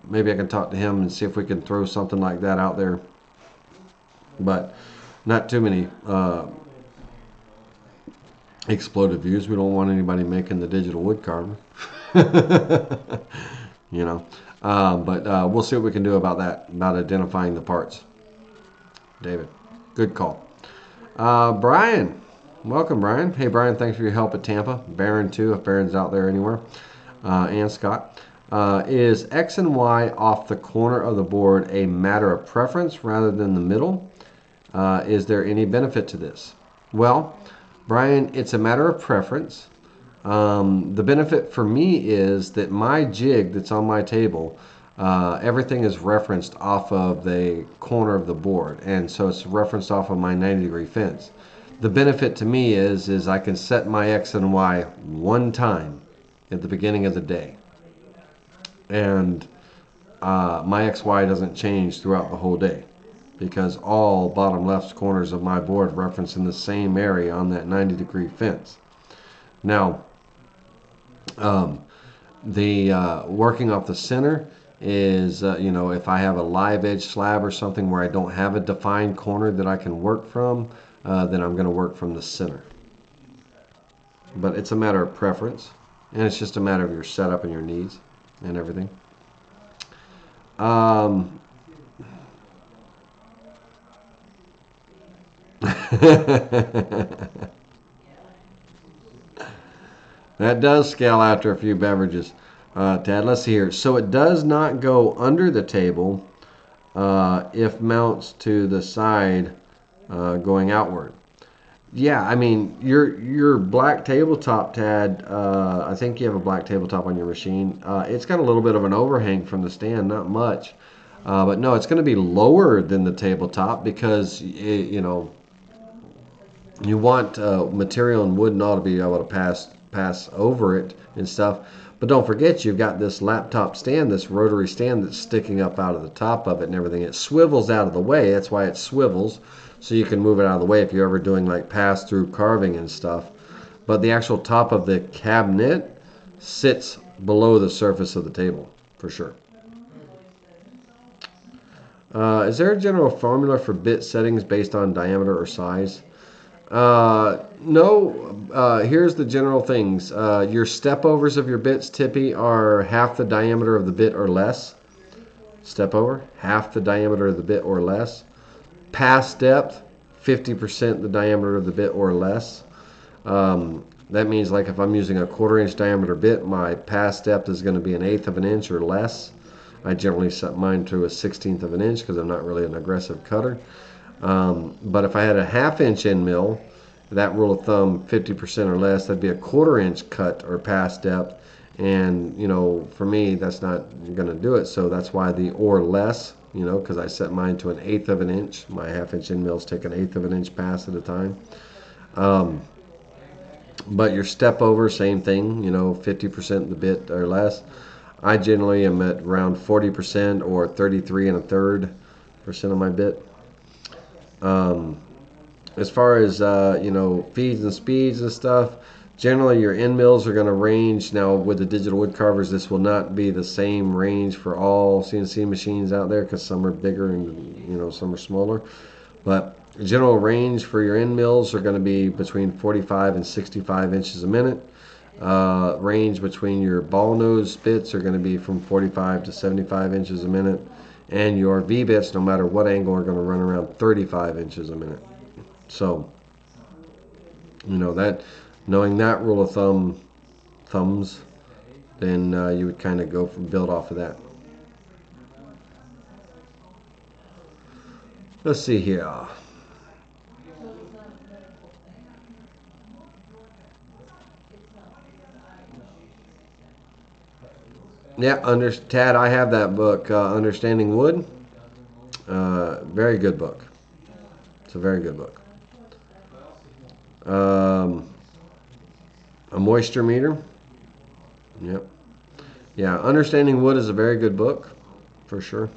maybe I can talk to him and see if we can throw something like that out there. But not too many exploded views. We don't want anybody making the digital wood carver. You know. But we'll see what we can do about that, about identifying the parts. David, good call. Brian. Welcome, Brian. Hey, Brian, thanks for your help at Tampa. Baron, too, if Baron's out there anywhere. And Scott. Is X and Y off the corner of the board a matter of preference rather than the middle? Is there any benefit to this? Well, Brian, it's a matter of preference. The benefit for me is that my jig that's on my table, everything is referenced off of the corner of the board, and so it's referenced off of my 90-degree fence. The benefit to me is I can set my X and Y one time at the beginning of the day, and my XY doesn't change throughout the whole day, because all bottom left corners of my board reference in the same area on that 90-degree fence. Now, working off the center is, you know, if I have a live edge slab or something where I don't have a defined corner that I can work from, then I'm going to work from the center. But it's a matter of preference, and it's just a matter of your setup and your needs and everything. That does scale after a few beverages. Tad, let's see here. So it does not go under the table if mounts to the side going outward. Yeah, I mean, your black tabletop, Tad, I think you have a black tabletop on your machine. It's got a little bit of an overhang from the stand, not much. But no, it's going to be lower than the tabletop because, you know, you want material and wood and all to be able to pass over it and stuff. But don't forget, you've got this laptop stand, this rotary stand that's sticking up out of the top of it and everything. It swivels out of the way. That's why it swivels, so you can move it out of the way if you're ever doing like pass-through carving and stuff. But the actual top of the cabinet sits below the surface of the table, for sure. Is there a general formula for bit settings based on diameter or size? No. Here's the general things. Your step overs of your bits, Tippy, are half the diameter of the bit or less. Step over, half the diameter of the bit or less. Pass depth, 50% the diameter of the bit or less. That means like if I'm using a 1/4 inch diameter bit, my pass depth is going to be 1/8 of an inch or less. I generally set mine to a 1/16 of an inch because I'm not really an aggressive cutter. But if I had a 1/2 inch end mill, that rule of thumb, 50% or less, that'd be a 1/4 inch cut or pass depth. And, you know, for me, that's not going to do it. So that's why the or less, you know, because I set mine to 1/8 of an inch. My 1/2 inch end mills take 1/8 of an inch pass at a time. But your step over, same thing, you know, 50% the bit or less. I generally am at around 40% or 33 1/3% of my bit. As far as, you know, feeds and speeds and stuff, generally your end mills are going to range. Now with the digital wood carvers, this will not be the same range for all CNC machines out there because some are bigger and, you know, some are smaller. But general range for your end mills are going to be between 45 and 65 inches a minute. Range between your ball nose bits are going to be from 45 to 75 inches a minute. and your V-bits, no matter what angle, are going to run around 35 inches a minute. So, you know, that, knowing that rule of thumbs, then you would kind of build off of that. Let's see here. Yeah, Tad, I have that book, Understanding Wood. Very good book. It's a very good book. A moisture meter. Yep. Yeah, Understanding Wood is a very good book, for sure.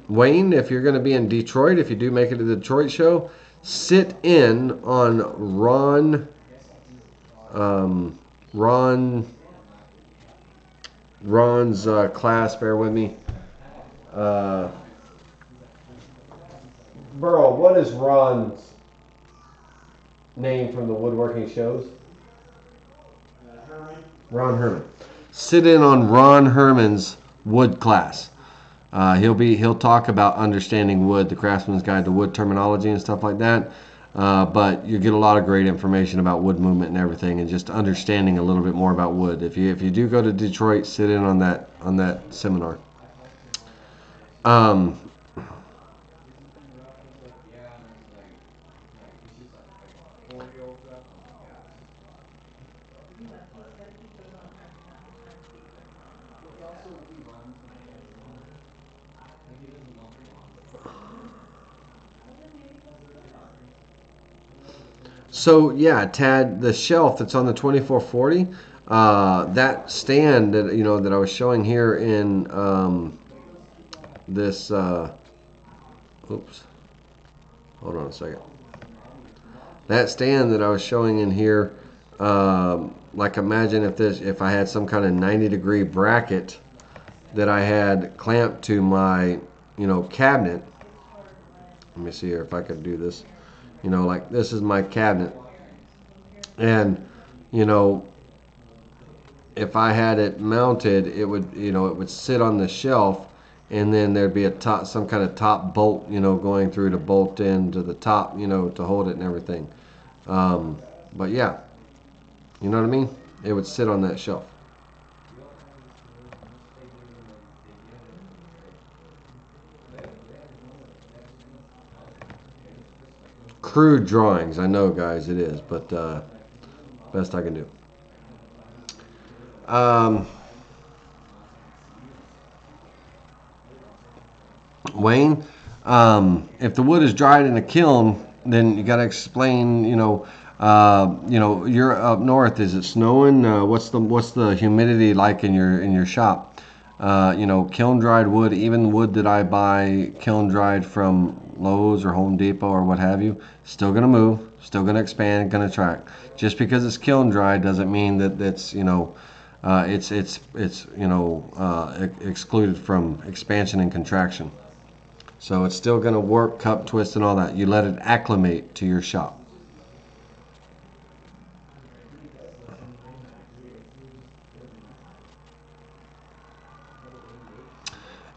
Wayne, if you're going to be in Detroit, if you do make it to the Detroit show, sit in on Ron's class. Bear with me. Burl, what is Ron's name from the woodworking shows? Herman. Ron Herman. Sit in on Ron Herman's wood class. He'll talk about understanding wood, the Craftsman's Guide to Wood terminology and stuff like that. But you get a lot of great information about wood movement and everything, and just understanding a little bit more about wood. If you do go to Detroit, sit in on that seminar. So yeah, Tad, the shelf that's on the 2440, that stand that that I was showing here in this. Oops, hold on a second. That stand that I was showing in here, like imagine if I had some kind of 90-degree bracket that I had clamped to my cabinet. Let me see here if I could do this. Like this is my cabinet, and if I had it mounted, it would sit on the shelf, and then there'd be some kind of top bolt going through to bolt into the top to hold it and everything. But yeah, you know what I mean? It would sit on that shelf. Crude drawings, I know, guys, it is, but best I can do. Wayne, if the wood is dried in a kiln, then you got to explain. You're up north. Is it snowing? What's the humidity like in your shop? Kiln dried wood, even wood that I buy kiln dried from Lowe's or Home Depot or what have you, still gonna move, still gonna expand, gonna track. Just because it's kiln dried doesn't mean that it's excluded from expansion and contraction. So it's still gonna work, cup, twist, and all that. You let it acclimate to your shop.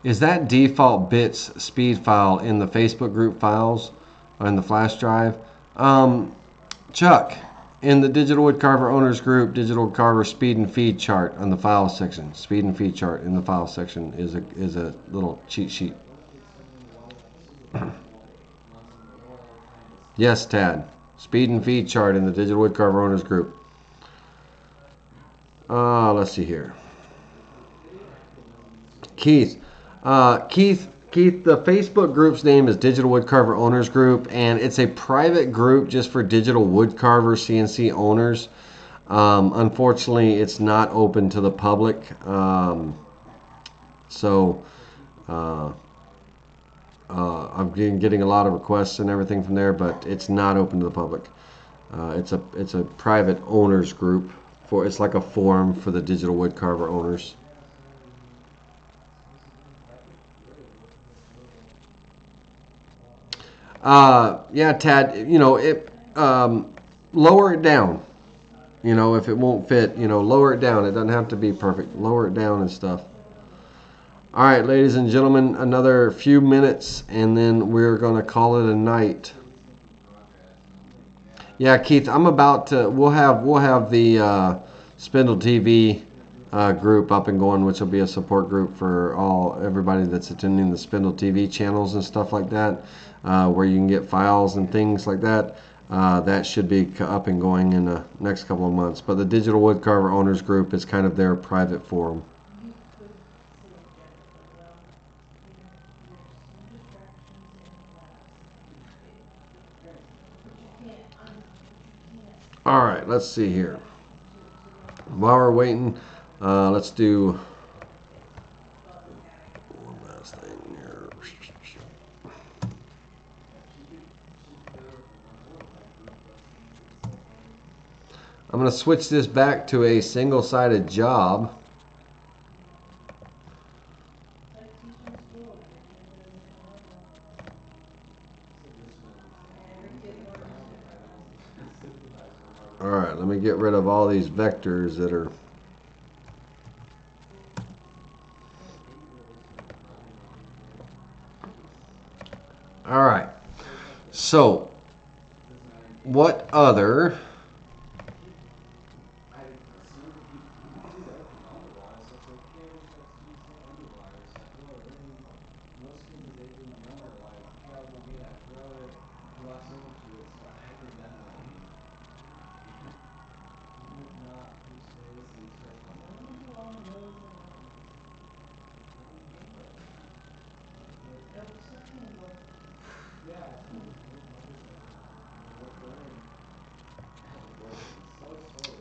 Is that default bits speed file in the Facebook group files or in the flash drive? Chuck, in the Digital Woodcarver Owners Group, Digital Woodcarver Speed and Feed chart on the file section. Speed and Feed chart in the file section is a little cheat sheet. Yes, Tad. Speed and Feed chart in the Digital Woodcarver Owners Group. Let's see here. Keith, the Facebook group's name is Digital Woodcarver Owners Group, and it's a private group just for digital woodcarver CNC owners. Unfortunately, it's not open to the public. I'm getting a lot of requests and everything from there, but it's not open to the public. It's a private owners group. It's like a forum for the digital woodcarver owners. Yeah, Tad, lower it down. If it won't fit, lower it down. It doesn't have to be perfect. Lower it down and stuff. All right, ladies and gentlemen, another few minutes, and then we're going to call it a night. Yeah, Keith, I'm about to. We'll have the SpindleTV group up and going, which will be a support group for everybody that's attending the SpindleTV channels and stuff like that, where you can get files and things like that. That should be up and going in the next couple of months. But the Digital Woodcarver Owners Group is kind of their private forum. All right, let's see here. While we're waiting, let's do one last thing here. I'm going to switch this back to a single-sided job. All right, let me get rid of all these vectors that are... All right, so what other...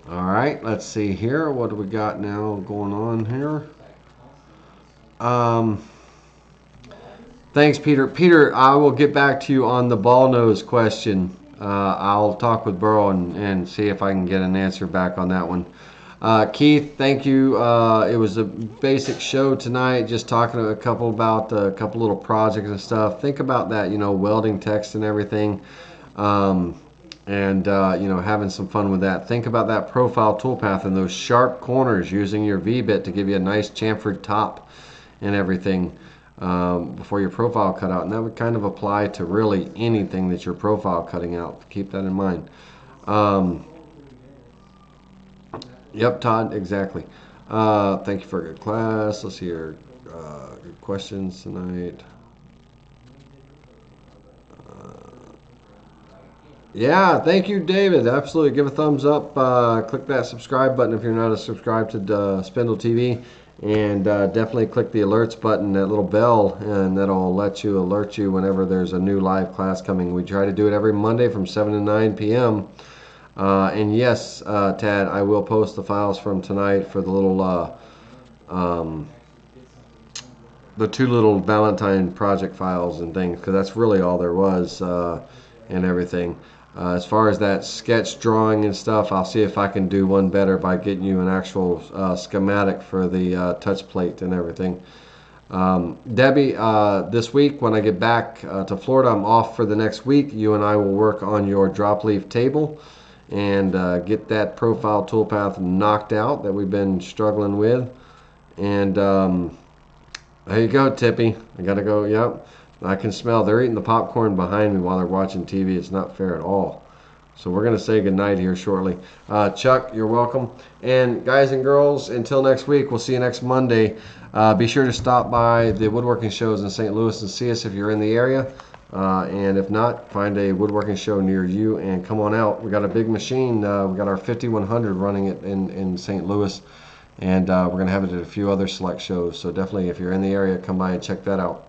All right, let's see here. What do we got now going on here? Thanks, Peter. Peter, I will get back to you on the ball nose question. I'll talk with Burrow and see if I can get an answer back on that one. Keith, thank you. It was a basic show tonight, just talking to a couple about a couple little projects and stuff. Think about that, welding text and everything. Having some fun with that. Think about that profile toolpath and those sharp corners, using your V-bit to give you a nice chamfered top and everything before your profile cut out. And that would kind of apply to really anything that you're profile cutting out. Keep that in mind. Yep, Todd, exactly. Thank you for a good class. Let's see your good questions tonight. Yeah, thank you, David. Absolutely. Give a thumbs up. Click that subscribe button if you're not subscribed to SpindleTV. And definitely click the alerts button, that little bell, and that'll alert you whenever there's a new live class coming. We try to do it every Monday from 7 to 9 p.m. And yes, Tad, I will post the files from tonight for the little, the two little Valentine project files and things, because that's really all there was and everything. As far as that sketch drawing and stuff, I'll see if I can do one better by getting you an actual schematic for the touch plate and everything. Debbie, this week when I get back to Florida, I'm off for the next week. You and I will work on your drop leaf table and get that profile toolpath knocked out that we've been struggling with. And there you go, Tippy. I gotta go. Yep. I can smell they're eating the popcorn behind me while they're watching TV. It's not fair at all. So we're going to say goodnight here shortly. Chuck, you're welcome. And guys and girls, until next week, we'll see you next Monday. Be sure to stop by the woodworking shows in St. Louis and see us if you're in the area. And if not, find a woodworking show near you and come on out. We got a big machine. We got our 5100 running it in St. Louis. And we're going to have it at a few other select shows. So definitely, if you're in the area, come by and check that out.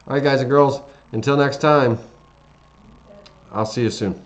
All right, guys and girls, until next time, I'll see you soon.